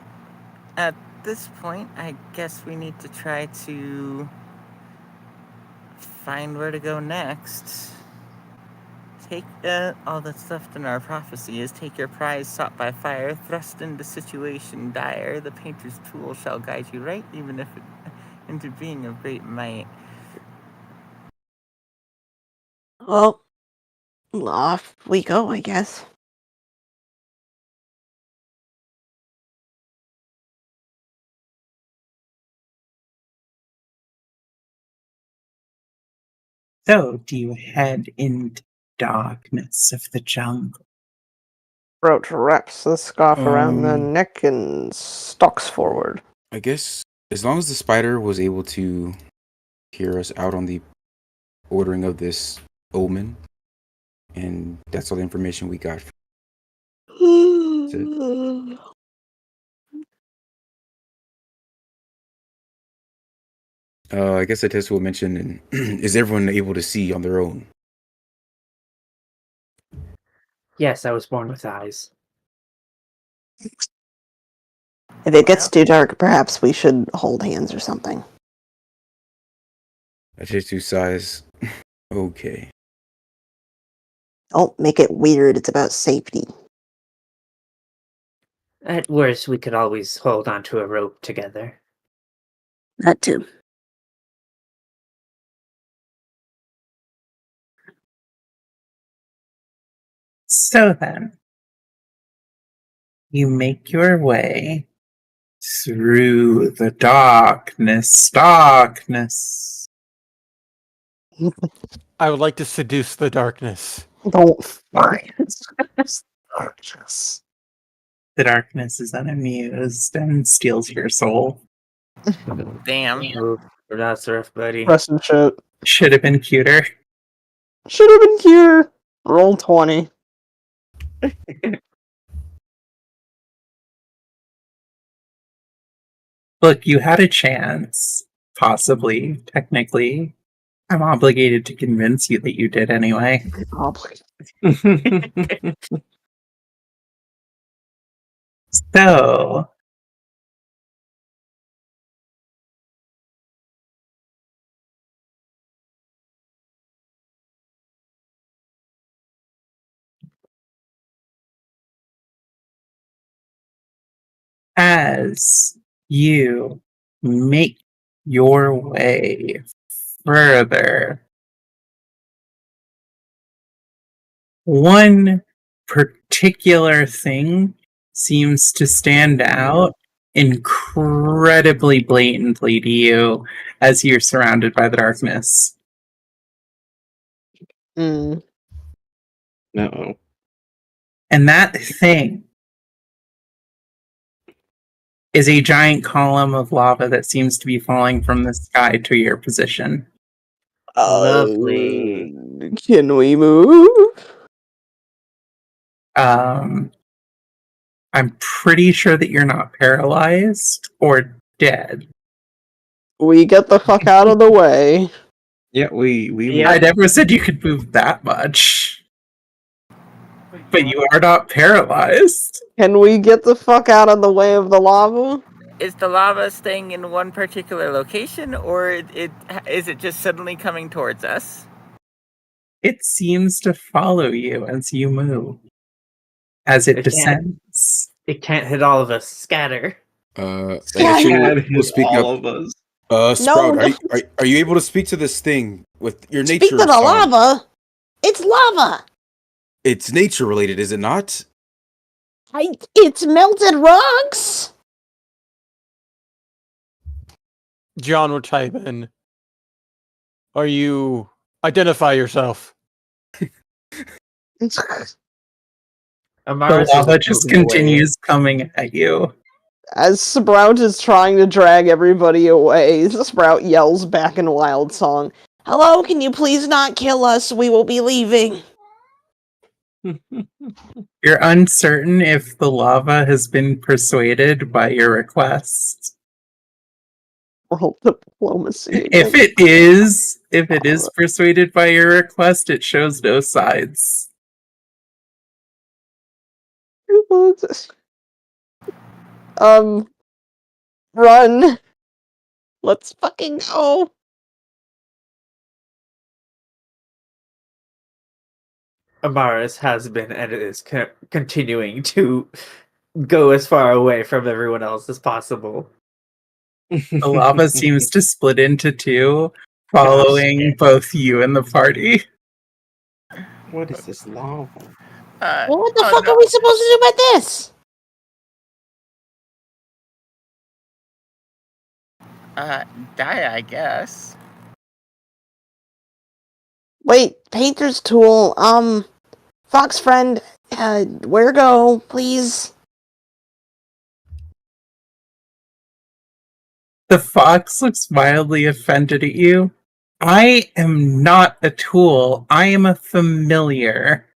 [SPEAKER 7] at this point, I guess we need to try to find where to go next. Take all that's left in our prophecy is take your prize sought by fire, thrust into situation dire. The painter's tool shall guide you right, even if it into being of great might.
[SPEAKER 4] Well, off we go, I guess.
[SPEAKER 3] So, do you head into darkness of the jungle?
[SPEAKER 4] Roach wraps the scarf around the neck and stalks forward.
[SPEAKER 2] I guess as long as the spider was able to hear us out on the ordering of this omen, and that's all the information we got. I guess the test will mention, is everyone able to see on their own?
[SPEAKER 8] Yes, I was born with eyes.
[SPEAKER 4] If it gets too dark, perhaps we should hold hands or something.
[SPEAKER 2] I take 2 size. Okay.
[SPEAKER 4] Don't make it weird. It's about safety.
[SPEAKER 8] At worst, we could always hold onto a rope together.
[SPEAKER 4] That too.
[SPEAKER 3] So then, you make your way through the darkness.
[SPEAKER 1] I would like to seduce the darkness.
[SPEAKER 9] Don't fight. Darkness.
[SPEAKER 3] The darkness is unamused and steals your soul.
[SPEAKER 7] Damn.
[SPEAKER 8] Oh, that's rough, buddy.
[SPEAKER 9] Rest in shit.
[SPEAKER 3] Should have been cuter.
[SPEAKER 9] Should have been here. Roll 20.
[SPEAKER 3] Look, you had a chance. Possibly, technically. I'm obligated to convince you that you did anyway. So, as you make your way further, one particular thing seems to stand out incredibly blatantly to you as you're surrounded by the darkness.
[SPEAKER 9] Mm.
[SPEAKER 5] No.
[SPEAKER 3] And that thing is a giant column of lava that seems to be falling from the sky to your position.
[SPEAKER 8] Lovely.
[SPEAKER 9] Can we move?
[SPEAKER 3] I'm pretty sure that you're not paralyzed or dead.
[SPEAKER 9] We get the fuck out of the way.
[SPEAKER 5] Yeah, we
[SPEAKER 8] Yeah.
[SPEAKER 3] I never said you could move that much. But you are not paralyzed.
[SPEAKER 9] Can we get the fuck out of the way of the lava?
[SPEAKER 7] Is the lava staying in one particular location, or is it just suddenly coming towards us?
[SPEAKER 3] It seems to follow you as you move. As it
[SPEAKER 8] It can't.
[SPEAKER 3] descends.
[SPEAKER 8] It can't hit all of us. Scatter.
[SPEAKER 2] Actually, we'll speak
[SPEAKER 5] all
[SPEAKER 2] up.
[SPEAKER 5] of us.
[SPEAKER 2] Sprout,
[SPEAKER 4] No.
[SPEAKER 2] are you able to speak to this thing with your nature?
[SPEAKER 4] Speak to the lava. It's lava.
[SPEAKER 2] It's nature related, is it not?
[SPEAKER 4] It's melted rocks.
[SPEAKER 1] John will type in. Are you... Identify yourself.
[SPEAKER 3] The lava just continues coming at you.
[SPEAKER 9] As Sprout is trying to drag everybody away, Sprout yells back in Wild Song,
[SPEAKER 4] Hello, can you please not kill us? We will be leaving.
[SPEAKER 3] You're uncertain if the lava has been persuaded by your request.
[SPEAKER 9] roll diplomacy.
[SPEAKER 3] If it is persuaded by your request, it shows no signs.
[SPEAKER 9] Run.
[SPEAKER 4] Let's fucking go.
[SPEAKER 8] Amaris has been and is continuing to go as far away from everyone else as possible.
[SPEAKER 3] The lava seems to split into two, following both you and the party.
[SPEAKER 5] What is this lava?
[SPEAKER 4] Well, what the fuck are we supposed to do about this?
[SPEAKER 7] Die, I guess.
[SPEAKER 4] Wait, painter's tool. Fox friend, where go, please?
[SPEAKER 3] The fox looks mildly offended at you. I am not a tool. I am a familiar.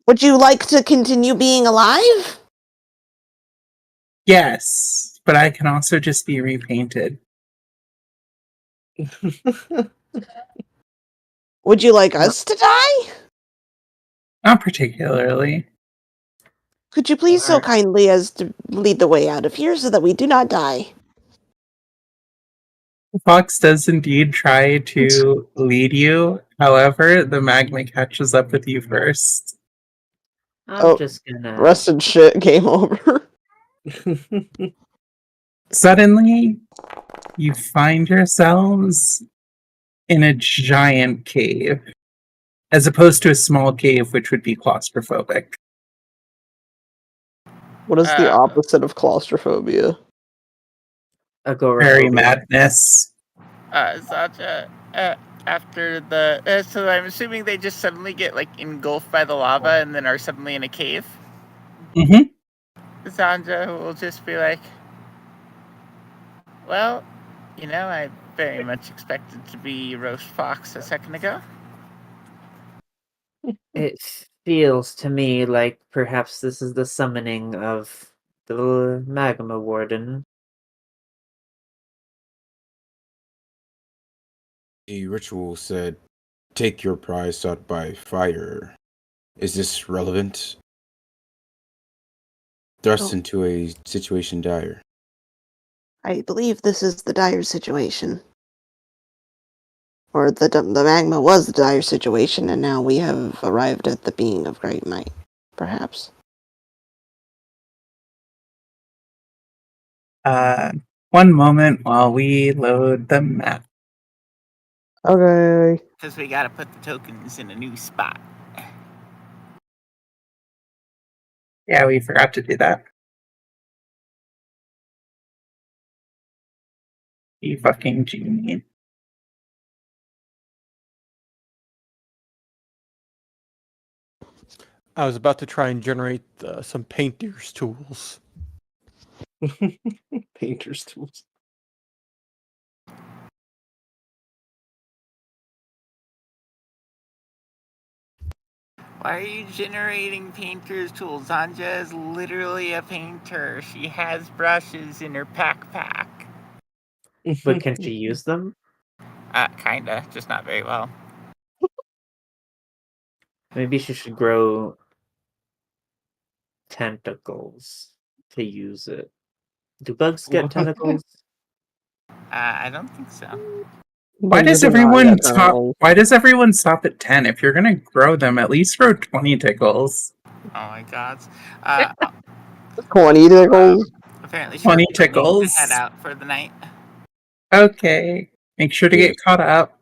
[SPEAKER 4] Would you like to continue being alive?
[SPEAKER 3] Yes, but I can also just be repainted.
[SPEAKER 4] Would you like us to die?
[SPEAKER 3] Not particularly.
[SPEAKER 4] Could you please so kindly as to lead the way out of here so that we do not die?
[SPEAKER 3] The fox does indeed try to lead you. However, the magma catches up with you first.
[SPEAKER 8] I'm just gonna...
[SPEAKER 9] Rest in shit, game over.
[SPEAKER 3] Suddenly, You find yourselves in a giant cave, as opposed to a small cave, which would be claustrophobic.
[SPEAKER 9] What is the opposite of claustrophobia?
[SPEAKER 3] Fairy
[SPEAKER 8] Agoraphobia.
[SPEAKER 3] madness.
[SPEAKER 7] Zaja, after the so I'm assuming they just suddenly get like engulfed by the lava and then are suddenly in a cave.
[SPEAKER 3] Mm-hmm.
[SPEAKER 7] Zanja will just be like, well, I very much expected to be roast fox a second ago.
[SPEAKER 8] It feels to me like perhaps this is the summoning of the magma warden.
[SPEAKER 2] A ritual said, "Take your prize sought by fire." Is this relevant? Thrust
[SPEAKER 4] Oh.
[SPEAKER 2] into a situation dire.
[SPEAKER 4] I believe this is the dire situation. Or the magma was the dire situation, and now we have arrived at the being of great might, perhaps.
[SPEAKER 3] One moment while we load the map.
[SPEAKER 9] Okay.
[SPEAKER 7] Because we gotta put the tokens in a new spot.
[SPEAKER 3] Yeah, we forgot to do that. You fucking genie.
[SPEAKER 1] I was about to try and generate some painter's tools.
[SPEAKER 5] Painter's tools.
[SPEAKER 7] Why are you generating painter's tools? Zanja is literally a painter. She has brushes in her pack.
[SPEAKER 8] But can she use them?
[SPEAKER 7] Kinda, just not very well.
[SPEAKER 8] Maybe she should grow tentacles to use it. Do bugs get
[SPEAKER 5] What?
[SPEAKER 8] tentacles?
[SPEAKER 7] I don't think so.
[SPEAKER 3] Why does everyone stop? Why does everyone stop at 10? If you're gonna grow them, at least grow 20 tickles.
[SPEAKER 7] Oh my god.
[SPEAKER 9] 20 tickles?
[SPEAKER 7] Apparently,
[SPEAKER 3] 20
[SPEAKER 7] needs to
[SPEAKER 3] tickles.
[SPEAKER 7] head out for the night.
[SPEAKER 3] Okay. Make sure to get caught up.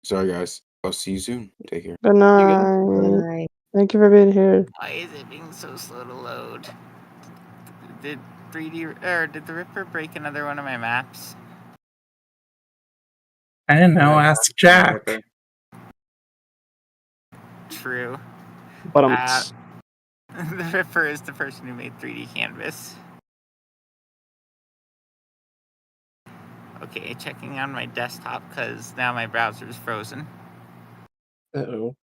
[SPEAKER 2] Sorry, guys. I'll see you soon. Take care.
[SPEAKER 9] Good night. Thank you for being here.
[SPEAKER 7] Why is it being so slow to load? Did 3D or did the Ripper break another one of my maps?
[SPEAKER 3] I don't know. Ask Jack.
[SPEAKER 7] True.
[SPEAKER 9] But
[SPEAKER 7] the Ripper is the person who made 3D Canvas. Okay, checking on my desktop because now my browser is frozen.
[SPEAKER 5] Uh-oh.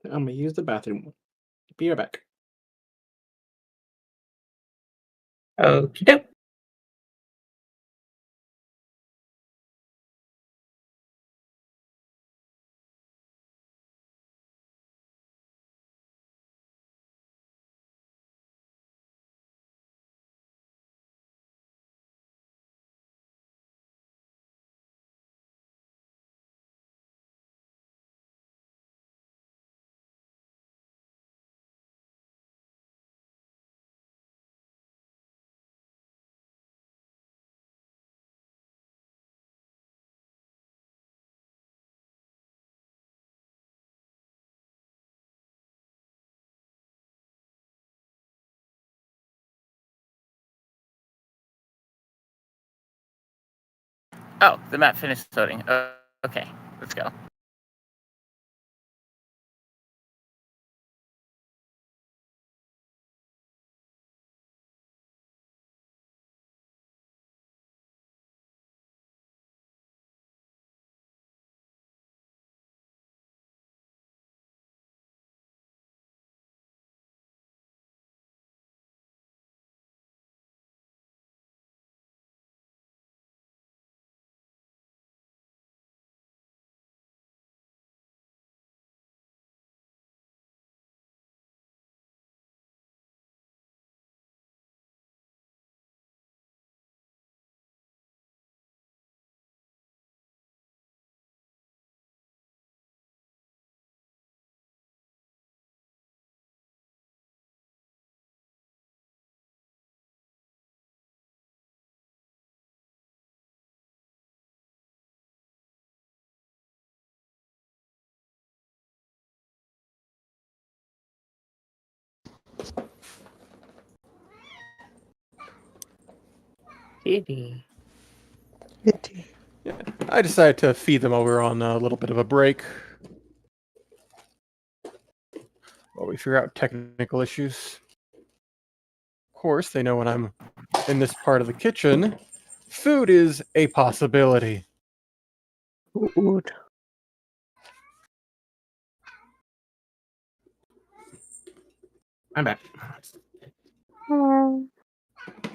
[SPEAKER 5] I'm gonna use the bathroom. Be right back.
[SPEAKER 3] Okie doke.
[SPEAKER 7] Oh, the map finished loading. Okay, let's go.
[SPEAKER 8] Kitty.
[SPEAKER 1] Yeah, I decided to feed them over on a little bit of a break while we figure out technical issues. Of course, they know when I'm in this part of the kitchen, food is a possibility.
[SPEAKER 9] Food.
[SPEAKER 5] I'm back.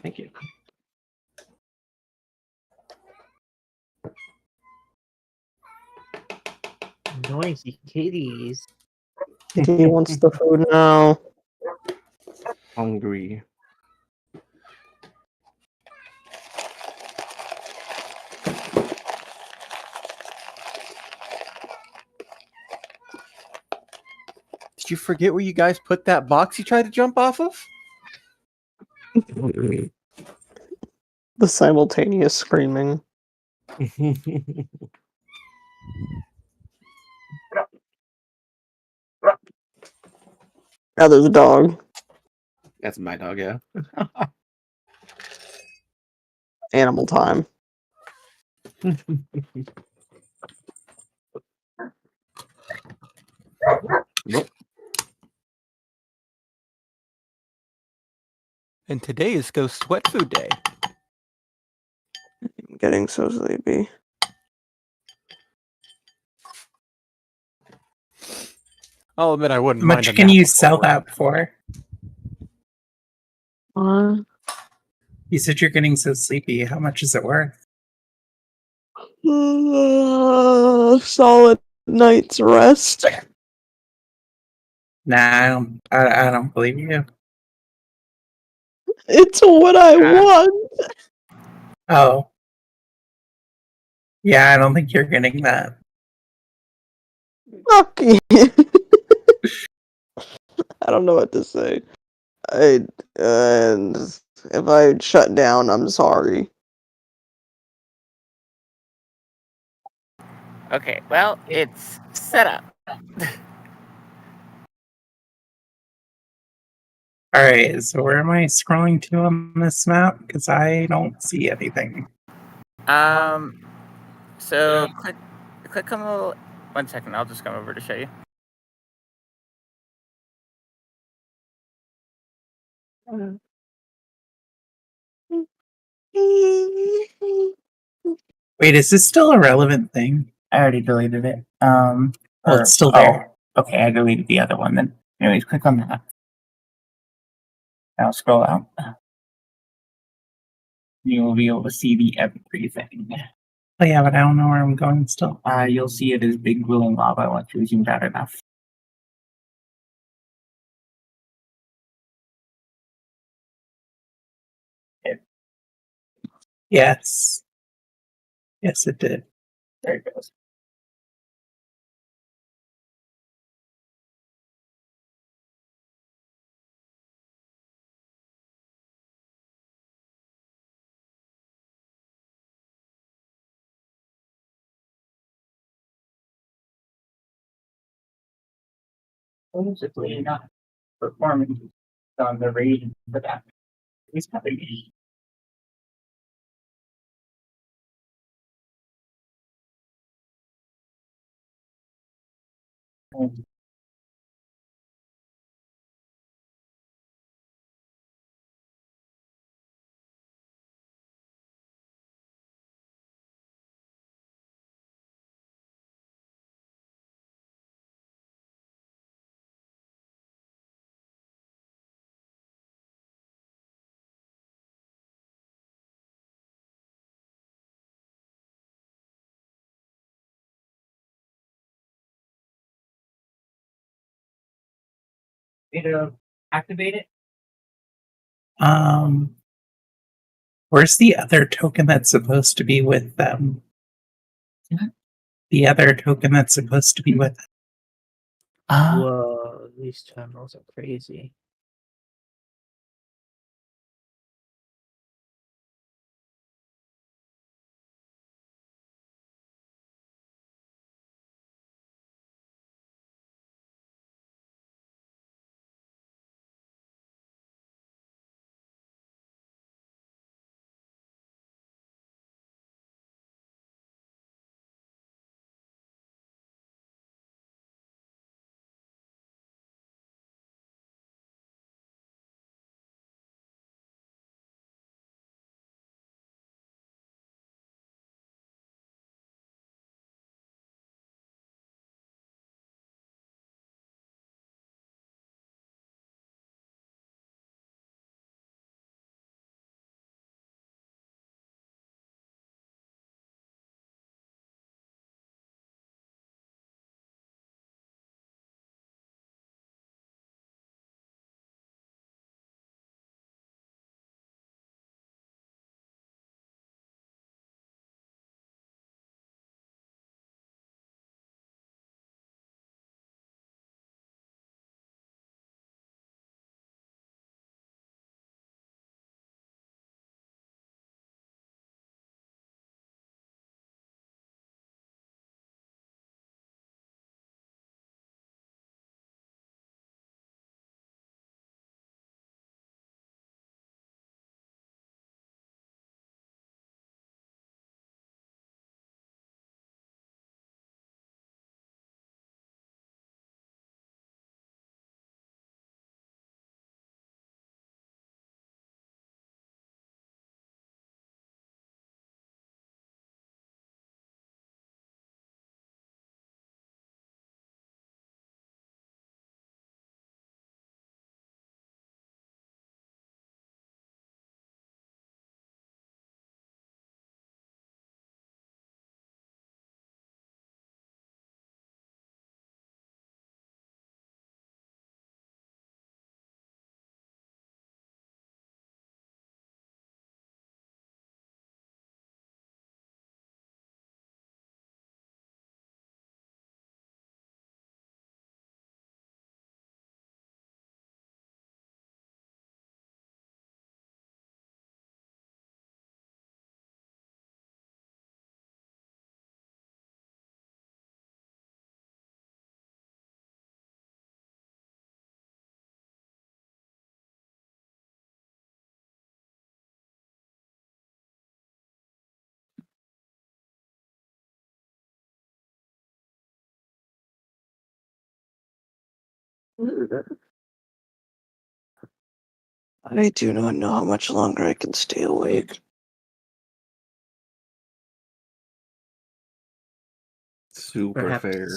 [SPEAKER 5] Thank you.
[SPEAKER 8] Noisy kitties.
[SPEAKER 9] He wants the food now.
[SPEAKER 5] Hungry.
[SPEAKER 1] Did you forget where you guys put that box you tried to jump off of?
[SPEAKER 9] The simultaneous screaming. Now there's a dog.
[SPEAKER 5] That's my dog, yeah.
[SPEAKER 9] Animal time.
[SPEAKER 5] Nope.
[SPEAKER 1] And today is Ghost Sweat Food Day.
[SPEAKER 9] I'm getting so sleepy.
[SPEAKER 1] I'll admit I wouldn't
[SPEAKER 3] How
[SPEAKER 1] mind
[SPEAKER 3] much
[SPEAKER 1] a
[SPEAKER 3] can
[SPEAKER 1] nap
[SPEAKER 3] you
[SPEAKER 1] before
[SPEAKER 3] sell
[SPEAKER 1] work.
[SPEAKER 3] that for?
[SPEAKER 9] What?
[SPEAKER 3] You said you're getting so sleepy. How much is it worth?
[SPEAKER 9] Solid night's rest.
[SPEAKER 3] Nah, I don't believe you.
[SPEAKER 9] It's what I want.
[SPEAKER 3] Oh. Yeah, I don't think you're getting that.
[SPEAKER 9] Fuck you. I don't know what to say. And if I shut down, I'm sorry.
[SPEAKER 7] Okay, well, it's set up.
[SPEAKER 3] Alright, so where am I scrolling to on this map? Because I don't see anything.
[SPEAKER 7] So click on the little. 1 second, I'll just come over to show you.
[SPEAKER 3] Wait, is this still a relevant thing? I already deleted it. Oh, it's still there. Okay, I deleted the other one then. Anyways, click on that. Now scroll out. You will be able to see the everything. Oh yeah, but I don't know where I'm going still. You'll see it as big glowing lava once you zoom out enough. Yes. Yes, it did. There it goes. Basically, not performing on the rating for that. It's happening. Activate it. Where's the other token that's supposed to be with them? The other token that's supposed to be with them.
[SPEAKER 8] Whoa, these terminals are crazy.
[SPEAKER 9] I do not know how much longer I can stay awake.
[SPEAKER 5] Super fair.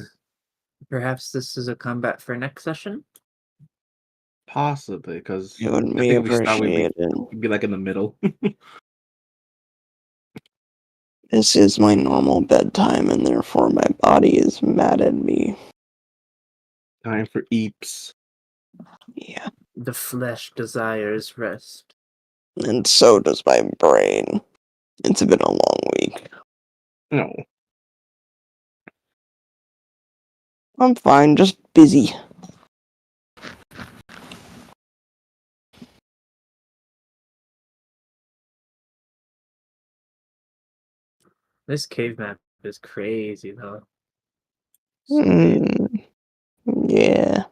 [SPEAKER 8] Perhaps this is a combat for next session?
[SPEAKER 5] Possibly, because
[SPEAKER 9] It would
[SPEAKER 5] I
[SPEAKER 9] be
[SPEAKER 5] think we start,
[SPEAKER 9] appreciated.
[SPEAKER 5] we'd be like in the middle.
[SPEAKER 9] This is my normal bedtime, and therefore my body is mad at me.
[SPEAKER 5] Time for eeps.
[SPEAKER 9] Yeah.
[SPEAKER 8] The flesh desires rest.
[SPEAKER 9] And so does my brain. It's been a long week.
[SPEAKER 5] No.
[SPEAKER 9] I'm fine, just busy.
[SPEAKER 8] This cave map is crazy, though. So big.
[SPEAKER 9] Yeah.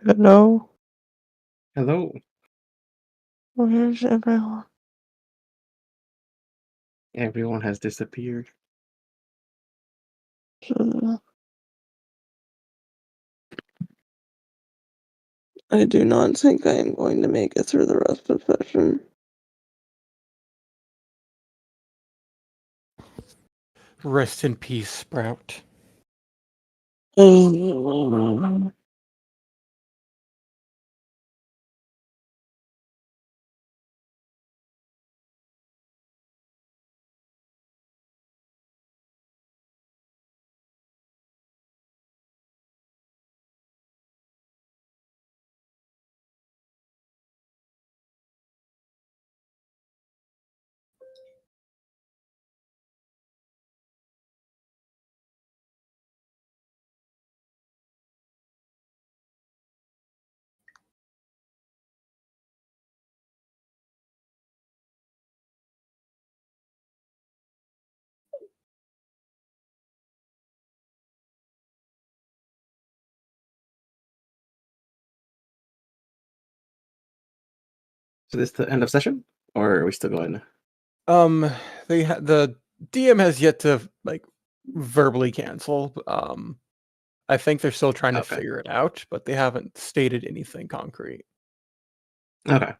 [SPEAKER 9] Hello?
[SPEAKER 5] Hello.
[SPEAKER 9] Where's everyone?
[SPEAKER 5] Everyone has disappeared.
[SPEAKER 9] I do not think I am going to make it through the rest of the session.
[SPEAKER 1] Rest in peace, Sprout.
[SPEAKER 5] So this the end of session, or are we still going?
[SPEAKER 1] The DM has yet to like verbally cancel. I think they're still trying to
[SPEAKER 5] Okay.
[SPEAKER 1] figure it out, but they haven't stated anything concrete.
[SPEAKER 5] Okay.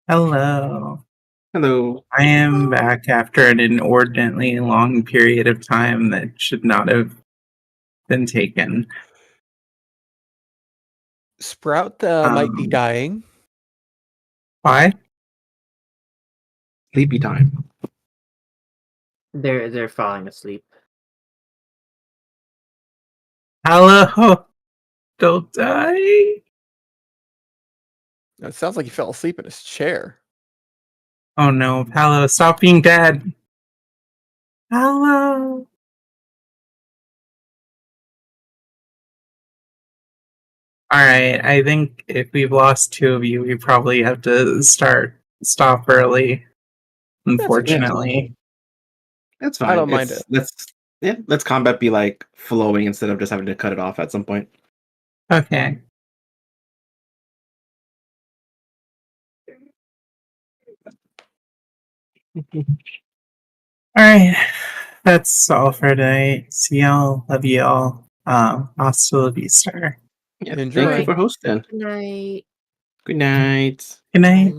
[SPEAKER 3] Hello.
[SPEAKER 5] Hello.
[SPEAKER 3] I am back after an inordinately long period of time that should not have been taken.
[SPEAKER 1] Sprout might be dying.
[SPEAKER 3] Why?
[SPEAKER 5] Sleepy time.
[SPEAKER 8] They're falling asleep.
[SPEAKER 3] Hello. Don't die.
[SPEAKER 1] It sounds like he fell asleep in his chair.
[SPEAKER 3] Oh no, Paolo, stop being dead. Paolo. Alright, I think if we've lost two of you, we probably have to stop early. Unfortunately.
[SPEAKER 5] That's fine.
[SPEAKER 1] I don't mind it.
[SPEAKER 5] Let's combat be like flowing instead of just having to cut it off at some point.
[SPEAKER 3] Okay. Alright. That's all for tonight. See y'all. Love y'all. Hasta la vista.
[SPEAKER 5] Yeah,
[SPEAKER 1] Enjoy.
[SPEAKER 5] thank you for hosting.
[SPEAKER 10] Good night.
[SPEAKER 5] Good night.
[SPEAKER 3] Good night.